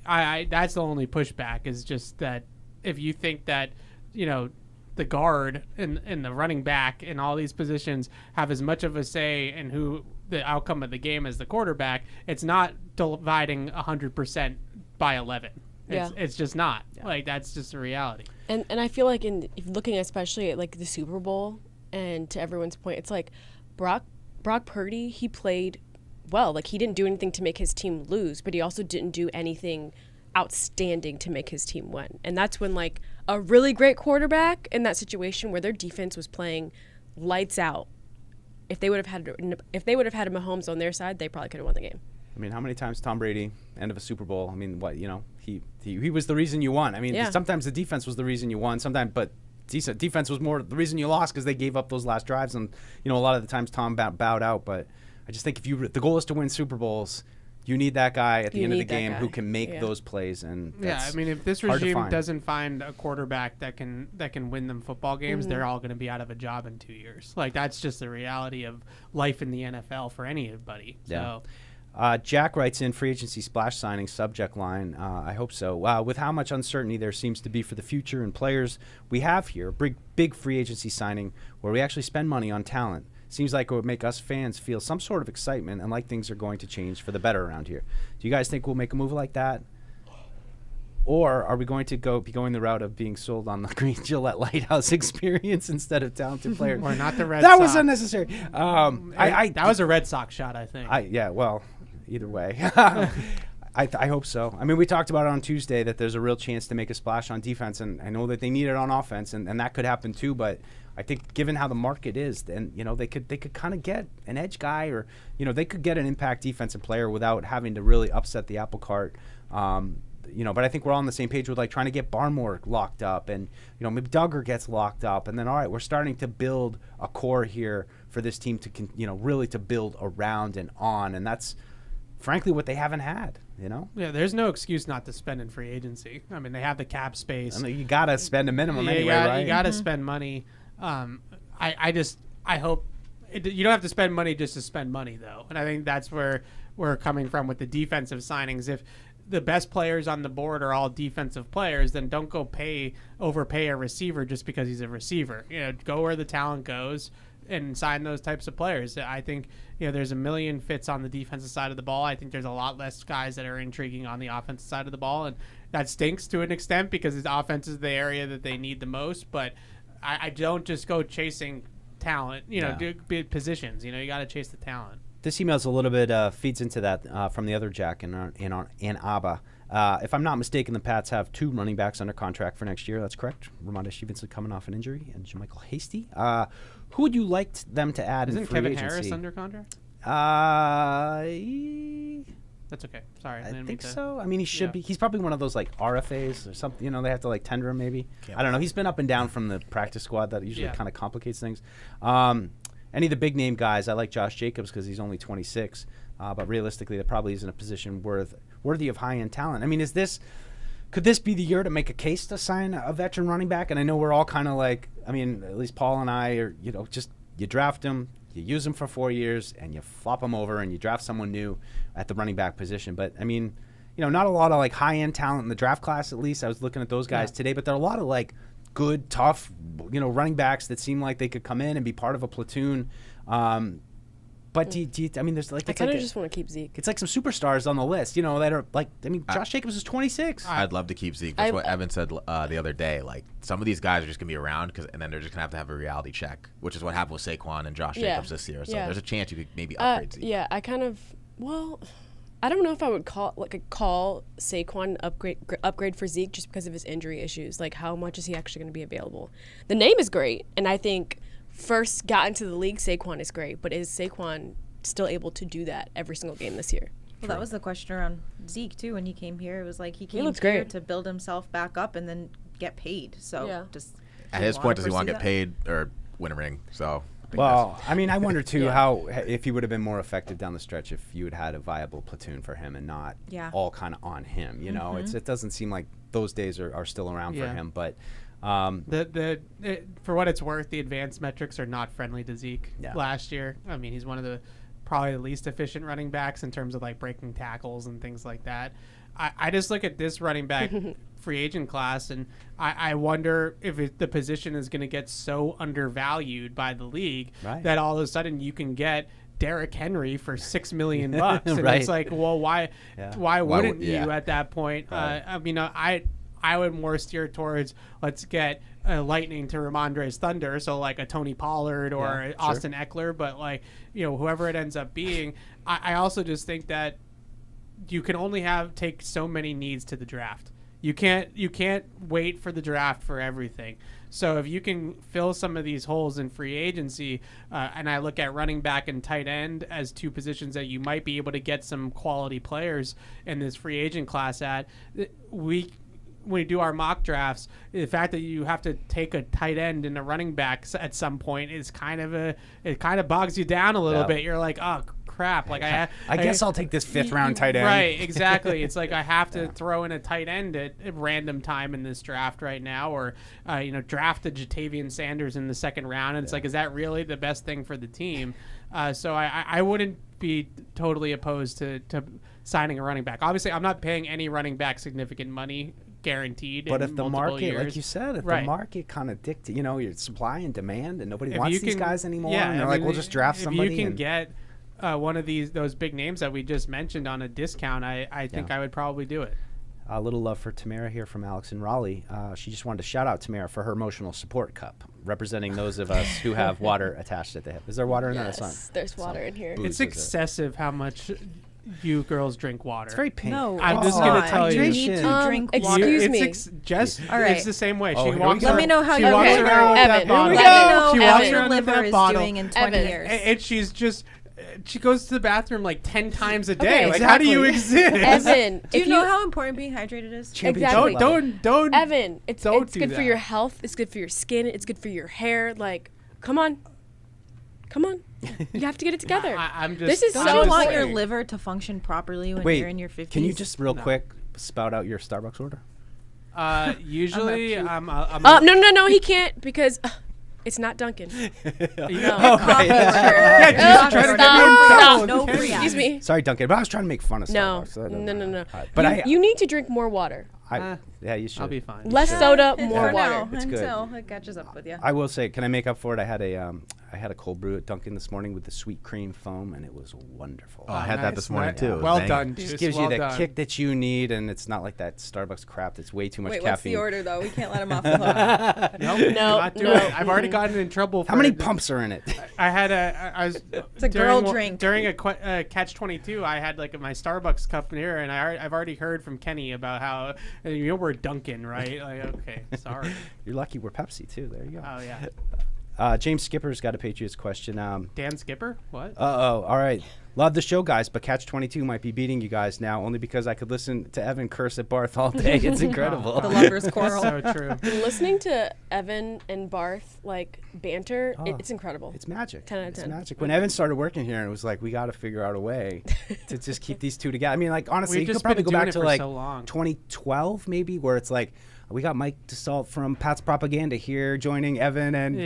S4: I that's the only pushback is just that if you think that, you know, the guard and the running back and all these positions have as much of a say in who the outcome of the game as the quarterback, it's not dividing 100% by 11. It's just not. Like, that's just a reality.
S7: And I feel like if looking especially at like the Super Bowl, and to everyone's point, it's like Brock Purdy, he played well. Like, he didn't do anything to make his team lose, but he also didn't do anything outstanding to make his team win. And that's when like a really great quarterback in that situation where their defense was playing lights out, if they would have had a Mahomes on their side, they probably could have won the game.
S1: I mean, how many times Tom Brady, end of a Super Bowl? I mean, what, you know, he was the reason you won. I mean, sometimes the defense was the reason you won. Sometimes, but defense was more the reason you lost because they gave up those last drives. And, you know, a lot of the times Tom bowed out. But I just think the goal is to win Super Bowls, you need that guy at the end of the game who can make those plays. And
S4: I mean, if this regime doesn't find a quarterback that can win them football games, they're all going to be out of a job in 2 years. Like, that's just the reality of life in the NFL for anybody.
S1: Yeah.
S4: So.
S1: Jack writes in free agency splash signing subject line. I hope so. With how much uncertainty there seems to be for the future and players we have here, big free agency signing where we actually spend money on talent. Seems like it would make us fans feel some sort of excitement and like things are going to change for the better around here. Do you guys think we'll make a move like that? Or are we going to be going the route of being sold on the Green Gillette Lighthouse experience insteid of talented players?
S4: Or not the Red
S1: That
S4: Sox.
S1: was unnecessary.
S4: That was a Red Sox shot, I think.
S1: Well, either way. I hope so. I mean, we talked about it on Tuesday that there's a real chance to make a splash on defense, and I know that they need it on offense, and that could happen too. But I think given how the market is, then, you know, they could kind of get an edge guy, or, you know, they could get an impact defensive player without having to really upset the apple cart. You know, but I think we're all on the same page with like trying to get Barmore locked up, and, you know, maybe Duggar gets locked up, and then all right, we're starting to build a core here for this team to, you know, really to build around and on, and that's frankly what they haven't had. You know?
S4: Yeah, there's no excuse not to spend in free agency. I mean, they have the cap space.
S1: I mean, you gotta spend a minimum anyway, right?
S4: You gotta spend money. I hope you don't have to spend money just to spend money, though, and I think that's where we're coming from with the defensive signings. If the best players on the board are all defensive players, then don't go overpay a receiver just because he's a receiver. You know, go where the talent goes and sign those types of players. I think, you know, there's a million fits on the defensive side of the ball. I think there's a lot less guys that are intriguing on the offensive side of the ball, and that stinks to an extent because his offense is the area that they need the most. But I don't just go chasing talent, you know, do positions. You know, you got to chase the talent.
S1: This email's a little bit feeds into that from the other Jack in Abba. If I'm not mistaken, the Pats have 2 running backs under contract for next year. That's correct. Ramondre Stevenson coming off an injury, and JaMychal Hasty. Who would you like them to add in free
S4: Kevin
S1: agency?
S4: Harris under contract? That's okay. Sorry.
S1: I think so. I mean, he should be. He's probably one of those like RFAs or something. You know, they have to like tender him maybe. I don't know. He's been up and down from the practice squad. That usually kind of complicates things. Any of the big name guys, I like Josh Jacobs because he's only 26. But realistically, that probably isn't a position worthy of high-end talent. I mean, could this be the year to make a case to sign a veteran running back? And I know we're all kind of like, I mean, at least Paul and I are, you know, just you draft him, you use him for 4 years, and you flop him over, and you draft someone new at the running back position. But I mean, you know, not a lot of like high-end talent in the draft class. At least I was looking at those guys today, but there are a lot of like good, tough, you know, running backs that seem like they could come in and be part of a platoon. But I mean, there's like
S7: I kind of just want to keep Zeke.
S1: It's like some superstars on the list, you know, that are like. I mean, Josh Jacobs is 26.
S6: I'd love to keep Zeke. That's what Evan said the other day. Like, some of these guys are just gonna be around and then they're just gonna have a reality check, which is what happened with Saquon and Josh Jacobs this year. So there's a chance you could maybe upgrade Zeke.
S7: Yeah, I don't know if I would call Saquon upgrade for Zeke just because of his injury issues. Like, how much is he actually going to be available? The name is great, and I think first got into the league, Saquon is great, but is Saquon still able to do that every single game this year.
S5: Well, that was the question around Zeke too when he came here. It was like he came
S7: looks
S5: here
S7: great.
S5: to build himself back up and then get paid. So
S7: Yeah.
S5: just
S6: At his point, does he want to
S5: pursue
S6: get paid or win a ring? So.
S1: Well, I mean, I wonder too
S7: Yeah.
S1: how if he would have been more effective down the stretch if you had had a viable platoon for him and not
S5: Yeah.
S1: all kind of on him. You know, it doesn't seem like those days are still around for
S4: Yeah.
S1: him. But
S4: For what it's worth, the advanced metrics are not friendly to Zeke
S1: Yeah.
S4: last year. I mean, he's one of the probably the least efficient running backs in terms of like breaking tackles and things like that. I just look at this running back free agent class and I wonder if the position is going to get so undervalued by the league that all of a sudden you can get Derrick Henry for $6 million, and
S1: Right.
S4: it's like, well, why wouldn't you at that point?
S1: Right.
S4: I mean, I would more steer towards let's get Lightning to Ramondre's Thunder, so like a Tony Pollard or
S1: Yeah,
S4: Austin Eckler, but like whoever it ends up being. I also just think that you can only take so many needs to the draft. You can't wait for the draft for everything. So if you can fill some of these holes in free agency, and I look at running back and tight end as two positions that you might be able to get some quality players in this free agent class at, when we do our mock drafts, the fact that you have to take a tight end and a running back at some point is kind of bogs you down a little bit. You're like, oh crap! Like I
S1: guess I'll take this 5th round tight end.
S4: Right, exactly. It's like I have to throw in a tight end at random time in this draft right now, or draft a Jatavian Sanders in the 2nd round, and it's like, is that really the best thing for the team? So I wouldn't be totally opposed to signing a running back. Obviously, I'm not paying any running back significant money guaranteed.
S1: But
S4: in
S1: if the
S4: multiple
S1: market,
S4: years.
S1: like you said, if the market kind of dictates, your supply and demand, and nobody
S4: If
S1: wants
S4: you
S1: these
S4: can-
S1: guys anymore,
S4: yeah,
S1: and they're
S4: I
S1: like,
S4: mean,
S1: we'll just draft somebody.
S4: If you can
S1: and-
S4: get one of those big names that we just mentioned on a discount, I think I would probably do it.
S1: A little love for Tamara here from Alex in Raleigh. She just wanted to shout out Tamara for her emotional support cup, representing those of us who have water attached at the hip. Is there water in there? That's
S7: Yes,
S1: not-
S7: there's water in here.
S1: booze,
S4: It's
S1: is it?
S4: excessive how much you girls drink water.
S1: It's very pink.
S5: No,
S4: I'm
S5: it's
S4: just gonna
S5: not.
S4: tell you.
S5: You need to drink water.
S7: Excuse me.
S4: Just
S5: All right.
S4: it's the same way.
S1: Oh,
S4: She
S1: here we
S4: walks
S1: go.
S4: around.
S5: Let me know how
S4: she
S5: your
S4: walks
S5: liver-
S4: around with that
S7: Evan,
S4: bottle.
S7: let me know
S4: She
S7: how
S4: walks
S7: your
S4: around with
S5: liver
S4: that
S5: is
S4: bottle.
S5: doing in 20
S7: Evan.
S5: years.
S4: And she's just she goes to the bathroom like 10 times a day.
S7: Okay.
S4: Like, how do you exist?
S7: Evan,
S5: Do you
S7: if
S5: know how important being hydrated is?
S7: Exactly.
S4: Don't
S7: Evan, it's
S4: don't do
S7: good for
S4: that.
S7: your health. It's good for your skin. It's good for your hair. Like, come on. You have to get it together.
S4: I'm just.
S7: This is
S5: Don't
S7: so
S5: you want your
S7: important.
S5: liver to function properly when
S1: Wait,
S5: you're in your 50s?
S1: can you just real quick spout out your Starbucks order?
S4: Usually, I'm
S7: No, he can't because it's not Dunkin'. No.
S1: right.
S4: Yeah, just try to get me in trouble.
S5: No free
S7: Excuse me.
S1: Sorry, Duncan, but I was trying to make fun of
S7: No,
S1: Starbucks. So that doesn't
S7: no.
S1: matter. But
S7: you need to drink more water.
S1: yeah, you should.
S4: I'll be fine.
S7: Less soda, more
S5: for
S7: water.
S5: now,
S1: It's good.
S5: until it catches up with you.
S1: I will say, can I make up for it? I had a cold brew at Dunkin' this morning with the sweet cream foam, and it was wonderful.
S6: Oh, I had that this morning too.
S4: Well
S6: Dang.
S4: done.
S1: Just
S4: Juice,
S1: gives
S4: well
S1: you the
S4: done.
S1: kick that you need, and it's not like that Starbucks crap that's way too much
S5: Wait,
S1: caffeine.
S5: what's the order though? We can't let him off the hook.
S4: Nope, not doing it. I've already gotten in trouble for
S1: How many
S4: it.
S1: pumps are in it?
S4: I had I was
S5: It's a girl drink.
S4: During a catch-22. I had like my Starbucks cup here, and I've already heard from Kenny about how we're Dunkin', right? Like, okay, sorry.
S1: You're lucky we're Pepsi too. There you go.
S4: Oh yeah.
S1: James Skipper's got a Patriots question.
S4: Dan Skipper? What?
S1: All right. Love the show, guys, but Catch-22 might be beating you guys now only because I could listen to Evan curse at Barth all day. It's incredible.
S5: The lovers' quarrel.
S4: So true.
S7: Listening to Evan and Barth like banter, it's incredible.
S1: It's magic.
S7: 10 out of 10.
S1: It's magic. When Evan started working here, it was like, we got to figure out a way to just keep these two together. I mean, like, honestly,
S4: We've
S1: you could
S4: just
S1: probably
S4: been
S1: go
S4: doing
S1: back
S4: it
S1: to
S4: for
S1: like
S4: so long.
S1: 2012 maybe, where it's like, we got Mike DeSalt from Pat's Propaganda here joining Evan, and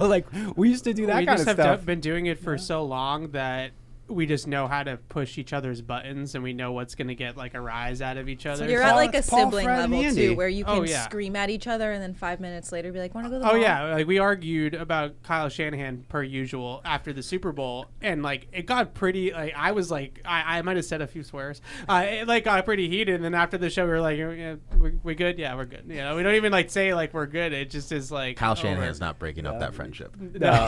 S1: like we used to do that
S4: We
S1: kind
S4: just
S1: of
S4: have
S1: stuff.
S4: been doing it for so long that we just know how to push each other's buttons, and we know what's going to get like a rise out of each other.
S5: You're at like a
S1: it's Paul,
S5: sibling
S1: Fred, and
S5: level
S1: Andy.
S5: too, where you can
S4: Oh, yeah.
S5: scream at each other and then 5 minutes later be like, "Want to go to the
S4: Oh
S5: mall?"
S4: yeah, like we argued about Kyle Shanahan per usual after the Super Bowl, and like it got pretty. Like I was like, I might have said a few swears. It like got pretty heated, and then after the show, we were like, yeah, we good? Yeah, we're good. You know, we don't even like say like we're good. It just is like
S6: Kyle
S4: over.
S6: Shanahan's not breaking up that friendship.
S1: No,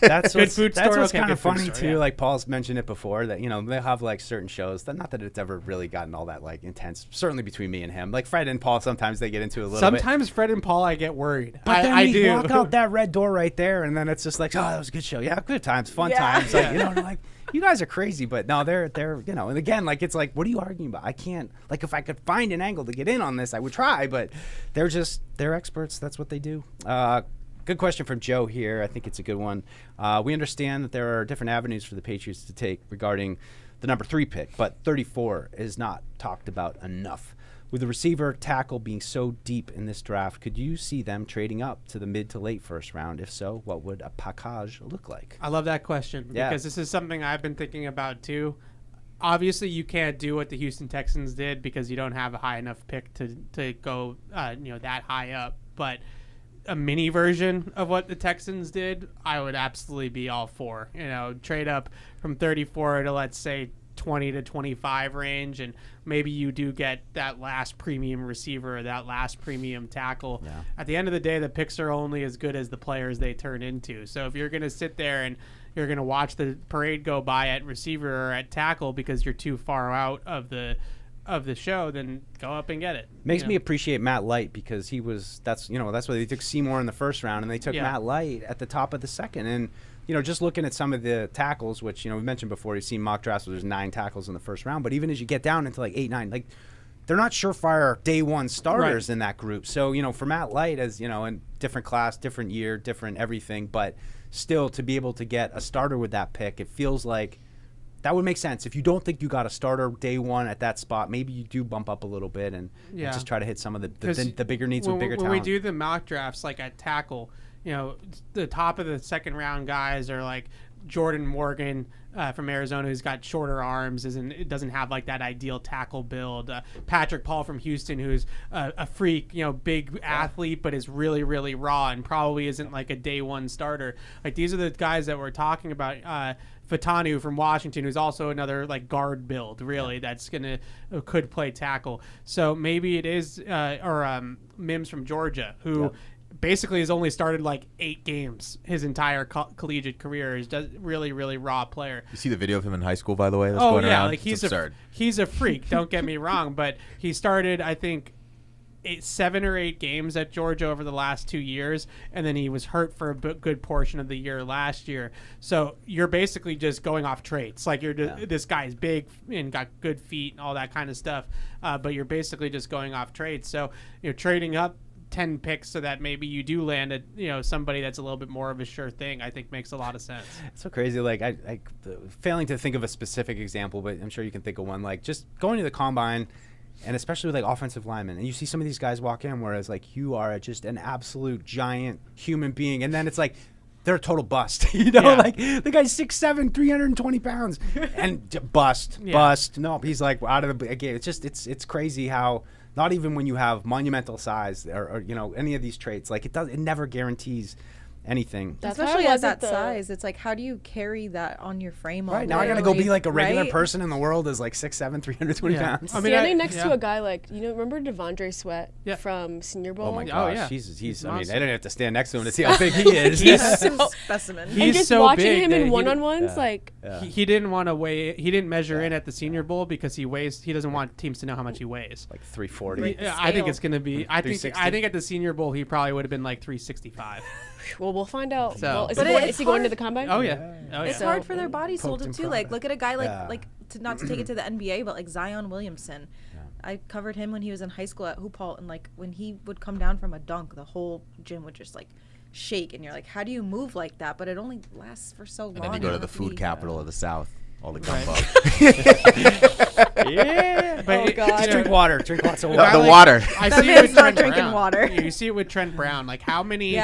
S1: that's
S4: Good
S1: what's,
S4: food
S1: that's
S4: store,
S1: what's
S4: okay,
S1: kind
S4: good
S1: of
S4: food
S1: funny
S4: store,
S1: too.
S4: yeah.
S1: Like Paul's mentioned it before that, they have like certain shows that, not that it's ever really gotten all that like intense, certainly between me and him. Like Fred and Paul, sometimes they get into a little bit.
S4: Sometimes Fred and Paul, I get worried.
S1: But then
S4: I
S1: we
S4: do.
S1: walk out that red door right there, and then it's just like, oh, that was a good show. Yeah, good times, fun times. Like, they're like, you guys are crazy, but no, they're and again, like, it's like, what are you arguing about? I can't, like, if I could find an angle to get in on this, I would try, but they're experts. That's what they do. Good question from Joe here. I think it's a good one. We understand that there are different avenues for the Patriots to take regarding the number 3 pick, but 34 is not talked about enough. With the receiver tackle being so deep in this draft, could you see them trading up to the mid to late first round? If so, what would a package look like?
S4: I love that question because this is something I've been thinking about too. Obviously, you can't do what the Houston Texans did because you don't have a high enough pick to go that high up. But a mini version of what the Texans did, I would absolutely be all for. Trade up from 34 to, let's say, 20 to 25 range, and maybe you do get that last premium receiver or that last premium tackle. At the end of the day, the picks are only as good as the players they turn into. So if you're going to sit there and you're going to watch the parade go by at receiver or at tackle because you're too far out of the show, then go up and get it.
S1: Makes me appreciate Matt Light because that's why they took Seymour in the first round and they took Matt Light at the top of the second. And just looking at some of the tackles, which we mentioned before, you've seen mock drafts where there's 9 tackles in the first round, but even as you get down into like 8, 9, like they're not surefire day one starters in that group. So for Matt Light, as in different class, different year, different everything, but still to be able to get a starter with that pick, it feels like that would make sense. If you don't think you got a starter day one at that spot, maybe you do bump up a little bit and just try to hit some of the bigger needs with bigger talent.
S4: When we do the mock drafts, like at tackle, the top of the second round guys are like Jordan Morgan from Arizona, who's got shorter arms, it doesn't have like that ideal tackle build. Patrick Paul from Houston, who's a freak, big athlete, but is really, really raw and probably isn't like a day one starter. Like these are the guys that we're talking about. Fatanu from Washington, who's also another like guard build, really, that's could play tackle. So maybe it is Mims from Georgia, who basically has only started like 8 games his entire collegiate career. He's just really, really raw player.
S6: You see the video of him in high school, by the way? That's going around?
S4: Like he's a freak. Don't get me wrong, but he started, I think, 7 or 8 games at Georgia over the last 2 years, and then he was hurt for a good portion of the year last year. So you're basically just going off traits. Like this guy's big and got good feet and all that kind of stuff, but you're basically just going off traits. So trading up 10 picks so that maybe you do land at somebody that's a little bit more of a sure thing, I think makes a lot of sense.
S1: It's so crazy. Like I failing to think of a specific example, but I'm sure you can think of one. Like just going to the combine. And especially with like offensive linemen, and you see some of these guys walk in, whereas like you are just an absolute giant human being, and then it's like they're a total bust. Like the guy's 6'7", 320 pounds, and bust. No, he's like out of the game. It's just it's crazy how not even when you have monumental size or any of these traits, like it never guarantees anything.
S5: Especially at that size, it's like, how do you carry that on your frame all day?
S1: Now I gotta go be like a regular person in the world is like 6'7", 320 pounds.
S7: I mean, standing next to a guy like, remember Devondre Sweat from Senior Bowl?
S1: Oh my gosh, he's I mean, I didn't have to stand next to him to see how big he is.
S5: He's a specimen.
S7: He's just so watching big him in one-on-ones,
S4: he didn't want to weigh. He didn't measure in at the Senior Bowl because he doesn't want teams to know how much he weighs.
S1: Like 340.
S4: I think it's gonna be. I think at the Senior Bowl he probably would have been like 365.
S7: Well, we'll find out.
S4: So.
S7: Is he going to the combine?
S4: Oh yeah.
S5: It's hard for their bodies to hold it too. Like, look at a guy not to take it to the NBA, but like Zion Williamson. I covered him when he was in high school at Hoop Hall, and like when he would come down from a dunk, the whole gym would just like shake, and you're like, how do you move like that? But it only lasts for so long.
S6: And then you go to the food capital of the South. All the gumbo.
S1: But just drink water. Drink lots of
S6: water.
S1: The
S6: water.
S5: I see it with Trent Brown. Water.
S4: You see it with Trent Brown. Like how many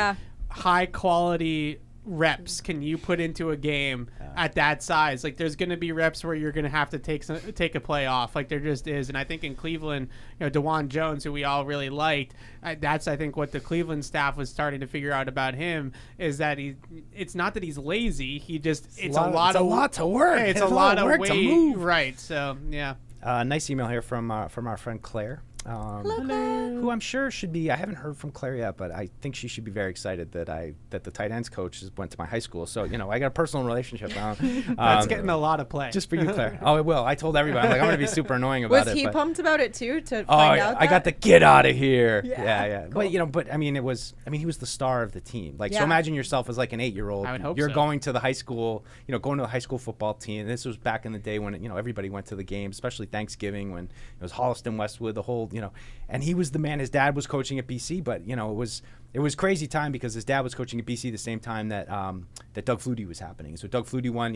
S4: high quality reps can you put into a game at that size? Like there's going to be reps where you're going to have to take a play off. Like there just is. And I think in Cleveland, DeJuan Jones, who we all really liked, that's I think what the Cleveland staff was starting to figure out about him is that it's not that he's lazy. It's a lot
S1: to work.
S4: It's a lot of
S1: work
S4: weight
S1: to move.
S4: Right. So yeah.
S1: Nice email here from our friend Claire. who I'm sure should be. I haven't heard from Claire yet, but I think she should be very excited that the tight ends coach went to my high school. So I got a personal relationship.
S4: That's getting a lot of play.
S1: Just for you, Claire. Oh, it will. I told everybody. I'm going to be super annoying about it.
S5: Was he pumped about it too? To
S1: Oh,
S5: find out
S1: I got the get out of here.
S5: Yeah, cool.
S1: But I mean, he was the star of the team. So
S5: Yeah.
S1: imagine yourself as like an 8-year-old.
S4: I would hope
S1: You're
S4: so.
S1: going to the high school, going to a high school football team. This was back in the day when everybody went to the game, especially Thanksgiving when it was Holliston, Westwood, the whole, and he was the man. His dad was coaching at BC, but it was crazy time because his dad was coaching at BC the same time that Doug Flutie was happening. So Doug Flutie won.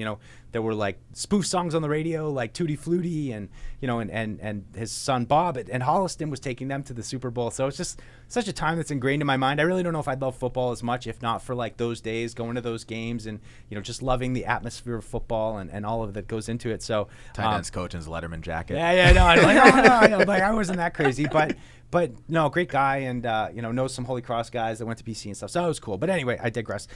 S1: There were like spoof songs on the radio, like Tutti Flutie, and his son Bob, and Holliston was taking them to the Super Bowl. So it's just such a time that's ingrained in my mind. I really don't know if I'd love football as much if not for like those days, going to those games, and just loving the atmosphere of football and all of that goes into it. So
S6: Tight ends coach in his Letterman jacket.
S1: Yeah, no, I'm like, no, like I wasn't that crazy, but no, great guy, and knows some Holy Cross guys that went to BC and stuff. So it was cool. But anyway, I digress.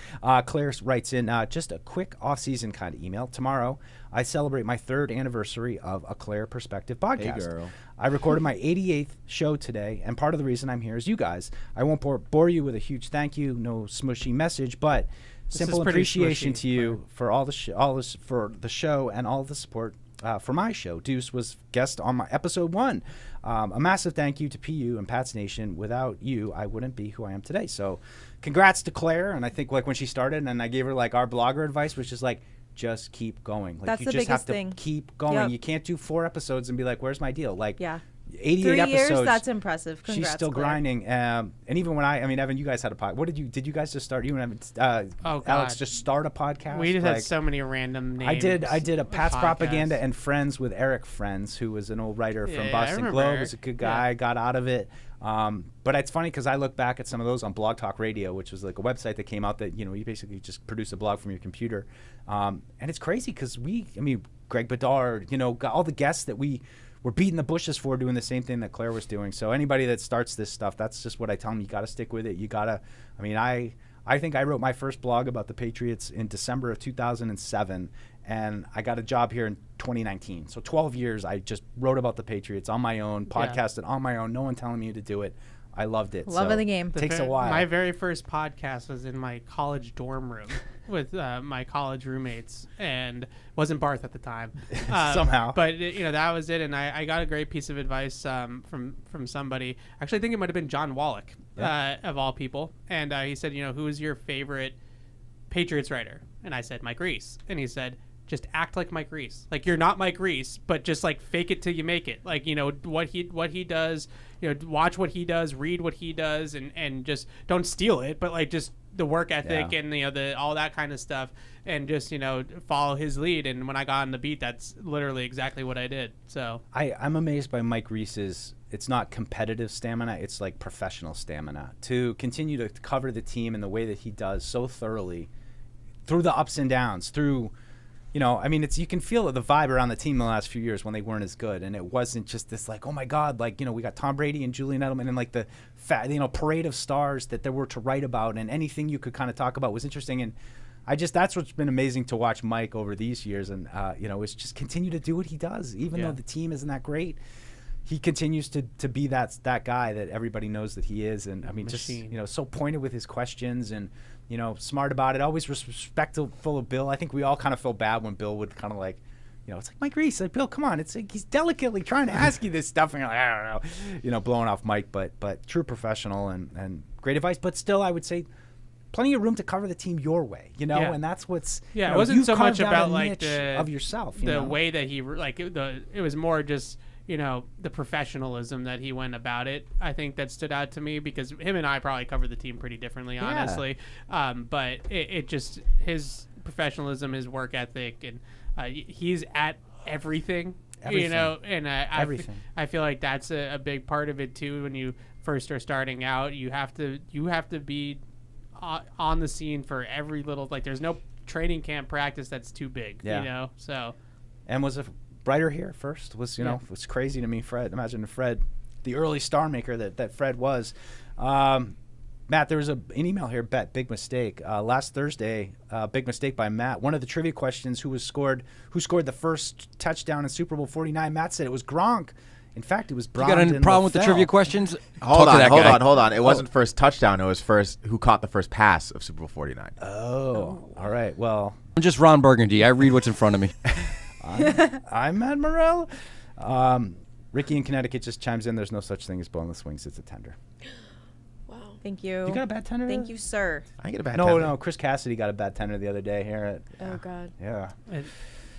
S1: Claire writes in just a quick off-season kind of email. Tomorrow, I celebrate my 3rd anniversary of a Claire Perspective podcast.
S6: Hey, girl.
S1: I recorded my 88th show today, and part of the reason I'm here is you guys. I won't bore you with a huge thank you, no smushy message, but simple appreciation to you for all this for the show and all the support. For my show. Deuce was guest on my episode 1. A massive thank you to PU and Pats Nation. Without you, I wouldn't be who I am today. So congrats to Claire. And I think like when she started and I gave her like our blogger advice, which is like, just keep going. Like
S5: That's
S1: you
S5: the
S1: just have
S5: biggest
S1: to
S5: thing.
S1: keep going.
S5: Yep.
S1: You can't do 4 episodes and be like, where's my deal? Like 88
S5: 3
S1: episodes.
S5: years, that's impressive. Congrats,
S1: She's still
S5: Claire.
S1: grinding. And even when Evan, you guys had a podcast. Did you guys just start? You and Evan,
S4: Oh,
S1: Alex
S4: God.
S1: just start a podcast?
S4: We just
S1: Like,
S4: had so many random names.
S1: I did a Pat's
S4: podcast.
S1: Propaganda and Friends with Eric Friends, who was an old writer from
S4: Yeah, I
S1: Boston
S4: remember
S1: Globe.
S4: Eric.
S1: Was a good guy. Got out of it. But it's funny because I look back at some of those on Blog Talk Radio, which was like a website that came out that you basically just produce a blog from your computer, and it's crazy because Greg Bedard, got all the guests that we were beating the bushes for doing the same thing that Claire was doing. So anybody that starts this stuff, that's just what I tell them. You got to stick with it. You got to. I think I wrote my first blog about the Patriots in December of 2007, and I got a job here in 2019. So 12 years I just wrote about the Patriots on my own, podcasted on my own, no one telling me to do it. I loved it.
S5: Love of the game.
S1: Takes a while.
S4: My very first podcast was in my college dorm room with my college roommates, and wasn't Barth at the time.
S1: Somehow.
S4: But that was it, and I got a great piece of advice from somebody. Actually, I think it might have been John Wallach, of all people, and he said, who is your favorite Patriots writer? And I said Mike Reese, and he said, just act like Mike Reese. Like you're not Mike Reese, but just like fake it till you make it. Like what he does. Watch what he does, read what he does, and just don't steal it, but like just the work ethic and the all that kind of stuff, and just follow his lead. And when I got on the beat, that's literally exactly what I did. So
S1: I'm amazed by Mike Reese's. It's not competitive stamina; it's like professional stamina to continue to cover the team in the way that he does so thoroughly, through the ups and downs, through. You can feel the vibe around the team the last few years when they weren't as good, and it wasn't just this like, oh my God, like we got Tom Brady and Julian Edelman and like the parade of stars that there were to write about, and anything you could kind of talk about was interesting. And that's what's been amazing to watch Mike over these years, and is just continue to do what he does, even though the team isn't that great. He continues to be that guy that everybody knows that he is, and
S4: Machine.
S1: just so pointed with his questions and. Smart about it, always respectful of Bill. I think we all kind of feel bad when Bill would kind of like, it's like Mike Reese, like Bill, come on, it's like he's delicately trying to ask you this stuff, and you're like, I don't know, blowing off Mike, but true professional and great advice. But still, I would say plenty of room to cover the team your way, and that's what's
S4: it wasn't so much about like
S1: of yourself,
S4: the way that he it was more just. The professionalism that he went about it, I think that stood out to me because him and I probably covered the team pretty differently, honestly. But it just, his professionalism, his work ethic, and he's at everything. And
S1: everything.
S4: I feel like that's a big part of it too. When you first are starting out, you have to be on the scene for every little, like there's no training camp practice that's too big, so.
S1: And was a writer here first was was crazy to me. Imagine Fred, the early star maker that Fred was. Matt, there was an email here. Big mistake last Thursday. Big mistake by Matt. One of the trivia questions: who scored the first touchdown in Super Bowl 49? Matt said it was Gronk, In fact, it was
S9: You
S1: Braun.
S9: got a problem with the trivia questions?
S6: Hold on. It
S1: Oh.
S6: wasn't first touchdown. It was first who caught the first pass of Super Bowl 49.
S1: Oh, all right. Well,
S9: I'm just Ron Burgundy. I read what's in front of me.
S1: I'm Matt Morrell. Ricky in Connecticut just chimes in. There's no such thing as boneless wings. It's a tender.
S5: Thank you.
S1: You got a bad tender?
S5: Thank you, sir.
S6: I get a bad
S1: no,
S6: tender.
S1: No, Chris Cassidy got a bad tender the other day here.
S7: Oh, God.
S1: Yeah.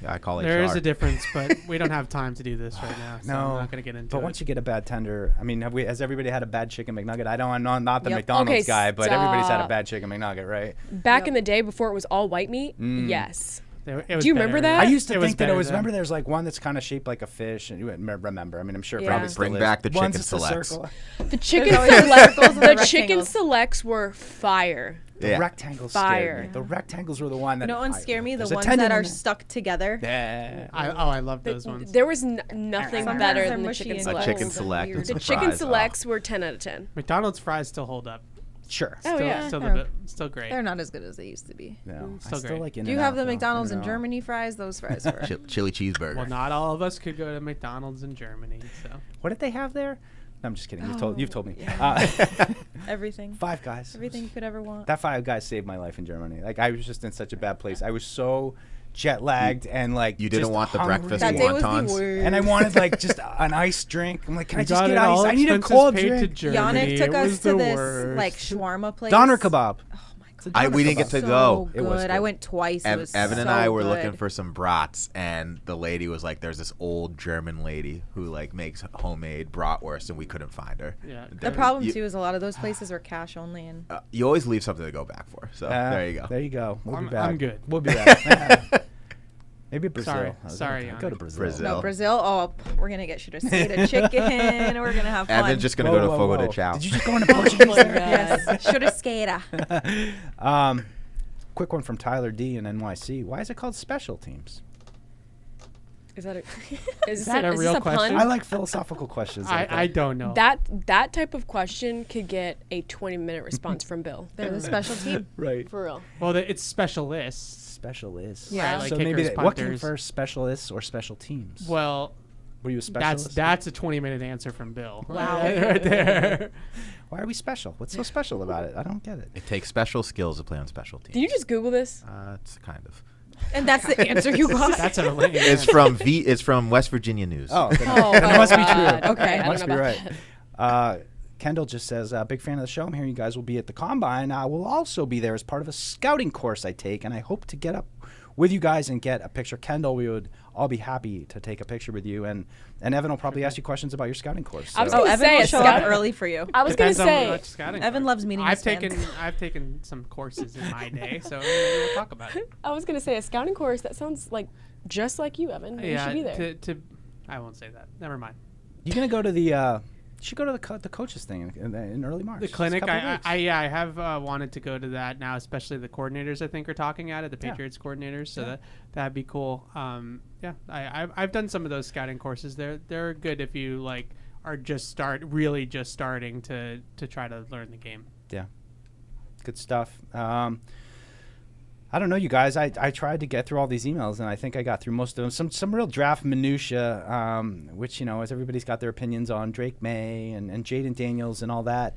S6: Yeah, I call it.
S4: There is a difference, but we don't have time to do this right now, so
S1: No,
S4: I'm not going to get into
S1: but
S4: it.
S1: once you get a bad tender, I mean, has everybody had a bad chicken McNugget? I'm not the
S7: Yep.
S1: McDonald's
S7: Okay,
S1: guy, but everybody's had a
S7: stop.
S1: bad chicken McNugget, right?
S7: Back in the day before it was all white meat, yes.
S4: It
S7: Do
S4: was
S7: you remember
S4: better.
S7: that?
S1: I used to
S4: It was
S1: think that it
S4: better
S1: was.
S4: then.
S1: Remember, there's like one that's kind of shaped like a fish, and you wouldn't remember. I mean, I'm sure it
S7: Yeah.
S1: probably still
S6: Bring
S1: is.
S6: back the
S1: One's
S6: chicken
S1: just a
S6: selects.
S1: circle.
S7: The chicken
S5: always the
S7: select,
S5: circles and
S7: the
S5: the
S7: chicken
S5: rectangles.
S7: selects were fire.
S1: The rectangles
S7: Fire.
S1: scared me. The rectangles were the one that.
S5: You know what ones scare me? The
S1: there's a
S5: ones
S1: tendon
S5: that are
S1: in there.
S5: stuck together.
S1: Yeah.
S4: I love those ones.
S7: There was nothing
S5: Sometimes
S7: better
S5: they're
S7: than the
S5: mushy
S7: chicken
S5: and
S7: selects.
S6: A chicken select. and
S7: The
S6: some
S7: chicken
S6: fries.
S7: selects were 10 out of 10.
S4: McDonald's fries still hold up.
S1: Sure.
S5: Oh,
S4: Still,
S5: yeah.
S4: still great.
S5: They're not as good as they used to be.
S1: No,
S4: Still
S1: I still
S4: great.
S1: like
S5: Do you have the
S1: In-N-Out, though,
S5: McDonald's in
S1: you know.
S5: Germany fries? Those fries were.
S6: Chili cheeseburger.
S4: Well, not all of us could go to McDonald's in Germany, so.
S1: What did they have there? No, I'm just kidding. You've told me.
S5: Everything.
S1: Five Guys.
S5: Everything you could ever want.
S1: That Five Guys saved my life in Germany. Like I was just in such a bad place. I was so jet lagged and like
S6: You didn't
S1: just
S6: want the
S1: hungry.
S6: breakfast
S5: That day was the
S6: wontons.
S5: worst.
S1: And I wanted like just an iced drink. I'm like, can I
S4: We
S1: just
S4: got
S1: get
S4: it all
S1: ice? I need a
S4: expenses
S1: cold
S4: paid to
S1: drink.
S4: Germany.
S5: Yannick took
S4: It
S5: us
S4: was
S5: to
S4: the
S5: this
S4: worst.
S5: like shawarma place.
S1: Doner kebab.
S5: Oh
S6: I, we didn't get to
S5: so
S6: go.
S5: Good.
S1: It was
S5: I
S1: good.
S5: went twice. It was
S6: Evan and
S5: so
S6: I were
S5: good.
S6: looking for some brats, and the lady was like, "There's this old German lady who like makes homemade bratwurst, and we couldn't find her."
S4: Yeah.
S5: The problem too is a lot of those places were cash only, and
S6: You always leave something to go back for. So there you go.
S1: There you go. We'll
S4: I'm-
S1: be back.
S4: I'm good.
S1: We'll be back. Maybe Brazil.
S4: Sorry.
S1: I was
S4: Sorry,
S1: gonna
S4: Yannick.
S1: go to Brazil.
S6: Brazil.
S5: no Brazil. Oh, we're gonna get churrasqueira chicken. We're gonna have fun.
S6: Evan's just gonna go to Fogo de Chao.
S1: Did you just go into Portuguese?
S5: Yes, churrasqueira.
S1: Quick one from Tyler D in NYC. Why is it called special teams?
S7: Is that a, is
S4: that a
S7: is
S4: real
S7: this a
S4: question?
S7: pun?
S1: I like philosophical questions. like
S4: I
S1: that.
S4: don't know.
S7: That type of question could get a 20-minute response from Bill.
S5: They're the special team.
S1: Right.
S7: For real.
S4: Well, it's specialists.
S1: Specialists.
S5: Yeah.
S4: Right, like
S1: so maybe
S4: kickers,
S1: what came
S4: punters.
S1: first, specialists or special teams?
S4: Well,
S1: Were you a specialist?
S4: that's a 20-minute answer from Bill.
S5: Wow.
S4: right there.
S1: Why are we special? What's so special about it? I don't get it.
S6: It takes special skills to play on special teams.
S7: Did you just Google this?
S6: It's kind of.
S5: And that's the answer you got.
S4: That's a lame
S6: It's from West Virginia News.
S1: Oh, then
S7: Oh,
S1: then it must be
S7: God.
S1: true.
S7: Okay, I don't
S1: must
S7: know
S1: be
S7: about
S1: right. Kendall just says, big fan of the show. I'm hearing you guys will be at the Combine. I will also be there as part of a scouting course I take, and I hope to get up with you guys and get a picture. Kendall, we would all be happy to take a picture with you, and Evan will probably ask you questions about your scouting course.
S7: I was
S1: So-
S7: gonna
S5: Evan
S7: say
S5: will
S7: a
S5: show up
S7: scout-
S5: early for you.
S7: I was going to
S4: Depends on
S7: say,
S4: what scouting
S5: Evan
S4: course.
S5: loves meeting
S4: I've
S5: his fans.
S4: I've taken some courses in my day, so maybe we'll talk about it.
S7: I was going to say a scouting course. That sounds like just like you, Evan. You should be there.
S4: I won't say that. Never mind.
S1: You're gonna go to the. You should go to the coaches thing in early March.
S4: The
S1: It's a
S4: clinic,
S1: couple of weeks.
S4: I have wanted to go to that now, especially the coordinators I think are talking at it, the Patriots coordinators. So that'd be cool. I've done some of those scouting courses. They're good if you like are just starting to try to learn the game.
S1: Yeah, good stuff. I don't know, you guys. I tried to get through all these emails, and I think I got through most of them. Some real draft minutia, which, as everybody's got their opinions on Drake May and Jaden Daniels and all that.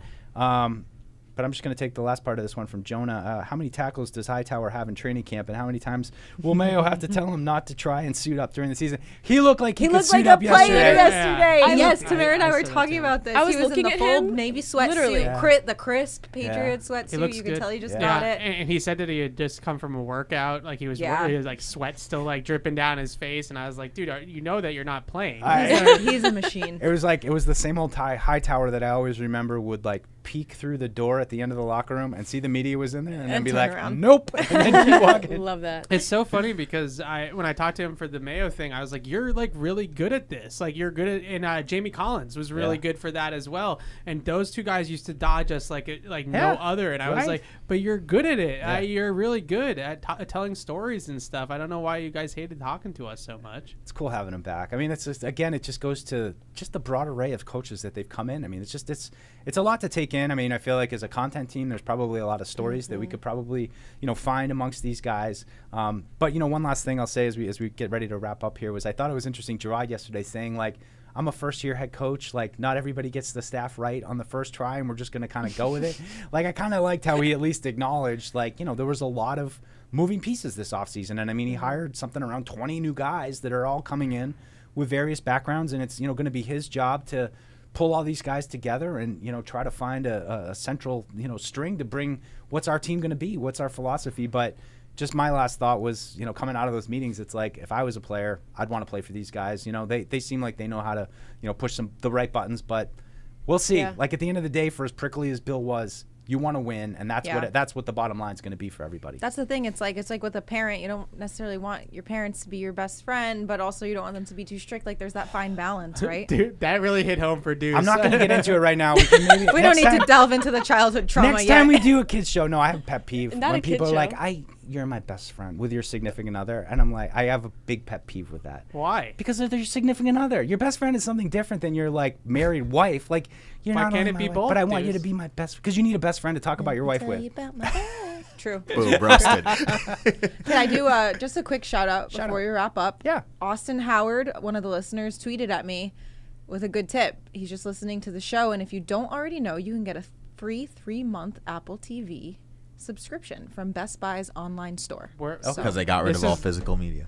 S1: But I'm just going to take the last part of this one from Jonah. How many tackles does Hightower have in training camp, and how many times will Mayo have to tell him not to try and suit up during the season? He looked like he could
S5: looked
S1: suit
S5: like
S1: up
S5: a player
S1: yesterday.
S5: yesterday.
S7: Yeah.
S5: Yes, Tamara and I were
S4: saw that
S5: talking
S4: too.
S5: about this.
S7: I was
S5: He was
S7: looking
S5: in the
S7: at
S5: full
S7: him,
S5: navy sweatsuit,
S7: literally.
S1: Yeah.
S5: the crisp Patriot
S4: He
S5: sweatsuit.
S4: looks
S5: You
S4: good.
S5: can tell he just
S1: Yeah.
S5: got it.
S4: And he said that he had just come from a workout, like he was like sweat still like dripping down his face, and I was like, dude, you know that you're not playing.
S5: He's a machine.
S1: It was the same old Hightower that I always remember would like peek through the door at the end of the locker room and see the media was in there and then
S5: And
S1: be
S5: turn
S1: like,
S5: around.
S1: nope, and then keep walking.
S7: Love that.
S4: It's so funny because when I talked to him for the Mayo thing, I was like, "You're like really good at this. Like you're good at." And Jamie Collins was really good for that as well. And those two guys used to dodge us like no other. And I was
S1: Right.
S4: like, "But you're good at it.
S1: Yeah.
S4: You're really good at telling stories and stuff. I don't know why you guys hated talking to us so much."
S1: It's cool having him back. I mean, it's just, again, it just goes to just the broad array of coaches that they've come in. I mean, it's a lot to take in. I mean, I feel like as a content team, there's probably a lot of stories that we could probably find amongst these guys. But one last thing I'll say as we get ready to wrap up here was I thought it was interesting. Gerard yesterday saying like, I'm a first-year head coach. Like, not everybody gets the staff right on the first try, and we're just going to kind of go with it. Like, I kind of liked how he at least acknowledged, like, there was a lot of moving pieces this offseason. And, I mean, he hired something around 20 new guys that are all coming in with various backgrounds, and it's, going to be his job to pull all these guys together and, try to find a central, string to bring what's our team going to be, what's our philosophy. But just my last thought was, coming out of those meetings, it's like, if I was a player, I'd want to play for these guys. They seem like they know how to, push the right buttons, but we'll see.
S5: Yeah.
S1: Like, at the end of the day, for as prickly as Bill was, you want to win, and that's what the bottom line is going to be for everybody.
S5: That's the thing. It's like with a parent, you don't necessarily want your parents to be your best friend, but also you don't want them to be too strict. Like, there's that fine balance, right?
S4: Dude, that really hit home for Deuce.
S1: I'm not going to get into it right now. We can maybe
S5: we don't need to delve into the childhood trauma
S1: next
S5: yet.
S1: time we do a kids show, no, I have a pet peeve.
S5: Not
S1: when
S5: a
S1: people
S5: kid
S1: are like,
S5: show.
S1: you're my best friend with your significant other. And I'm like, I have a big pet peeve with that.
S4: Why?
S1: Because they're your significant other. Your best friend is something different than your, like, married wife. Like, you're
S4: Why
S1: not
S4: can't
S1: only
S4: it
S1: my
S4: be
S1: wife,
S4: both,
S1: but I want you to
S4: Deuce?
S1: be my best, because you need a best friend to talk about your wife
S5: Tell
S1: with.
S5: you about my life. True.
S6: Boom, roasted.
S5: Can I do just a quick shout out before we wrap up?
S1: Yeah.
S5: Austin Howard, one of the listeners, tweeted at me with a good tip. He's just listening to the show, and if you don't already know, you can get a free 3-month Apple TV subscription from Best Buy's online store.
S6: Because they got rid of all physical media.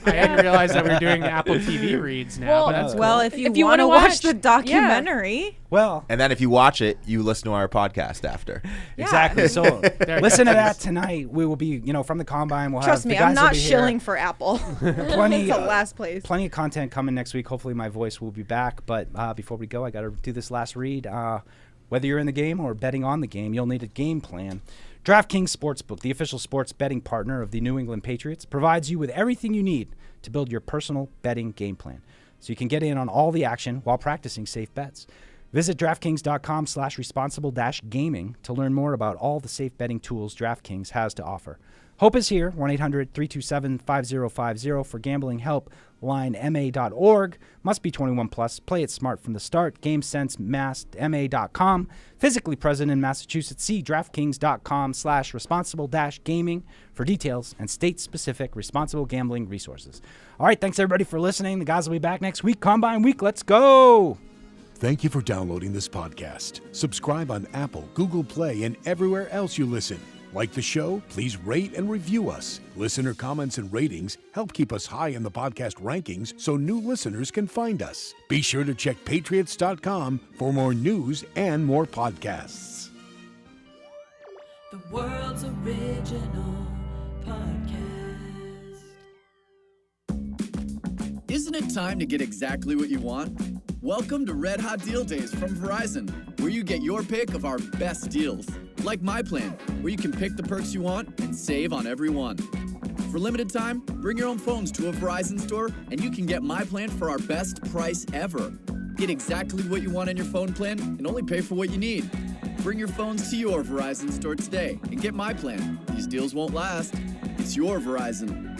S4: I hadn't realized that we were doing Apple TV reads now.
S5: Well,
S4: but that's
S5: well,
S4: cool.
S5: if you want to watch the documentary.
S1: Well,
S6: and then if you watch it, you listen to our podcast after.
S1: Exactly. So listen to that tonight. We will be, from the Combine. We'll
S5: Trust
S1: have
S5: me,
S1: the guys
S5: I'm not
S1: will be
S5: shilling
S1: here.
S5: for Apple.
S1: Plenty,
S5: It's the last place.
S1: Plenty of content coming next week. Hopefully my voice will be back. But before we go, I got to do this last read. Whether you're in the game or betting on the game, you'll need a game plan. DraftKings Sportsbook, the official sports betting partner of the New England Patriots, provides you with everything you need to build your personal betting game plan, so you can get in on all the action while practicing safe bets. Visit DraftKings.com/responsible-gaming to learn more about all the safe betting tools DraftKings has to offer. Hope is here, 1-800-327-5050 for gambling help. Line ma.org. Must be 21 plus. Play it smart from the start. GameSense ma.com. Physically present in Massachusetts. See DraftKings.com/responsible-gaming for details and state-specific responsible gambling resources. All right, thanks everybody for listening. The guys will be back next week. Combine Week. Let's go.
S2: Thank you for downloading this podcast. Subscribe on Apple, Google Play, and everywhere else you listen. Like the show? Please rate and review us. Listener comments and ratings help keep us high in the podcast rankings so new listeners can find us. Be sure to check Patriots.com for more news and more podcasts.
S12: The world's original podcast.
S15: Isn't it time to get exactly what you want? Welcome to Red Hot Deal Days from Verizon, where you get your pick of our best deals. Like my plan, where you can pick the perks you want and save on every one. For limited time, bring your own phones to a Verizon store and you can get my plan for our best price ever. Get exactly what you want in your phone plan and only pay for what you need. Bring your phones to your Verizon store today and get my plan. These deals won't last. It's your Verizon.